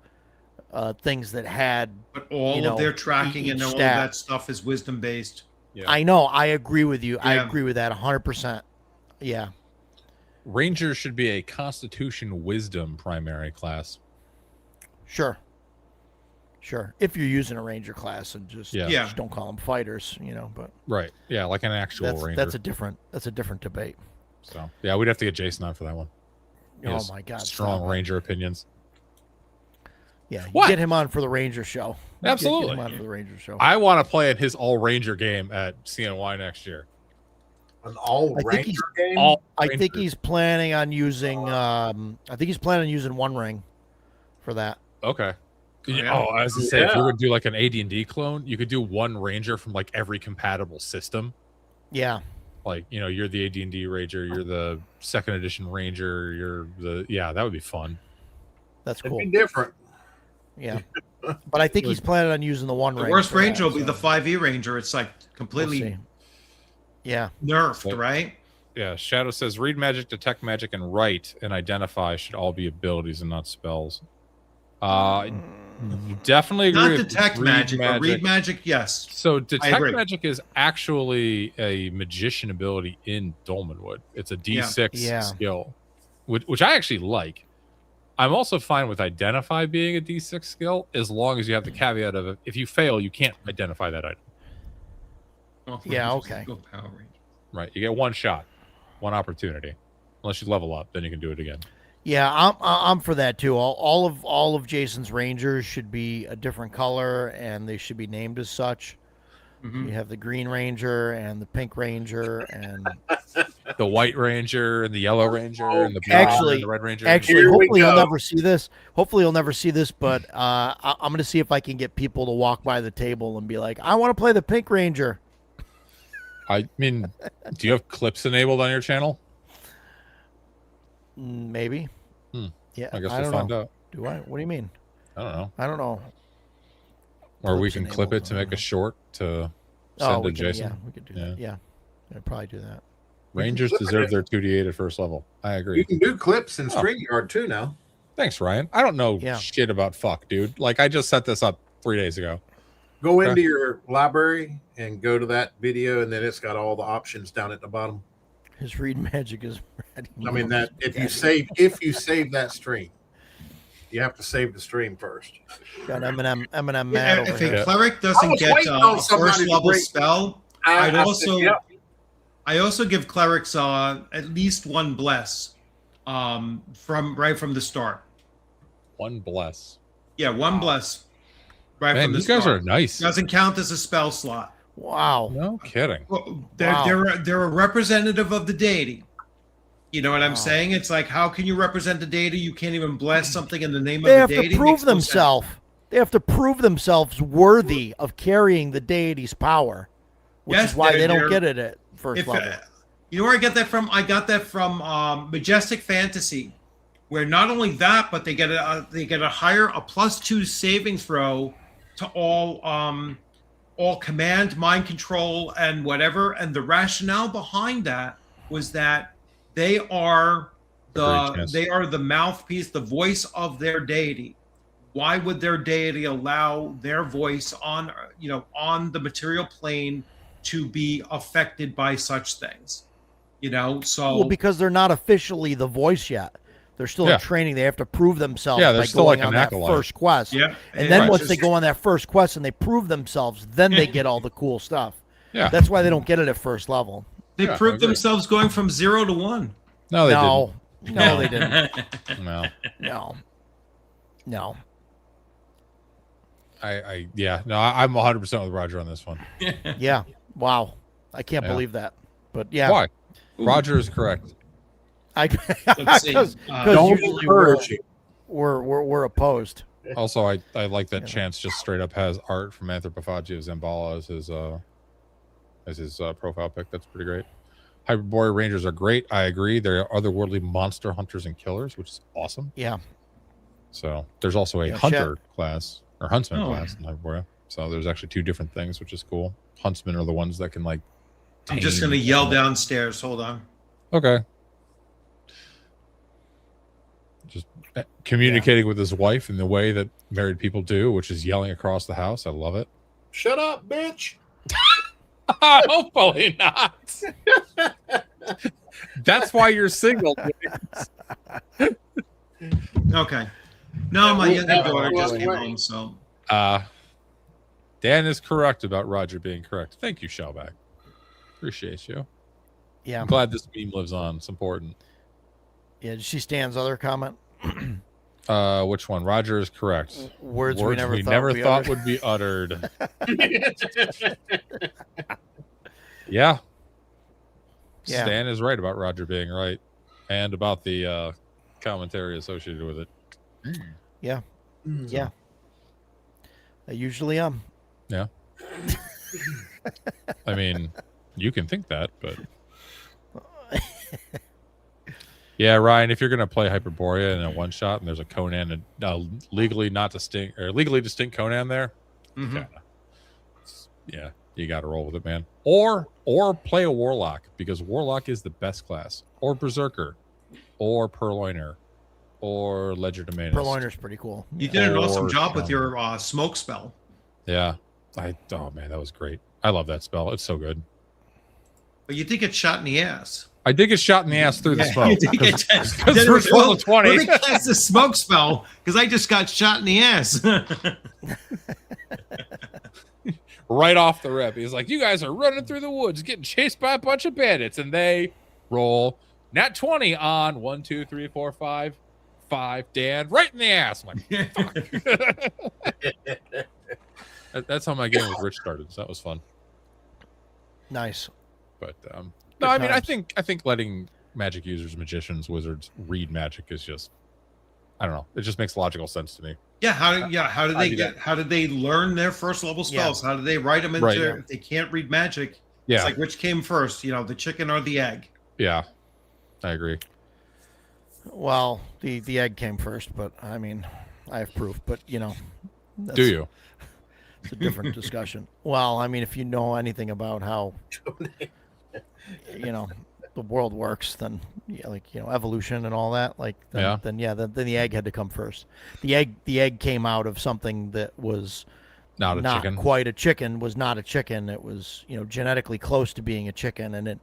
Speaker 3: things that had.
Speaker 2: But all
Speaker 3: You know,
Speaker 2: of their tracking and
Speaker 3: each
Speaker 2: all of
Speaker 3: stat.
Speaker 2: that stuff is wisdom based.
Speaker 1: Yeah.
Speaker 3: I know. I agree with you. I
Speaker 2: Yeah.
Speaker 3: agree with that 100%. Yeah.
Speaker 1: Rangers should be a Constitution Wisdom primary class.
Speaker 3: Sure. If you're using a ranger class and just
Speaker 1: Yeah.
Speaker 3: just don't call them fighters, but
Speaker 1: Right. Yeah, like an actual ranger.
Speaker 3: that's a different debate.
Speaker 1: So yeah, we'd have to get Jason on for that one. He has
Speaker 3: Oh my God!
Speaker 1: strong
Speaker 3: stop it.
Speaker 1: ranger opinions.
Speaker 3: Yeah, you
Speaker 1: What?
Speaker 3: get him on for the Ranger show.
Speaker 1: Absolutely.
Speaker 3: Get him on for the Ranger show.
Speaker 1: I want to play in his all ranger game at CNY next year.
Speaker 4: An all
Speaker 3: I think
Speaker 4: ranger
Speaker 3: he's-
Speaker 4: game?
Speaker 1: All
Speaker 3: I think
Speaker 1: Rangers.
Speaker 3: he's planning on using. One Ring for that.
Speaker 1: Okay.
Speaker 2: yeah.
Speaker 1: Oh, I was gonna say if
Speaker 4: Yeah.
Speaker 1: you would do like an AD&D clone, you could do one ranger from like every compatible system.
Speaker 3: Yeah,
Speaker 1: Like, you're the AD&D ranger, you're the second edition ranger, that would be fun.
Speaker 3: that's
Speaker 4: It'd
Speaker 3: cool.
Speaker 4: be different.
Speaker 3: Yeah, but I think he's planning on using the One
Speaker 2: The
Speaker 3: Ring.
Speaker 2: worst
Speaker 3: for that,
Speaker 2: ranger will be
Speaker 3: so
Speaker 2: the 5e ranger. It's like
Speaker 3: we'll
Speaker 2: completely
Speaker 3: see. Yeah,
Speaker 2: nerfed,
Speaker 1: Right.
Speaker 2: right?
Speaker 1: Yeah, Shadow says read magic, detect magic, and write and identify should all be abilities and not spells. Definitely agree.
Speaker 2: Not
Speaker 1: with
Speaker 2: detect magic, but read magic, yes.
Speaker 1: So detect
Speaker 2: agree.
Speaker 1: magic is actually a magician ability in Dolmenwood. It's a D6
Speaker 3: Yeah.
Speaker 1: skill, which I actually like. I'm also fine with identify being a D6 skill as long as you have the caveat of if you fail, you can't identify that item.
Speaker 2: Oh,
Speaker 3: Yeah,
Speaker 2: Rangers
Speaker 3: okay.
Speaker 2: go Power Ranger.
Speaker 1: Right? You get one shot, one opportunity. Unless you level up, then you can do it again.
Speaker 3: yeah, I'm for that too. All of Jason's Rangers should be a different color, and they should be named as such.
Speaker 2: Mhm.
Speaker 3: You have the Green Ranger and the Pink Ranger, and
Speaker 1: The White Ranger and the Yellow Ranger and the Blue
Speaker 3: Actually-
Speaker 1: Ranger and the Red Ranger.
Speaker 3: actually,
Speaker 4: Here we
Speaker 3: hopefully you'll
Speaker 4: go.
Speaker 3: never see this. Hopefully you'll never see this, but I'm going to see if I can get people to walk by the table and be like, "I want to play the Pink Ranger."
Speaker 1: I mean, do you have clips enabled on your channel?
Speaker 3: Maybe.
Speaker 1: Hmm.
Speaker 3: Yeah,
Speaker 1: I guess
Speaker 3: I
Speaker 1: we'll
Speaker 3: don't
Speaker 1: find
Speaker 3: know.
Speaker 1: out.
Speaker 3: Do I? What do you mean?
Speaker 1: I don't know.
Speaker 3: I don't know.
Speaker 1: Or we
Speaker 3: Clips
Speaker 1: can clip
Speaker 3: enabled,
Speaker 1: it to
Speaker 3: I
Speaker 1: make
Speaker 3: don't
Speaker 1: a
Speaker 3: know.
Speaker 1: short to
Speaker 3: Oh,
Speaker 1: send to
Speaker 3: we can,
Speaker 1: Jason.
Speaker 3: yeah, we could do that. Yeah, I'd probably do that.
Speaker 1: Rangers
Speaker 4: clip it
Speaker 1: deserve
Speaker 4: in.
Speaker 1: their 2d8 at first level. I
Speaker 4: You
Speaker 1: agree.
Speaker 4: can do clips in
Speaker 1: Oh.
Speaker 4: StreamYard too now.
Speaker 1: Thanks, Ryan. I don't know
Speaker 3: Yeah.
Speaker 1: shit about fuck, dude. Like, I just set this up 3 days ago.
Speaker 4: Go
Speaker 1: Okay.
Speaker 4: into your library and go to that video, and then it's got all the options down at the bottom.
Speaker 3: His read magic is ready.
Speaker 4: I mean that if you save that stream, you have to save the stream first.
Speaker 3: Got Eminem
Speaker 2: Yeah,
Speaker 3: mad
Speaker 2: if
Speaker 3: over
Speaker 2: a
Speaker 3: here.
Speaker 2: cleric
Speaker 4: I
Speaker 2: doesn't
Speaker 4: was
Speaker 2: get
Speaker 4: waiting on
Speaker 2: a
Speaker 4: somebody
Speaker 2: first
Speaker 4: to
Speaker 2: level
Speaker 4: break-
Speaker 2: spell,
Speaker 4: I
Speaker 2: I'd
Speaker 4: said,
Speaker 2: also
Speaker 4: yep.
Speaker 2: I also give clerics at least one bless from the start.
Speaker 1: One bless.
Speaker 2: Yeah, one bless right
Speaker 1: Man,
Speaker 2: from the
Speaker 1: you
Speaker 2: start.
Speaker 1: guys are nice.
Speaker 2: Doesn't count as a spell slot.
Speaker 3: Wow.
Speaker 1: No kidding.
Speaker 2: Well,
Speaker 3: Wow.
Speaker 2: they're a representative of the deity. You know what I'm
Speaker 3: Wow.
Speaker 2: saying? It's like, how can you represent the deity? You can't even bless something in the name
Speaker 3: They
Speaker 2: of
Speaker 3: have
Speaker 2: the
Speaker 3: to
Speaker 2: deity.
Speaker 3: prove
Speaker 2: Makes no sense.
Speaker 3: themselves. They have to prove themselves worthy of carrying the deity's power, which
Speaker 2: Yes,
Speaker 3: is why they don't
Speaker 2: they're-
Speaker 3: get it at first
Speaker 2: If,
Speaker 3: level.
Speaker 2: you know where I get that from? I got that from Majestic Fantasy, where not only that, but they get a +2 saving throw to all command, mind control, and whatever. And the rationale behind that was that they are
Speaker 1: Agreed, yes.
Speaker 2: the mouthpiece, the voice of their deity. Why would their deity allow their voice on the material plane to be affected by such things? So
Speaker 3: Well, because they're not officially the voice yet. They're still
Speaker 1: Yeah.
Speaker 3: in training. They have to prove themselves
Speaker 1: Yeah, they're
Speaker 3: by
Speaker 1: still
Speaker 3: going
Speaker 1: like
Speaker 3: on
Speaker 1: an
Speaker 3: that
Speaker 1: acolyte.
Speaker 3: first quest.
Speaker 2: yeah,
Speaker 3: And then
Speaker 1: Right.
Speaker 3: once they go on that first quest and they prove themselves, then they get all the cool stuff.
Speaker 1: Yeah.
Speaker 3: That's why they don't get it at first level.
Speaker 2: they
Speaker 1: Yeah, I
Speaker 2: proved
Speaker 1: agree.
Speaker 2: themselves going from 0 to 1.
Speaker 1: No, they
Speaker 3: No, they didn't.
Speaker 1: didn't. No.
Speaker 3: No.
Speaker 1: I'm 100% with Roger on this one.
Speaker 3: Yeah. Wow. I can't
Speaker 1: Yeah.
Speaker 3: believe that. But yeah.
Speaker 1: Why? Roger is correct.
Speaker 2: Let's see.
Speaker 3: Because
Speaker 4: Don't
Speaker 3: usually
Speaker 4: encourage you.
Speaker 3: we're opposed.
Speaker 1: Also, I like that Chance just straight up has art from Anthropophagia of Zambala as his profile pic. That's pretty great. Hyperborea Rangers are great. I agree. They're otherworldly monster hunters and killers, which is awesome.
Speaker 3: Yeah.
Speaker 1: So there's also a
Speaker 3: Yeah,
Speaker 1: hunter class or huntsman
Speaker 2: Oh.
Speaker 1: class in Hyperborea. So there's actually two different things, which is cool. Huntsmen are the ones that can like.
Speaker 2: I'm just
Speaker 1: tame
Speaker 2: going to yell
Speaker 1: animals.
Speaker 2: downstairs. Hold on.
Speaker 1: Okay. Just communicating with his wife in the way that married people do, which is yelling across the house. I love it.
Speaker 4: Shut up, bitch.
Speaker 1: Hopefully not. That's why you're single.
Speaker 2: Okay. No, my younger daughter just came
Speaker 4: Wait.
Speaker 2: home, so.
Speaker 1: Dan is correct about Roger being correct. Thank you, Shellback. Appreciate you.
Speaker 3: Yeah.
Speaker 1: I'm glad this meme lives on. It's important.
Speaker 3: Yeah. Did she Stan's other comment?
Speaker 1: Which one? Roger is correct.
Speaker 3: Words we never
Speaker 1: thought
Speaker 3: thought
Speaker 1: would be uttered. Yeah.
Speaker 3: Yeah.
Speaker 1: Stan is right about Roger being right, and about the commentary associated with it.
Speaker 3: Yeah. I usually am.
Speaker 1: Yeah. I mean, you can think that, but yeah, Ryan. If you're gonna play Hyperborea in a one shot, and there's a Conan, legally distinct Conan there,
Speaker 2: Mhm.
Speaker 1: yeah, you got to roll with it, man. Or play a Warlock, because Warlock is the best class, or Berserker, or Purloiner, or Ledger Dominus.
Speaker 3: Purloiner's pretty cool.
Speaker 2: You did an awesome
Speaker 1: Or
Speaker 2: job with
Speaker 1: Shaman.
Speaker 2: your smoke spell.
Speaker 1: Yeah, oh man, that was great. I love that spell. It's so good.
Speaker 2: But you did get shot in the ass.
Speaker 1: I did get shot in the ass through the smoke.
Speaker 2: You did get
Speaker 1: Because we're full of 20.
Speaker 2: Let me cast the smoke spell because I just got shot in the ass.
Speaker 1: Right off the rip. He's like, you guys are running through the woods, getting chased by a bunch of bandits, and they roll nat 20 on 1, 2, 3, 4, 5. Dan, right in the ass. I'm like, fuck. That's how my game with Rich started. So that was fun.
Speaker 3: Nice.
Speaker 1: But no, I mean, I
Speaker 3: times.
Speaker 1: think letting magic users, magicians, wizards read magic is just, I don't know. It just makes logical sense to me.
Speaker 2: How did
Speaker 1: I
Speaker 2: they
Speaker 1: do
Speaker 2: get? How did they learn their first level spells? How did they write them into?
Speaker 1: Right.
Speaker 2: If they can't read magic,
Speaker 1: Yeah,
Speaker 2: it's like which came first? The chicken or the egg?
Speaker 1: yeah, I agree.
Speaker 3: Well, the egg came first, but I mean, I have proof. But that's,
Speaker 1: Do you?
Speaker 3: It's a different discussion. Well, I mean, if you know anything about how the world works, then evolution and all that, then the egg had to come first. The egg came out of something that was
Speaker 1: Not a chicken.
Speaker 3: quite a chicken. Was not a chicken. It was genetically close to being a chicken, and it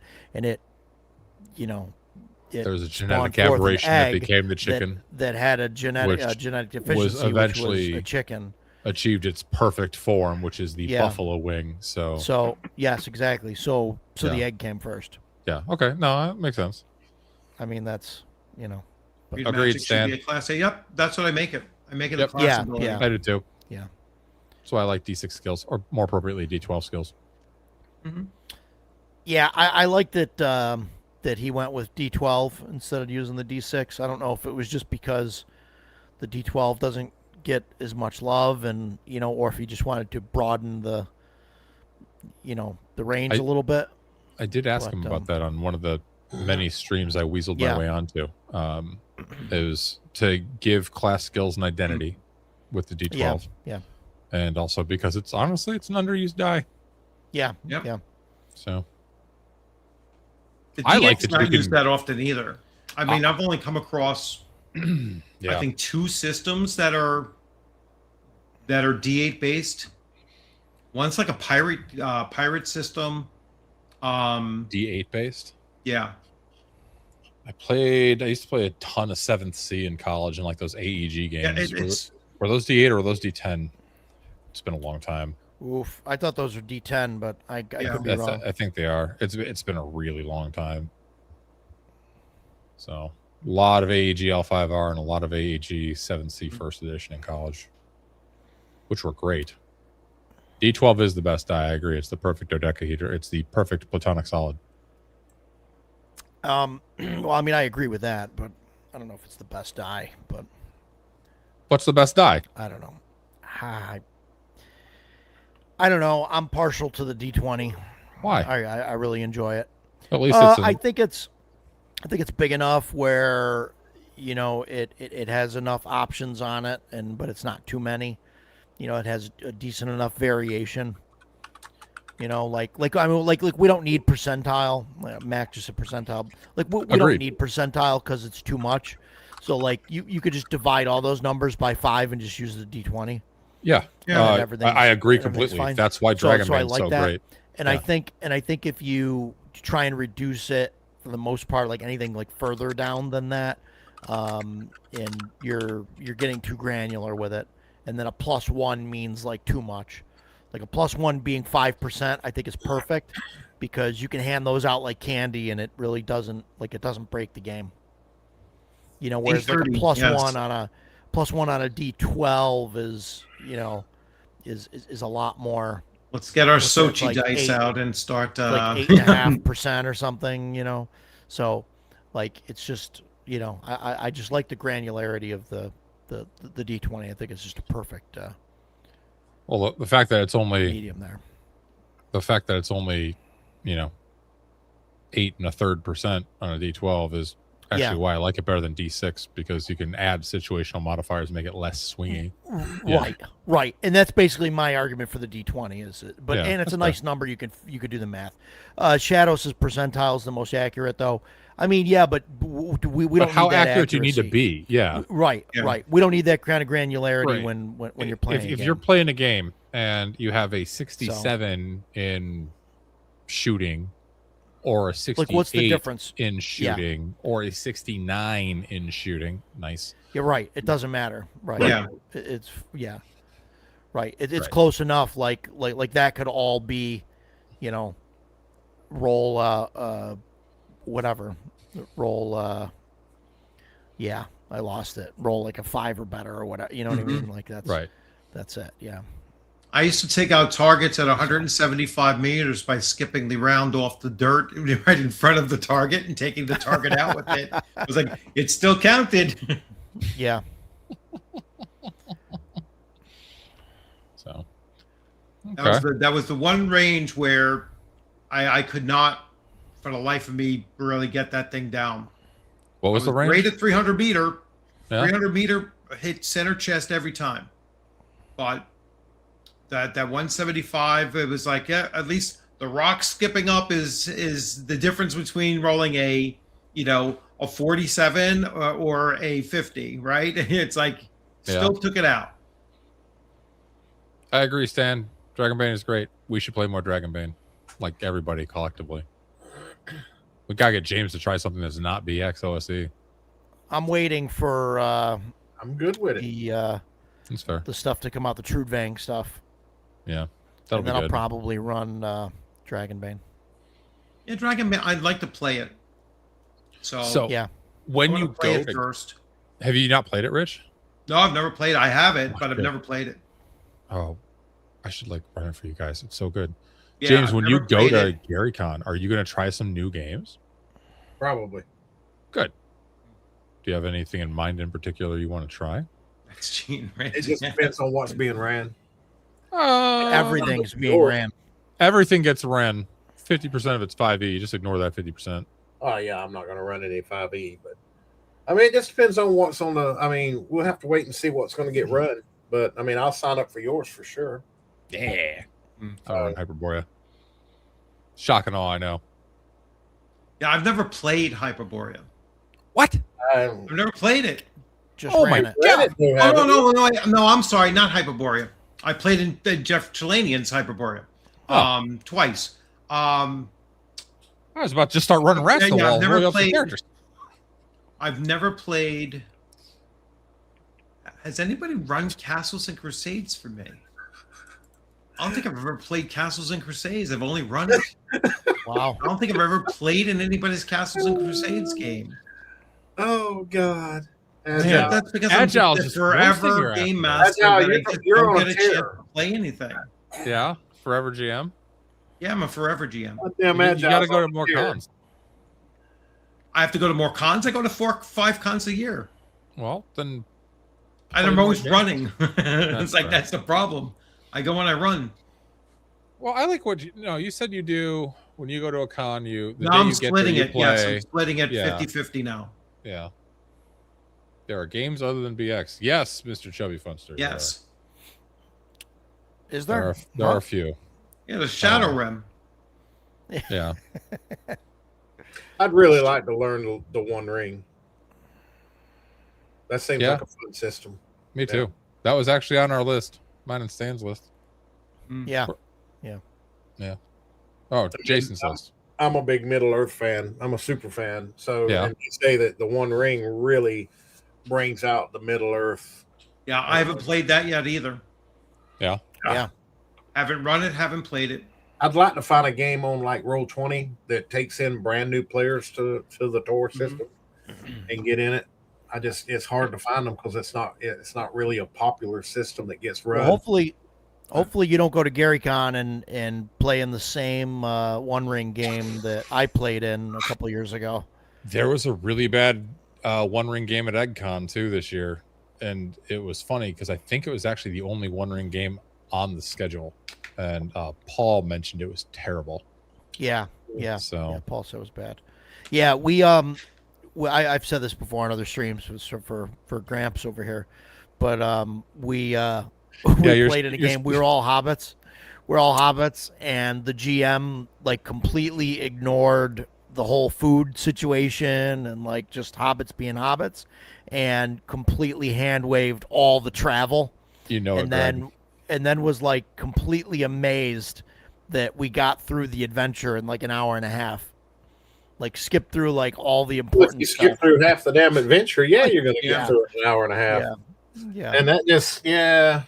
Speaker 1: There was a
Speaker 3: spawned
Speaker 1: genetic
Speaker 3: forth an
Speaker 1: aberration that
Speaker 3: egg
Speaker 1: became the chicken.
Speaker 3: that had a genetic
Speaker 1: Which
Speaker 3: deficiency,
Speaker 1: was
Speaker 3: which
Speaker 1: eventually
Speaker 3: was a chicken.
Speaker 1: Achieved its perfect form, which is the
Speaker 3: Yeah.
Speaker 1: buffalo wing. So
Speaker 3: So yes, exactly. So the
Speaker 1: Yeah.
Speaker 3: egg came first.
Speaker 1: Yeah. Okay. No, that makes sense.
Speaker 3: I mean, that's but
Speaker 2: Read
Speaker 1: Agreed,
Speaker 2: Magic should
Speaker 1: Stan.
Speaker 2: be a class A. Yep, that's what I make it. I make it
Speaker 1: Yep.
Speaker 2: a class
Speaker 3: Yeah,
Speaker 2: ability.
Speaker 3: yeah.
Speaker 1: I do too.
Speaker 3: yeah.
Speaker 1: That's why I like D6 skills, or more appropriately, D12 skills.
Speaker 2: Mhm.
Speaker 3: Yeah, I like that that he went with D12 instead of using the D6. I don't know if it was just because the D12 doesn't get as much love, and or if he just wanted to broaden the the range a little bit.
Speaker 1: I did ask
Speaker 3: But,
Speaker 1: him about that on one of the many streams I weaseled
Speaker 3: Yeah.
Speaker 1: my way onto. It was to give class skills an identity with the D12.
Speaker 3: Yeah.
Speaker 1: And also because it's an underused die.
Speaker 3: Yeah.
Speaker 2: Yep.
Speaker 3: Yeah.
Speaker 1: So
Speaker 2: The
Speaker 1: I
Speaker 2: D8's
Speaker 1: like that you
Speaker 2: not used
Speaker 1: can-
Speaker 2: that often either. I mean, I've only come across
Speaker 1: yeah.
Speaker 2: I think 2 systems that are D8 based. One's like a pirate system.
Speaker 1: D8 based.
Speaker 2: Yeah.
Speaker 1: I used to play a ton of 7th C in college and like those AEG
Speaker 2: Yeah,
Speaker 1: games. Were those D8 or were those D10? It's been a long time.
Speaker 3: Oof. I thought those were D10, but I could be wrong.
Speaker 1: I think they are. It's been a really long time. So a lot of AEG L5R and a lot of AEG 7C first edition in college, which were great. D12 is the best die. I agree. It's the perfect dodecahedron. It's the perfect platonic solid.
Speaker 3: Well, I mean, I agree with that, but I don't know if it's the best die. But
Speaker 1: What's the best die?
Speaker 3: I don't know. I don't know. I'm partial to the D20.
Speaker 1: Why?
Speaker 3: I really enjoy it.
Speaker 1: At least it's
Speaker 3: I think it's big enough where it has enough options on it, but it's not too many. It has a decent enough variation. Like we don't need percentile. Mac just a percentile. Like we don't
Speaker 1: Agreed.
Speaker 3: need percentile because it's too much. So like you could just divide all those numbers by 5 and just use the D20.
Speaker 1: yeah.
Speaker 2: Yeah,
Speaker 3: and everything's-
Speaker 1: I agree
Speaker 3: everything's
Speaker 1: completely.
Speaker 3: fine.
Speaker 1: That's why
Speaker 3: So
Speaker 1: Dragon
Speaker 3: I
Speaker 1: Bane's
Speaker 3: like
Speaker 1: so
Speaker 3: that.
Speaker 1: great.
Speaker 3: And
Speaker 1: Yeah.
Speaker 3: I think if you try and reduce it for the most part, like anything like further down than that, and you're getting too granular with it, and then a +1 means like too much. Like a +1 being 5%, I think is perfect because you can hand those out like candy, and it really doesn't break the game. Whereas like a
Speaker 2: D30,
Speaker 3: +1
Speaker 2: yes.
Speaker 3: on a D12 is is a lot more.
Speaker 2: Let's get our
Speaker 3: What's that,
Speaker 2: Sochi
Speaker 3: like
Speaker 2: dice
Speaker 3: 8
Speaker 2: out and start.
Speaker 3: like 8.5% or something. So like it's just I just like the granularity of the D20. I think it's just a perfect
Speaker 1: Well, the fact that it's only
Speaker 3: medium there.
Speaker 1: 8 1/3% on a D12 is actually
Speaker 3: Yeah.
Speaker 1: why I like it better than D6, because you can add situational modifiers, make it less swingy. Yeah.
Speaker 3: Right, and that's basically my argument for the D20 and it's
Speaker 1: Yeah,
Speaker 3: a
Speaker 1: that's
Speaker 3: nice number. You could do the math. Shadows' percentile is the most accurate though. I mean, yeah, but we
Speaker 1: But
Speaker 3: don't.
Speaker 1: how
Speaker 3: need that
Speaker 1: accurate do you need to
Speaker 3: accuracy.
Speaker 1: be? Yeah.
Speaker 3: Right,
Speaker 2: Yeah.
Speaker 3: right. We don't need that kind of granularity
Speaker 1: Right.
Speaker 3: when you're playing.
Speaker 1: If
Speaker 3: a
Speaker 1: you're
Speaker 3: game.
Speaker 1: playing a game and you have a 67 in shooting, or a 68
Speaker 3: like, what's the difference?
Speaker 1: in shooting, or a 69 in shooting, nice.
Speaker 3: You're right. It doesn't matter. Right.
Speaker 2: Yeah.
Speaker 3: It's Right. It's
Speaker 1: Right.
Speaker 3: close enough. Like that could all be, roll whatever. Roll yeah, I lost it. Roll like a 5 or better or whatever. You know what I mean? Like that's
Speaker 1: Right.
Speaker 3: That's it. Yeah.
Speaker 2: I used to take out targets at 175 meters by skipping the round off the dirt right in front of the target and taking the target out with it. I was like, it still counted.
Speaker 3: Yeah.
Speaker 1: So
Speaker 2: That was the one range where I could not, for the life of me, really get that thing down.
Speaker 1: what was
Speaker 2: I
Speaker 1: the range?
Speaker 2: Great at 300 meter.
Speaker 1: Yeah.
Speaker 2: 300 meter hit center chest every time. But that 175, it was like, yeah, at least the rock skipping up is the difference between rolling a 47 or a 50, right? It's like still took it out.
Speaker 1: I agree, Stan. Dragonbane is great. We should play more Dragonbane, like everybody collectively. We gotta get James to try something that's not BX OSE.
Speaker 3: I'm waiting for
Speaker 4: I'm good with it.
Speaker 1: That's fair.
Speaker 3: the stuff to come out, the Trudvang stuff.
Speaker 1: Yeah, that'll
Speaker 3: And
Speaker 1: be
Speaker 3: then
Speaker 1: good.
Speaker 3: I'll probably run Dragonbane.
Speaker 2: Yeah, Dragon Man. I'd like to play it. So
Speaker 3: Yeah.
Speaker 1: when
Speaker 2: I wanna
Speaker 1: you
Speaker 2: play
Speaker 1: go
Speaker 2: it
Speaker 1: to,
Speaker 2: first.
Speaker 1: have you not played it, Rich?
Speaker 2: No, I've never played it. I have it, but I've
Speaker 1: Okay.
Speaker 2: never played it.
Speaker 1: Oh, I should like run it for you guys. It's so good.
Speaker 2: Yeah,
Speaker 1: James,
Speaker 2: I've
Speaker 1: when you
Speaker 2: never
Speaker 1: go
Speaker 2: played
Speaker 1: to
Speaker 2: it.
Speaker 1: GaryCon, are you going to try some new games?
Speaker 4: Probably.
Speaker 1: Good. Do you have anything in mind in particular you want to try?
Speaker 2: That's cheating, right?
Speaker 4: It just depends on what's being ran.
Speaker 3: Everything's being ran.
Speaker 1: Everything gets ran. 50% of it's 5e. Just ignore that 50%.
Speaker 4: Oh yeah, I'm not going to run any 5e, but I mean, it just depends on what's on the. I mean, we'll have to wait and see what's going to get run. But I mean, I'll sign up for yours for sure.
Speaker 1: Yeah. I run Hyperborea. Shock and awe, I know.
Speaker 2: Yeah, I've never played Hyperborea.
Speaker 1: What?
Speaker 2: I've never played it.
Speaker 3: Just
Speaker 1: Oh
Speaker 3: ran
Speaker 1: my
Speaker 3: it.
Speaker 4: God.
Speaker 2: Oh no! I'm sorry, not Hyperborea. I played in Jeff Chelanian's Hyperborea. Twice.
Speaker 1: I was about to just start running rats
Speaker 2: Yeah,
Speaker 1: the
Speaker 2: yeah, I've
Speaker 1: wall.
Speaker 2: never
Speaker 1: Roll up some
Speaker 2: played-
Speaker 1: characters.
Speaker 2: I've never played. Has anybody run Castles and Crusades for me? I don't think I've ever played Castles and Crusades. I've only run it.
Speaker 3: Wow.
Speaker 2: I don't think I've ever played in anybody's Castles and Crusades game.
Speaker 4: Oh God.
Speaker 1: Yeah.
Speaker 2: That's because
Speaker 1: Agile's
Speaker 2: I'm
Speaker 1: just
Speaker 2: just a
Speaker 1: roasting your
Speaker 2: forever
Speaker 1: ass,
Speaker 2: game
Speaker 1: man.
Speaker 2: master.
Speaker 4: Agile,
Speaker 2: that I
Speaker 4: you're-
Speaker 2: just
Speaker 4: you're
Speaker 2: don't
Speaker 4: on a
Speaker 2: get a chance
Speaker 4: tear.
Speaker 2: to play anything.
Speaker 1: Yeah. Forever GM.
Speaker 2: Yeah, I'm a forever GM.
Speaker 4: Damn,
Speaker 1: You got to go to more cons.
Speaker 2: I have to go to more cons. I go to 5 cons a year.
Speaker 1: Well, then
Speaker 2: And I'm
Speaker 1: more
Speaker 2: always
Speaker 1: games.
Speaker 2: running. It's like
Speaker 1: fair.
Speaker 2: that's the problem. I go when I run.
Speaker 1: Well, I like what you said you do when you go to a con. The
Speaker 2: Now
Speaker 1: day
Speaker 2: I'm
Speaker 1: you get there,
Speaker 2: splitting
Speaker 1: you
Speaker 2: it. Yes,
Speaker 1: play.
Speaker 2: I'm splitting it
Speaker 1: Yeah.
Speaker 2: 50-50 now.
Speaker 1: Yeah. There are games other than BX. Yes, Mr. Chubby Funster.
Speaker 2: Yes.
Speaker 3: Is
Speaker 1: There
Speaker 3: there?
Speaker 1: are a few.
Speaker 2: Yeah, the Shadow Rim.
Speaker 1: Yeah.
Speaker 4: I'd really like to learn the One Ring. That seems
Speaker 1: Yeah.
Speaker 4: like a fun system.
Speaker 1: Me too. That was actually on our list. Mine and Stan's list.
Speaker 3: Yeah.
Speaker 1: Oh, Jason's list.
Speaker 4: I'm a big Middle Earth fan. I'm a super fan. So
Speaker 1: Yeah.
Speaker 4: and you say that the One Ring really brings out the Middle Earth.
Speaker 2: Yeah, I haven't played that yet either.
Speaker 1: Yeah.
Speaker 3: Yeah.
Speaker 2: Haven't run it, haven't played it.
Speaker 4: I'd like to find a game on like Roll20 that takes in brand new players to the Tor system and get in it. It's hard to find them because it's not really a popular system that gets run.
Speaker 3: Well, hopefully you don't go to GaryCon and play in the same One Ring game that I played in a couple years ago.
Speaker 1: There was a really bad One Ring game at EggCon too this year. And it was funny because I think it was actually the only One Ring game on the schedule. And Paul mentioned it was terrible.
Speaker 3: Yeah.
Speaker 1: So
Speaker 3: Yeah, Paul said it was bad. Yeah, I've said this before on other streams for Gramps over here, but we played in a game. We were all hobbits. And the GM like completely ignored the whole food situation and like just hobbits being hobbits, and completely hand waved all the travel. And then was like completely amazed that we got through the adventure in like an hour and a half. Like skip through like all the
Speaker 4: If
Speaker 3: important
Speaker 4: you
Speaker 3: stuff.
Speaker 4: skip through half the damn adventure, you're going to
Speaker 3: Yeah.
Speaker 4: get through it in an hour and a half.
Speaker 3: Yeah.
Speaker 4: And that just, And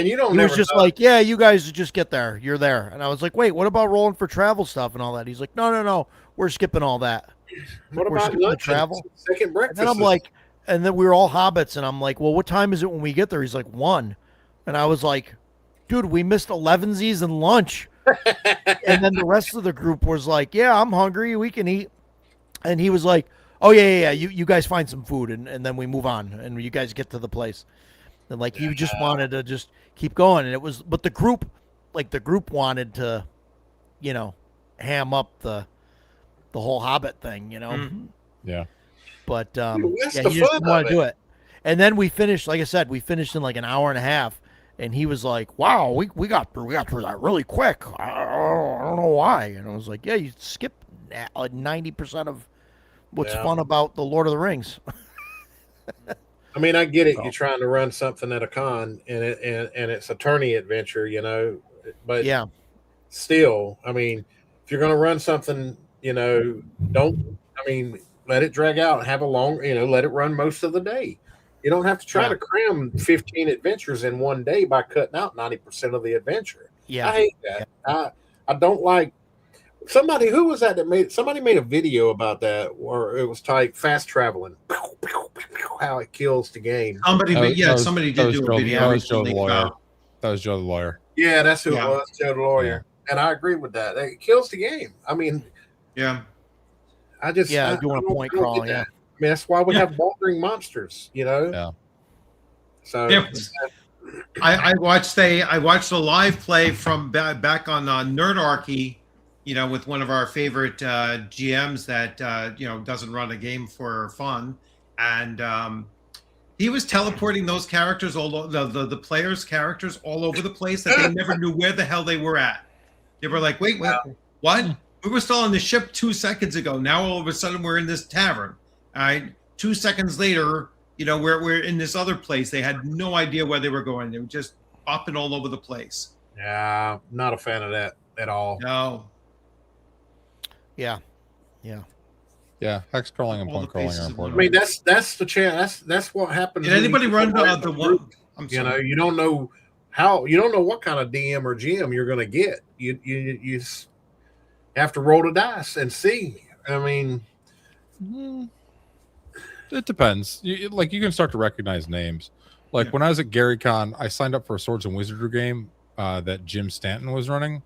Speaker 4: you don't
Speaker 3: He
Speaker 4: never
Speaker 3: was just
Speaker 4: know.
Speaker 3: like, yeah, you guys just get there. You're there. And I was like, wait, what about rolling for travel stuff and all that? He's like, no. We're skipping all that.
Speaker 4: What
Speaker 3: we're
Speaker 4: about
Speaker 3: skipping the
Speaker 4: lunch
Speaker 3: travel?
Speaker 4: Second
Speaker 3: And
Speaker 4: breakfast?
Speaker 3: then I'm like, and then we were all hobbits. And I'm like, well, what time is it when we get there? He's like, 1. And I was like, dude, we missed 11sies and lunch. And then the rest of the group was like, yeah, I'm hungry. We can eat. And he was like, oh, yeah. You guys find some food. And then we move on. And you guys get to the place. And like, he just wanted to just keep going. And it was, but the group wanted to, ham up the whole Hobbit thing,
Speaker 1: yeah.
Speaker 3: But
Speaker 4: That's
Speaker 3: yeah,
Speaker 4: the
Speaker 3: he just
Speaker 4: fun
Speaker 3: didn't want
Speaker 4: of
Speaker 3: to do it. And then we finished, like I said, in like an hour and a half. And he was like, wow, we got through that really quick. I don't know why. And I was like, yeah, you skipped like 90% of what's fun about the Lord of the Rings.
Speaker 4: I mean, I get it. You're trying to run something at a con, and it's a tourney adventure, But
Speaker 3: Yeah.
Speaker 4: still, I mean, if you're going to run something, let it drag out and have a long, let it run most of the day. You don't have to try to cram 15 adventures in one day by cutting out 90% of the adventure.
Speaker 3: Yeah.
Speaker 4: I hate that. I don't like somebody who was that made somebody made a video about that where it was like fast traveling, how it kills the game.
Speaker 2: Somebody, somebody did do a
Speaker 1: That
Speaker 2: video
Speaker 1: was Joe the
Speaker 2: recently
Speaker 1: lawyer.
Speaker 2: about.
Speaker 1: That was Joe the lawyer.
Speaker 4: Yeah, that's who
Speaker 2: Yeah.
Speaker 4: it was, Joe the lawyer, and I agree with that. It kills the game. I mean,
Speaker 2: Yeah.
Speaker 4: I just
Speaker 3: Yeah,
Speaker 4: I
Speaker 3: doing a
Speaker 4: don't-
Speaker 3: point
Speaker 4: I don't
Speaker 3: crawl,
Speaker 4: get
Speaker 3: yeah.
Speaker 4: that. I mean, that's why we
Speaker 2: Yeah.
Speaker 4: have wandering monsters, you know.
Speaker 1: Yeah.
Speaker 4: So
Speaker 2: Yeah. I watched a live play from back on Nerdarchy, with one of our favorite GMs that doesn't run a game for fun, and he was teleporting those characters the players' characters all over the place that they never knew where the hell they were at. They were like, wait, what? We were still on the ship 2 seconds ago. Now all of a sudden we're in this tavern. All right, 2 seconds later, we're in this other place. They had no idea where they were going. They were just bopping all over the place.
Speaker 4: yeah, not a fan of that at all.
Speaker 2: No.
Speaker 3: Yeah.
Speaker 1: Yeah, hex crawling and
Speaker 2: All
Speaker 1: point
Speaker 2: the
Speaker 1: crawling
Speaker 2: pieces
Speaker 1: are
Speaker 2: of
Speaker 1: important.
Speaker 4: I mean, that's the chance. That's what happens.
Speaker 2: Did
Speaker 4: when
Speaker 2: anybody
Speaker 4: you
Speaker 2: run
Speaker 4: get
Speaker 2: the
Speaker 4: away
Speaker 2: one?
Speaker 4: from
Speaker 2: I'm
Speaker 4: you know,
Speaker 2: sorry.
Speaker 4: you don't know what kind of DM or GM you're going to get. You have to roll the dice and see. I mean,
Speaker 1: It depends. You can start to recognize names. Like
Speaker 2: Yeah.
Speaker 1: when I was at GaryCon, I signed up for a Swords and Wizardry game that Jim Stanton was running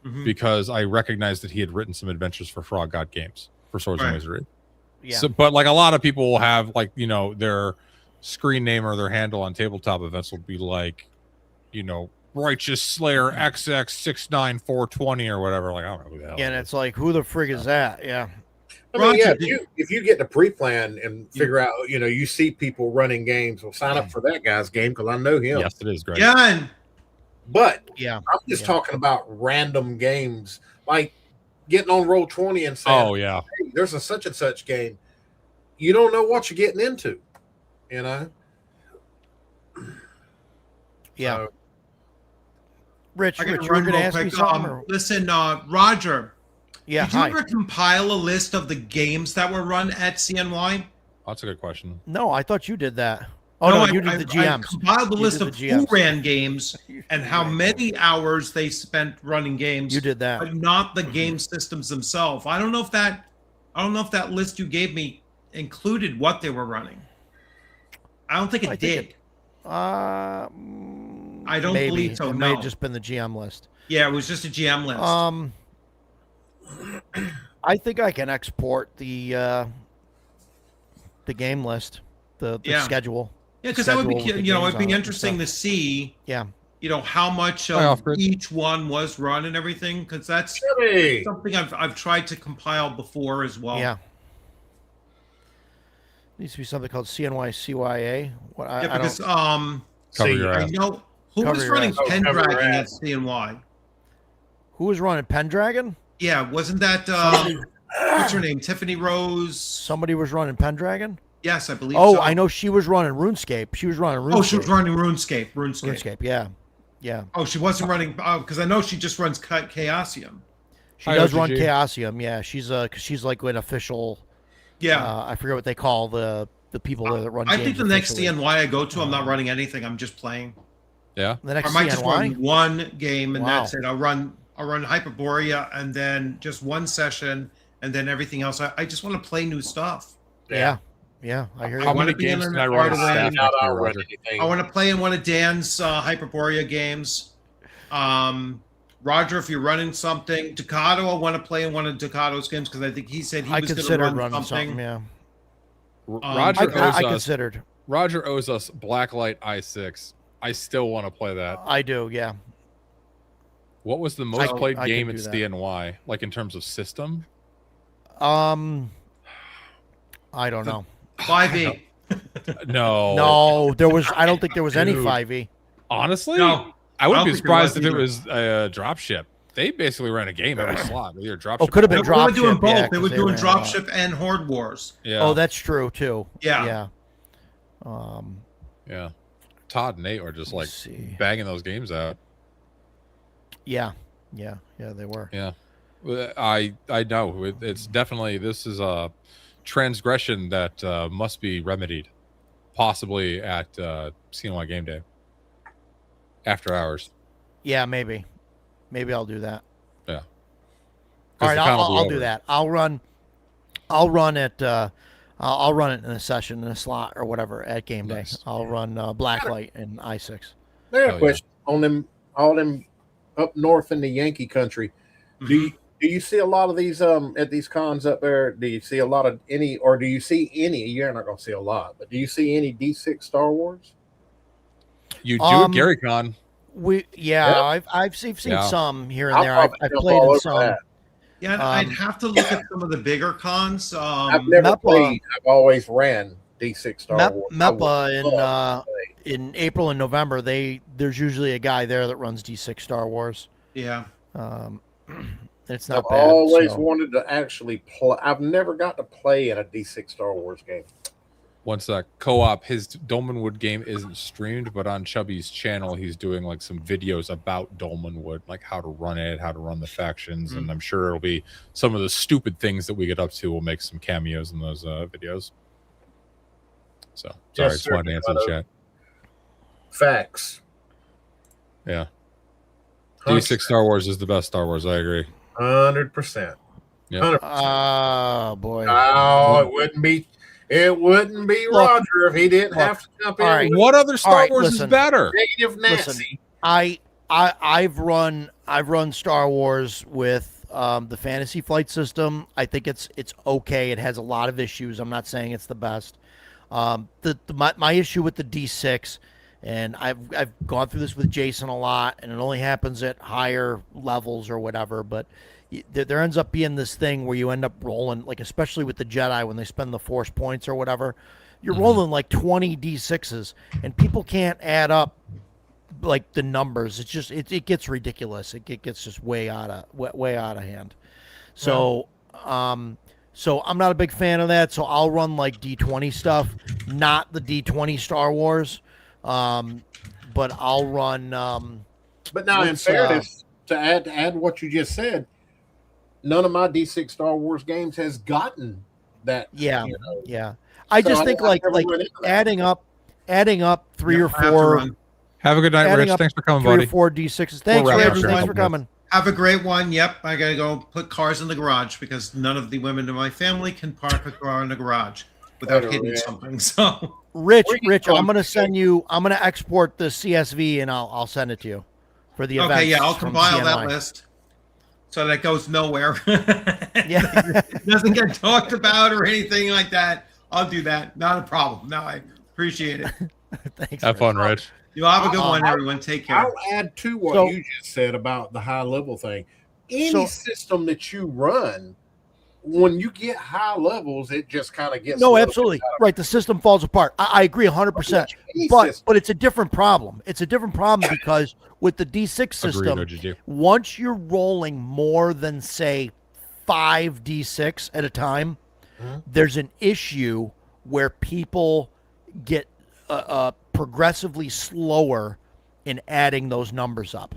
Speaker 2: Mhm.
Speaker 1: because I recognized that he had written some adventures for Frog God Games for Swords and
Speaker 2: Right.
Speaker 1: Wizardry.
Speaker 3: Yeah.
Speaker 1: So, but like a lot of people will have their screen name or their handle on tabletop events will be like, Righteous Slayer XX69420 or whatever. Like, I don't know who the hell.
Speaker 3: And
Speaker 1: that
Speaker 3: it's like, who the frig is that? Yeah.
Speaker 4: I mean,
Speaker 2: Roger,
Speaker 4: yeah. If you get the pre-plan and figure out, you see people running games, well, sign up for that guy's game because I know him.
Speaker 1: Yes, it is great.
Speaker 2: Yeah, and
Speaker 4: But
Speaker 3: Yeah.
Speaker 4: I'm just
Speaker 3: Yeah.
Speaker 4: talking about random games, like getting on Roll20 and saying,
Speaker 1: Oh yeah.
Speaker 4: hey, there's a such and such game. You don't know what you're getting into,
Speaker 3: Yeah.
Speaker 4: So,
Speaker 3: Rich,
Speaker 2: I
Speaker 3: you
Speaker 2: got to
Speaker 3: were
Speaker 2: run
Speaker 3: going to
Speaker 2: real
Speaker 3: ask me
Speaker 2: quick.
Speaker 3: something? Or...
Speaker 2: Listen, Roger,
Speaker 3: Yeah.
Speaker 2: did you
Speaker 3: Hi.
Speaker 2: ever compile a list of the games that were run at CNY?
Speaker 1: That's a good question.
Speaker 3: No, I thought you did that. Oh, no, you did the
Speaker 2: I
Speaker 3: GMs.
Speaker 2: compiled the
Speaker 3: You
Speaker 2: list
Speaker 3: did
Speaker 2: of
Speaker 3: the
Speaker 2: who
Speaker 3: GMs.
Speaker 2: ran games and how many hours they spent running games.
Speaker 3: You did that.
Speaker 2: but not the game systems themselves. I don't know if that list you gave me included what they were running. I don't think it
Speaker 3: I think
Speaker 2: did.
Speaker 3: I
Speaker 2: I don't believe so,
Speaker 3: It may
Speaker 2: no.
Speaker 3: have just been the GM list.
Speaker 2: Yeah, it was just a GM list.
Speaker 3: I think I can export the game list, the
Speaker 2: Yeah.
Speaker 3: schedule.
Speaker 2: yeah, because that would be,
Speaker 3: schedule with the
Speaker 2: it'd
Speaker 3: games on
Speaker 2: be
Speaker 3: it and
Speaker 2: interesting
Speaker 3: stuff.
Speaker 2: to see,
Speaker 3: Yeah.
Speaker 2: how much
Speaker 1: Playoff
Speaker 2: of
Speaker 1: grid.
Speaker 2: each one was run and everything. Because that's
Speaker 4: Jimmy,
Speaker 2: something I've tried to compile before as well.
Speaker 3: Yeah. Needs to be something called CNY-CYA. What I
Speaker 2: because
Speaker 3: don't.
Speaker 1: Cover
Speaker 4: See,
Speaker 1: your
Speaker 2: I
Speaker 1: ass.
Speaker 2: know who
Speaker 3: Cover
Speaker 2: was
Speaker 3: your
Speaker 2: running
Speaker 3: ass.
Speaker 4: Oh, cover your
Speaker 2: Pendragon at
Speaker 4: ass.
Speaker 2: CNY.
Speaker 3: Who was running Pendragon?
Speaker 2: Yeah, wasn't that what's her name? Tiffany Rose.
Speaker 3: Somebody was running Pendragon.
Speaker 2: Yes, I believe
Speaker 3: Oh,
Speaker 2: so.
Speaker 3: I know she was running RuneScape. She was running RuneScape.
Speaker 2: Oh, she was running RuneScape.
Speaker 3: RuneScape. Yeah. Yeah.
Speaker 2: Oh, she wasn't running because I know she just runs Chaosium.
Speaker 3: She
Speaker 1: Hi,
Speaker 3: does run
Speaker 1: OGG.
Speaker 3: Chaosium. Yeah. She's like an official.
Speaker 2: Yeah,
Speaker 3: I forget what they call the people that run.
Speaker 2: I
Speaker 3: games
Speaker 2: think the next
Speaker 3: officially.
Speaker 2: CNY I go to, I'm not running anything. I'm just playing.
Speaker 1: Yeah.
Speaker 3: The next
Speaker 2: I might just run
Speaker 3: CNY.
Speaker 2: one game and
Speaker 3: Wow.
Speaker 2: that's it. I'll run HYPERBOREA and then just one session and then everything else. I just want to play new stuff.
Speaker 3: Yeah. Yeah. I hear you.
Speaker 1: How
Speaker 2: wanna
Speaker 1: many
Speaker 2: be in
Speaker 1: games
Speaker 2: an
Speaker 1: can I run as
Speaker 2: Artist
Speaker 1: staff
Speaker 2: Land.
Speaker 1: next year,
Speaker 4: I'll run
Speaker 1: Roger?
Speaker 4: anything.
Speaker 2: I want to play in one of Dan's HYPERBOREA games. Roger, if you're running something, Ducato, I want to play in one of Ducato's games because I think he said he
Speaker 3: I
Speaker 2: was going to
Speaker 3: considered
Speaker 2: run
Speaker 3: running
Speaker 2: something.
Speaker 3: something. Yeah.
Speaker 1: Roger owes
Speaker 3: I
Speaker 1: us.
Speaker 3: considered.
Speaker 1: Roger owes us Blacklight i6. I still want to play that.
Speaker 3: I do. Yeah.
Speaker 1: What was the most played
Speaker 3: I
Speaker 1: game
Speaker 3: can
Speaker 1: at
Speaker 3: do that.
Speaker 1: CNY? Like in terms of system?
Speaker 3: I don't know.
Speaker 2: 5e.
Speaker 1: No.
Speaker 3: No, there was. I don't think there was any
Speaker 1: Dude.
Speaker 3: 5e.
Speaker 1: Honestly,
Speaker 2: No.
Speaker 1: I wouldn't
Speaker 2: I
Speaker 1: be
Speaker 2: don't think there was
Speaker 1: surprised if it
Speaker 2: either.
Speaker 1: was a drop ship. They basically ran a game every slot. Either drop
Speaker 3: Oh,
Speaker 1: ship
Speaker 3: could have
Speaker 1: or-
Speaker 3: been
Speaker 2: They were doing
Speaker 3: Dropship,
Speaker 2: both.
Speaker 3: yeah,
Speaker 2: they
Speaker 3: 'cause
Speaker 2: were
Speaker 3: they
Speaker 2: doing
Speaker 3: ran a lot.
Speaker 2: Dropship and Horde Wars.
Speaker 1: Yeah.
Speaker 3: Oh, that's true too.
Speaker 2: Yeah.
Speaker 3: Yeah.
Speaker 1: Yeah. Todd and Nate were just like
Speaker 3: Let's see.
Speaker 1: banging those games out.
Speaker 3: Yeah. They were.
Speaker 1: Yeah. I know. It's definitely, this is a transgression that must be remedied, possibly at CNY Game Day. After hours.
Speaker 3: Yeah, maybe I'll do that.
Speaker 1: Yeah.
Speaker 3: All right,
Speaker 1: the con will be
Speaker 3: I'll do
Speaker 1: over.
Speaker 3: that. I'll run it. I'll run it in a session, in a slot, or whatever at game day.
Speaker 1: Nice.
Speaker 3: I'll run Blacklight and I6.
Speaker 4: I got
Speaker 1: Hell
Speaker 4: a
Speaker 1: yeah.
Speaker 4: question on them, all them up north in the Yankee country. Do you see a lot of these at these cons up there? Do you see a lot of any, or do you see any? You're not going to see a lot, but do you see any D6 Star Wars?
Speaker 1: You do at Gary Con.
Speaker 3: I've seen
Speaker 1: Yeah.
Speaker 3: some here and
Speaker 4: I'll
Speaker 3: there. I've
Speaker 4: probably jump
Speaker 3: played
Speaker 4: all
Speaker 3: in
Speaker 4: over
Speaker 3: some.
Speaker 4: that.
Speaker 2: Yeah, I'd have to look at some of the bigger cons.
Speaker 4: I've never
Speaker 3: MEPA-
Speaker 4: played. I've always ran D6 Star Wars. I would
Speaker 3: MEPA
Speaker 4: love to play.
Speaker 3: in April and November, there's usually a guy there that runs D6 Star Wars.
Speaker 2: Yeah.
Speaker 3: It's not
Speaker 4: I've
Speaker 3: bad.
Speaker 4: always
Speaker 3: so.
Speaker 4: wanted to actually play. I've never got to play in a D6 Star Wars game.
Speaker 1: Once co-op, his Dolmenwood game isn't streamed, but on Chubby's channel, he's doing like some videos about Dolmenwood, like how to run it, how to run the factions, and I'm sure it'll be some of the stupid things that we get up to. We'll make some cameos in those videos. So sorry,
Speaker 4: Yes,
Speaker 1: just wanted to answer the chat.
Speaker 4: Facts.
Speaker 1: Yeah, D6 Star Wars is the best Star Wars. I agree.
Speaker 4: 100%.
Speaker 1: Yeah.
Speaker 4: 100%.
Speaker 3: Oh boy.
Speaker 4: Oh, it wouldn't be. It wouldn't be
Speaker 3: Look,
Speaker 4: Roger if he didn't have to jump in.
Speaker 3: all right.
Speaker 4: with
Speaker 1: What other Star
Speaker 3: right,
Speaker 1: Wars is
Speaker 3: listen.
Speaker 1: better?
Speaker 4: negative Nancy.
Speaker 3: I've run Star Wars with the Fantasy Flight system. I think it's okay. It has a lot of issues. I'm not saying it's the best. My issue with the D6, and I've gone through this with Jason a lot, and it only happens at higher levels or whatever, but there ends up being this thing where you end up rolling, like especially with the Jedi when they spend the Force points or whatever, you're rolling like 20 D6s, and people can't add up like the numbers. It's just it gets ridiculous. It gets just way out of hand. So so I'm not a big fan of that. So I'll run like D20 stuff, not the D20 Star Wars. But I'll run.
Speaker 4: But now, in fairness, to add what you just said, none of my D6 Star Wars games has gotten that.
Speaker 3: Yeah,
Speaker 4: you know.
Speaker 3: yeah. I just think
Speaker 4: I
Speaker 3: like
Speaker 4: never run into that.
Speaker 3: adding up three or
Speaker 2: I have to
Speaker 3: four.
Speaker 2: run.
Speaker 1: Have a good night,
Speaker 3: Adding
Speaker 1: Rich.
Speaker 3: up
Speaker 1: Thanks for coming,
Speaker 3: 3 or
Speaker 1: buddy.
Speaker 3: 4 D6s. Thanks,
Speaker 1: wrap
Speaker 3: Rich.
Speaker 1: up
Speaker 3: Thanks
Speaker 1: soon.
Speaker 3: for coming.
Speaker 2: Have a great one. Yep, I gotta go put cars in the garage because none of the women in my family can park a car in the garage without
Speaker 4: Better,
Speaker 2: hitting
Speaker 4: yeah.
Speaker 2: something. So
Speaker 3: Rich,
Speaker 4: Where you
Speaker 3: Rich,
Speaker 4: from?
Speaker 3: I'm gonna send you. I'm gonna export the CSV and I'll send it to you for the events.
Speaker 2: okay, yeah, I'll
Speaker 3: from
Speaker 2: compile
Speaker 3: CNY.
Speaker 2: that list so that goes nowhere.
Speaker 3: Yeah.
Speaker 2: It doesn't get talked about or anything like that. I'll do that. Not a problem. No, I appreciate it.
Speaker 3: Thanks.
Speaker 1: Have
Speaker 3: Rich.
Speaker 1: fun, Rich.
Speaker 2: You have a good one, everyone. Take care.
Speaker 4: I'll add to what
Speaker 3: So-
Speaker 4: you just said about the high level thing. Any
Speaker 3: So-
Speaker 4: system that you run, when you get high levels, it just kind of gets a
Speaker 3: No,
Speaker 4: little
Speaker 3: absolutely
Speaker 4: bit out of
Speaker 3: right. The system falls apart. I agree 100%.
Speaker 4: any
Speaker 3: But
Speaker 4: system.
Speaker 3: it's a different problem. It's a different problem because with the D6 system,
Speaker 1: Agreed, OGG.
Speaker 3: once you're rolling more than say 5 D6 at a time, there's an issue where people get progressively slower in adding those numbers up,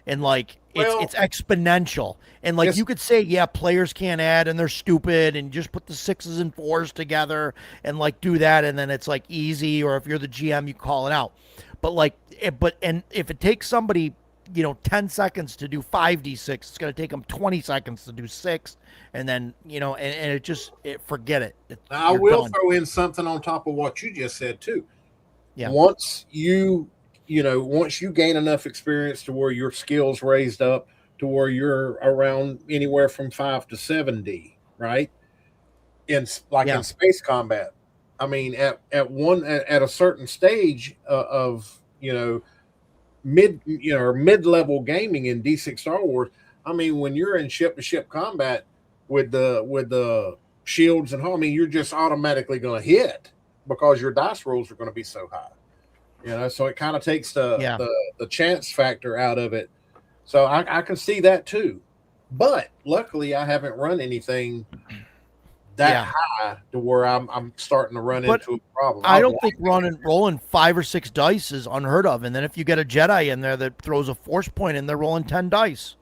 Speaker 3: and like
Speaker 4: Well,
Speaker 3: it's exponential. And like
Speaker 4: yes.
Speaker 3: you could say, yeah, players can't add and they're stupid, and just put the 6s and 4s together and like do that, and then it's like easy. Or if you're the GM, you call it out. But like, and if it takes somebody 10 seconds to do 5d6, it's going to take them 20 seconds to do 6, and then and it just forget it.
Speaker 4: Now, I
Speaker 3: You're
Speaker 4: will
Speaker 3: done.
Speaker 4: throw in something on top of what you just said too.
Speaker 3: Yeah.
Speaker 4: Once you gain enough experience to where your skills raised up to where you're around anywhere from 5 to 7D, right? In space combat. I mean, at a certain stage of mid-level gaming in D6 Star Wars. I mean, when you're in ship-to-ship combat with the shields and all, I mean, you're just automatically going to hit because your dice rolls are going to be so high. So it kind of takes the chance factor out of it. So I can see that too. But luckily, I haven't run anything that high to where I'm starting to run into a problem.
Speaker 3: I don't think rolling 5 or 6 dice is unheard of. And then if you get a Jedi in there that throws a force point and they're rolling 10 dice.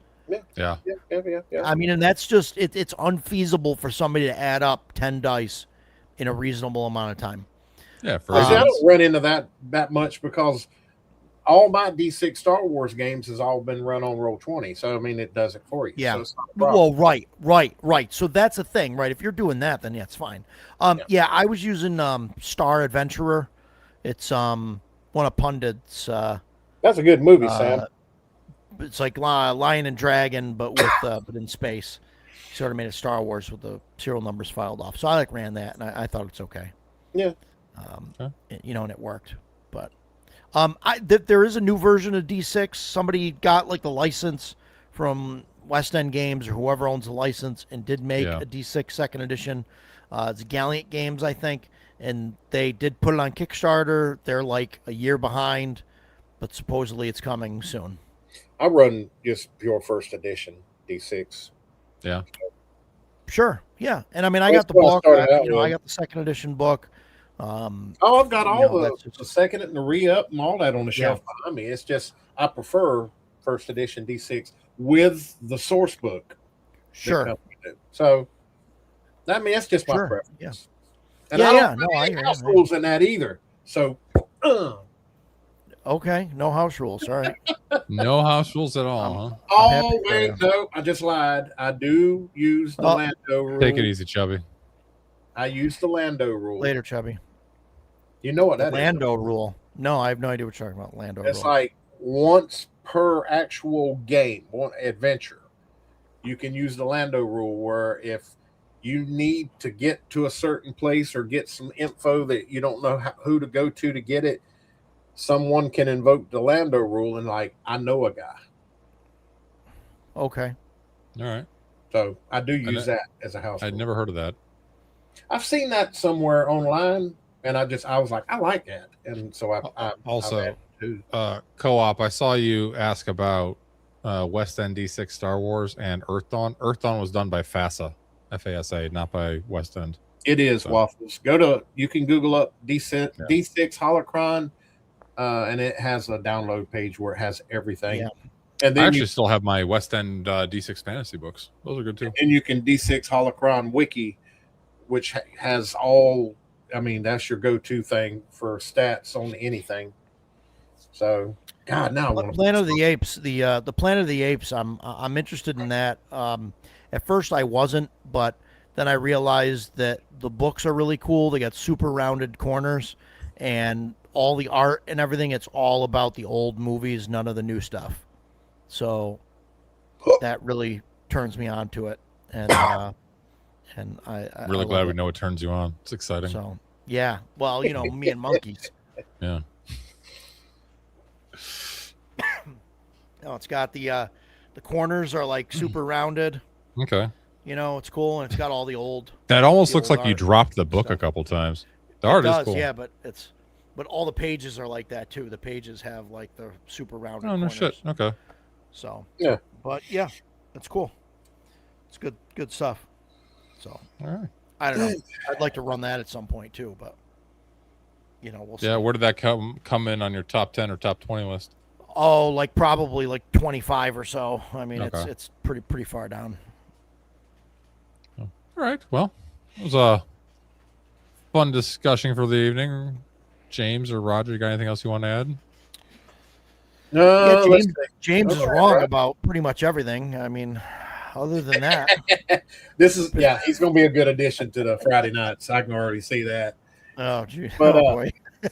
Speaker 1: Yeah.
Speaker 3: I mean, and that's just it's unfeasible for somebody to add up 10 dice in a reasonable amount of time.
Speaker 1: Yeah. For
Speaker 4: I
Speaker 1: instance,
Speaker 4: don't run into that much because all my D6 Star Wars games has all been run on Roll20. So, I mean, it does it for you.
Speaker 3: Yeah.
Speaker 4: So it's not a problem.
Speaker 3: Well, right. So that's a thing, right? If you're doing that, then yeah, it's fine. Yeah, I was using Star Adventurer. It's one of Pundit's.
Speaker 4: That's a good movie, Sam.
Speaker 3: It's like Lion and Dragon, but with but in space. He sort of made a Star Wars with the serial numbers filed off. So I ran that, and I thought it's okay.
Speaker 4: Yeah.
Speaker 3: And it worked. But there is a new version of D6. Somebody got like the license from West End Games or whoever owns the license and did make a D6 second edition. It's Gallant Games, I think, and they did put it on Kickstarter. They're like a year behind, but supposedly it's coming soon.
Speaker 4: I run just pure first edition D6.
Speaker 1: Yeah.
Speaker 3: Sure. Yeah. And I mean, I got the book. I got the second edition book.
Speaker 4: I've got all the second and the re-up and all that on the shelf behind me. It's just I prefer first edition D6 with the source book.
Speaker 3: Sure.
Speaker 4: So, I mean, that's just my preference.
Speaker 3: Yeah.
Speaker 4: And I don't have any house rules in that either. So,
Speaker 3: okay, no house rules. All right.
Speaker 1: No house rules at all, huh?
Speaker 4: Oh, wait, no, I just lied. I do use the Lando rule.
Speaker 1: Take it easy, Chubby.
Speaker 4: I use the Lando rule.
Speaker 3: Later, Chubby.
Speaker 4: You know what that
Speaker 3: Lando rule. No, I have no idea what you're talking about. Lando
Speaker 4: it's
Speaker 3: rule.
Speaker 4: Like once per actual game, one adventure, you can use the Lando rule where if you need to get to a certain place or get some info that you don't know who to go to get it, someone can invoke the Lando rule and like, I know a guy.
Speaker 3: Okay.
Speaker 1: All right.
Speaker 4: So I do use that as a house rule.
Speaker 1: I'd never heard of that.
Speaker 4: I've seen that somewhere online. And I was like, I like that. And so I
Speaker 1: also co-op. I saw you ask about West End D6 Star Wars and Earth Dawn. Earth Dawn was done by FASA, F-A-S-A, not by West End.
Speaker 4: It is Waffles. You can Google up D6 Holocron, and it has a download page where it has everything.
Speaker 1: Yeah. And then I actually still have my West End D6 fantasy books. Those are good too.
Speaker 4: And you can D6 Holocron Wiki, which has all. I mean, that's your go-to thing for stats on anything. So, God, now
Speaker 3: Planet of the Apes. The Planet of the Apes. I'm interested in that. At first, I wasn't, but then I realized that the books are really cool. They got super rounded corners, and all the art and everything. It's all about the old movies, none of the new stuff. So that really turns me on to it, and I
Speaker 1: really glad we know what turns you on. It's exciting.
Speaker 3: So yeah, well, me and monkeys.
Speaker 1: Yeah.
Speaker 3: No, it's got the corners are like super rounded.
Speaker 1: Okay.
Speaker 3: It's cool, and it's got all the old.
Speaker 1: That almost looks like you dropped the book a couple times. The art is cool.
Speaker 3: Yeah, but all the pages are like that too. The pages have like the super rounded.
Speaker 1: Oh no shit. Okay.
Speaker 3: So
Speaker 4: yeah,
Speaker 3: but yeah, it's cool. It's good stuff. So
Speaker 1: all right.
Speaker 3: I don't know. I'd like to run that at some point too, but we'll see.
Speaker 1: Yeah, where did that come in on your top 10 or top 20 list?
Speaker 3: Oh, like probably like 25 or so. I mean,
Speaker 1: okay.
Speaker 3: it's pretty far down.
Speaker 1: All right. Well, it was a fun discussion for the evening. James or Roger, you got anything else you want to add?
Speaker 4: No,
Speaker 3: yeah, James is wrong about pretty much everything. I mean, other than that,
Speaker 4: he's going to be a good addition to the Friday nights. I can already see that.
Speaker 3: Oh, geez.
Speaker 4: But
Speaker 3: boy.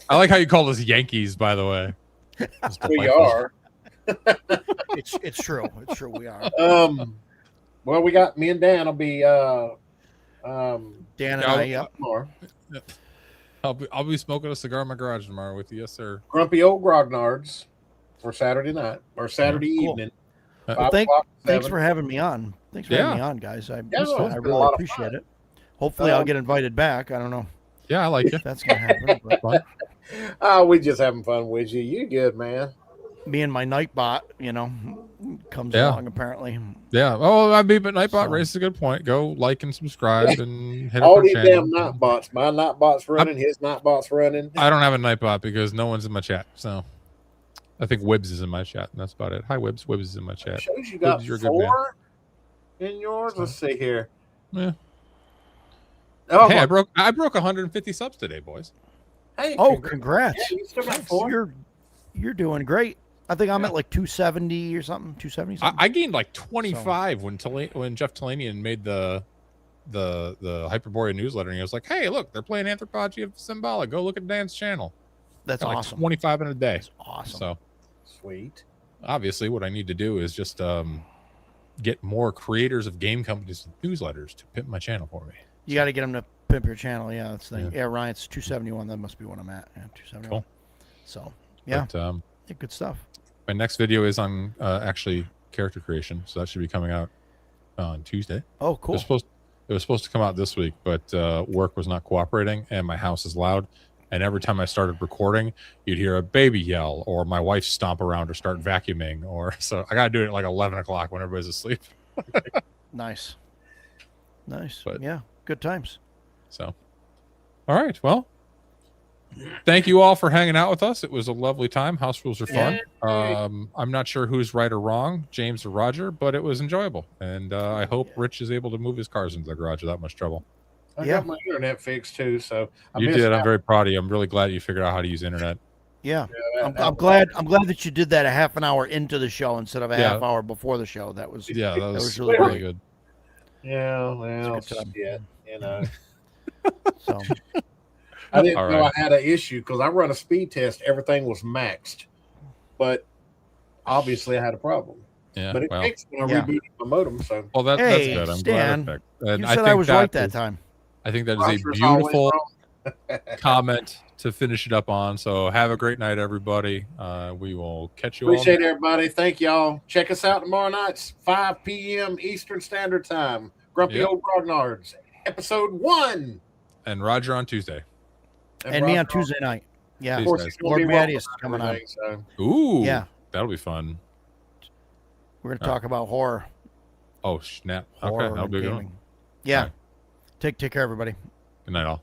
Speaker 1: I like how you call us Yankees, by the way.
Speaker 4: We are.
Speaker 3: It's true. It's true. We are.
Speaker 4: Well, we got me and Dan will be.
Speaker 3: Dan and I. Yep.
Speaker 1: I'll be smoking a cigar in my garage tomorrow with you, yes, sir.
Speaker 4: Grumpy old Grognards for Saturday night or Saturday evening.
Speaker 3: Well, thanks for having me on. Thanks for having me on, guys. I really appreciate it. Hopefully, I'll get invited back. I don't know.
Speaker 1: Yeah, I like it.
Speaker 3: That's gonna happen. But
Speaker 4: we just having fun with you. You good, man?
Speaker 3: Me and my Nightbot, comes along apparently.
Speaker 1: Yeah. Oh, but Nightbot raises a good point. Go like and subscribe and hit
Speaker 4: all
Speaker 1: up
Speaker 4: these
Speaker 1: our
Speaker 4: damn
Speaker 1: channel.
Speaker 4: Nightbots. My Nightbot's running. His Nightbot's running.
Speaker 1: I don't have a Nightbot because no one's in my chat. So I think Wibbs is in my chat, and that's about it. Hi, Wibbs. Wibbs is in my chat.
Speaker 4: It shows you got
Speaker 1: Wibbs,
Speaker 4: 4 in yours. Let's see here.
Speaker 1: Yeah.
Speaker 4: Oh,
Speaker 1: hey, I broke 150 subs today, boys.
Speaker 4: Hey,
Speaker 3: congrats!
Speaker 4: Yeah, you still got 4.
Speaker 3: You're doing great. I think I'm at like 270 or something. 270 something.
Speaker 1: I gained like 25 when Jeff Talanian made the Hyperborea newsletter, and he was like, "Hey, look, they're playing Anthropology of Symbolic. Go look at Dan's channel."
Speaker 3: That's
Speaker 1: Got
Speaker 3: awesome.
Speaker 1: Like 25 in a day.
Speaker 3: That's awesome.
Speaker 1: So
Speaker 4: Sweet.
Speaker 1: obviously, what I need to do is just get more creators of game companies newsletters to pimp my channel for me.
Speaker 3: You got to get them to pimp your channel. Yeah, that's the thing.
Speaker 1: Yeah.
Speaker 3: Yeah, Ryan, it's 271. That must be what I'm at. Yeah, 271.
Speaker 1: Cool.
Speaker 3: So, yeah.
Speaker 1: But,
Speaker 3: Yeah, good stuff.
Speaker 1: my next video is on actually character creation, so that should be coming out on Tuesday.
Speaker 3: Oh, cool.
Speaker 1: It was supposed to come out this week, but work was not cooperating, and my house is loud. And every time I started recording, you'd hear a baby yell, or my wife stomp around, or start vacuuming, or so I gotta do it at like 11 o'clock when everybody's asleep.
Speaker 3: Nice.
Speaker 1: But-
Speaker 3: Yeah, good times.
Speaker 1: So, all right, well, thank you all for hanging out with us. It was a lovely time. House rules are fun. I'm not sure who's right or wrong, James or Roger, but it was enjoyable, and I hope Rich is able to move his cars into the garage without much trouble.
Speaker 4: I got my internet fixed too, so
Speaker 1: You did. I'm very proud of you. I'm really glad you figured out how to use internet.
Speaker 3: Yeah. I'm glad that you did that a half an hour into the show instead of a half hour before the show. That was
Speaker 1: that was
Speaker 3: really
Speaker 1: really good.
Speaker 4: Yeah, well,
Speaker 3: It's a good time.
Speaker 4: shit, you know.
Speaker 3: So
Speaker 4: I didn't
Speaker 1: All
Speaker 4: know
Speaker 1: right.
Speaker 4: I had an issue because I run a speed test. Everything was maxed, but obviously I had a problem.
Speaker 1: Yeah,
Speaker 4: But it
Speaker 1: well,
Speaker 4: fixed when I
Speaker 3: Yeah.
Speaker 4: rebooted my modem. So
Speaker 1: well, that's
Speaker 3: Hey,
Speaker 1: good. I'm
Speaker 3: Stan,
Speaker 1: glad it fixed. And
Speaker 3: you
Speaker 1: I
Speaker 3: said
Speaker 1: think
Speaker 3: I was right that
Speaker 1: is-
Speaker 3: time.
Speaker 1: I think that is a
Speaker 4: Roger's always
Speaker 1: beautiful
Speaker 4: wrong.
Speaker 1: comment to finish it up on. So have a great night, everybody. We will catch you
Speaker 4: Appreciate
Speaker 1: all.
Speaker 4: everybody. Thank y'all. Check us out tomorrow nights, 5 p.m. Eastern Standard Time. Grumpy
Speaker 1: Yep.
Speaker 4: Old Grognards, episode 1.
Speaker 1: And Roger on Tuesday.
Speaker 3: And me on
Speaker 4: Roger,
Speaker 3: Tuesday night. Yeah.
Speaker 4: Of
Speaker 1: Tuesday.
Speaker 4: course, it's gonna
Speaker 3: Lord
Speaker 4: be welcome
Speaker 3: Madius is coming on.
Speaker 4: everything, so.
Speaker 1: Ooh,
Speaker 3: Yeah.
Speaker 1: that'll be fun.
Speaker 3: We're going to talk about horror.
Speaker 1: Oh snap! Okay,
Speaker 3: Horror
Speaker 1: that'll
Speaker 3: and
Speaker 1: be a good
Speaker 3: gaming.
Speaker 1: one.
Speaker 3: Yeah.
Speaker 1: All right.
Speaker 3: Take care, everybody.
Speaker 1: Good night, all.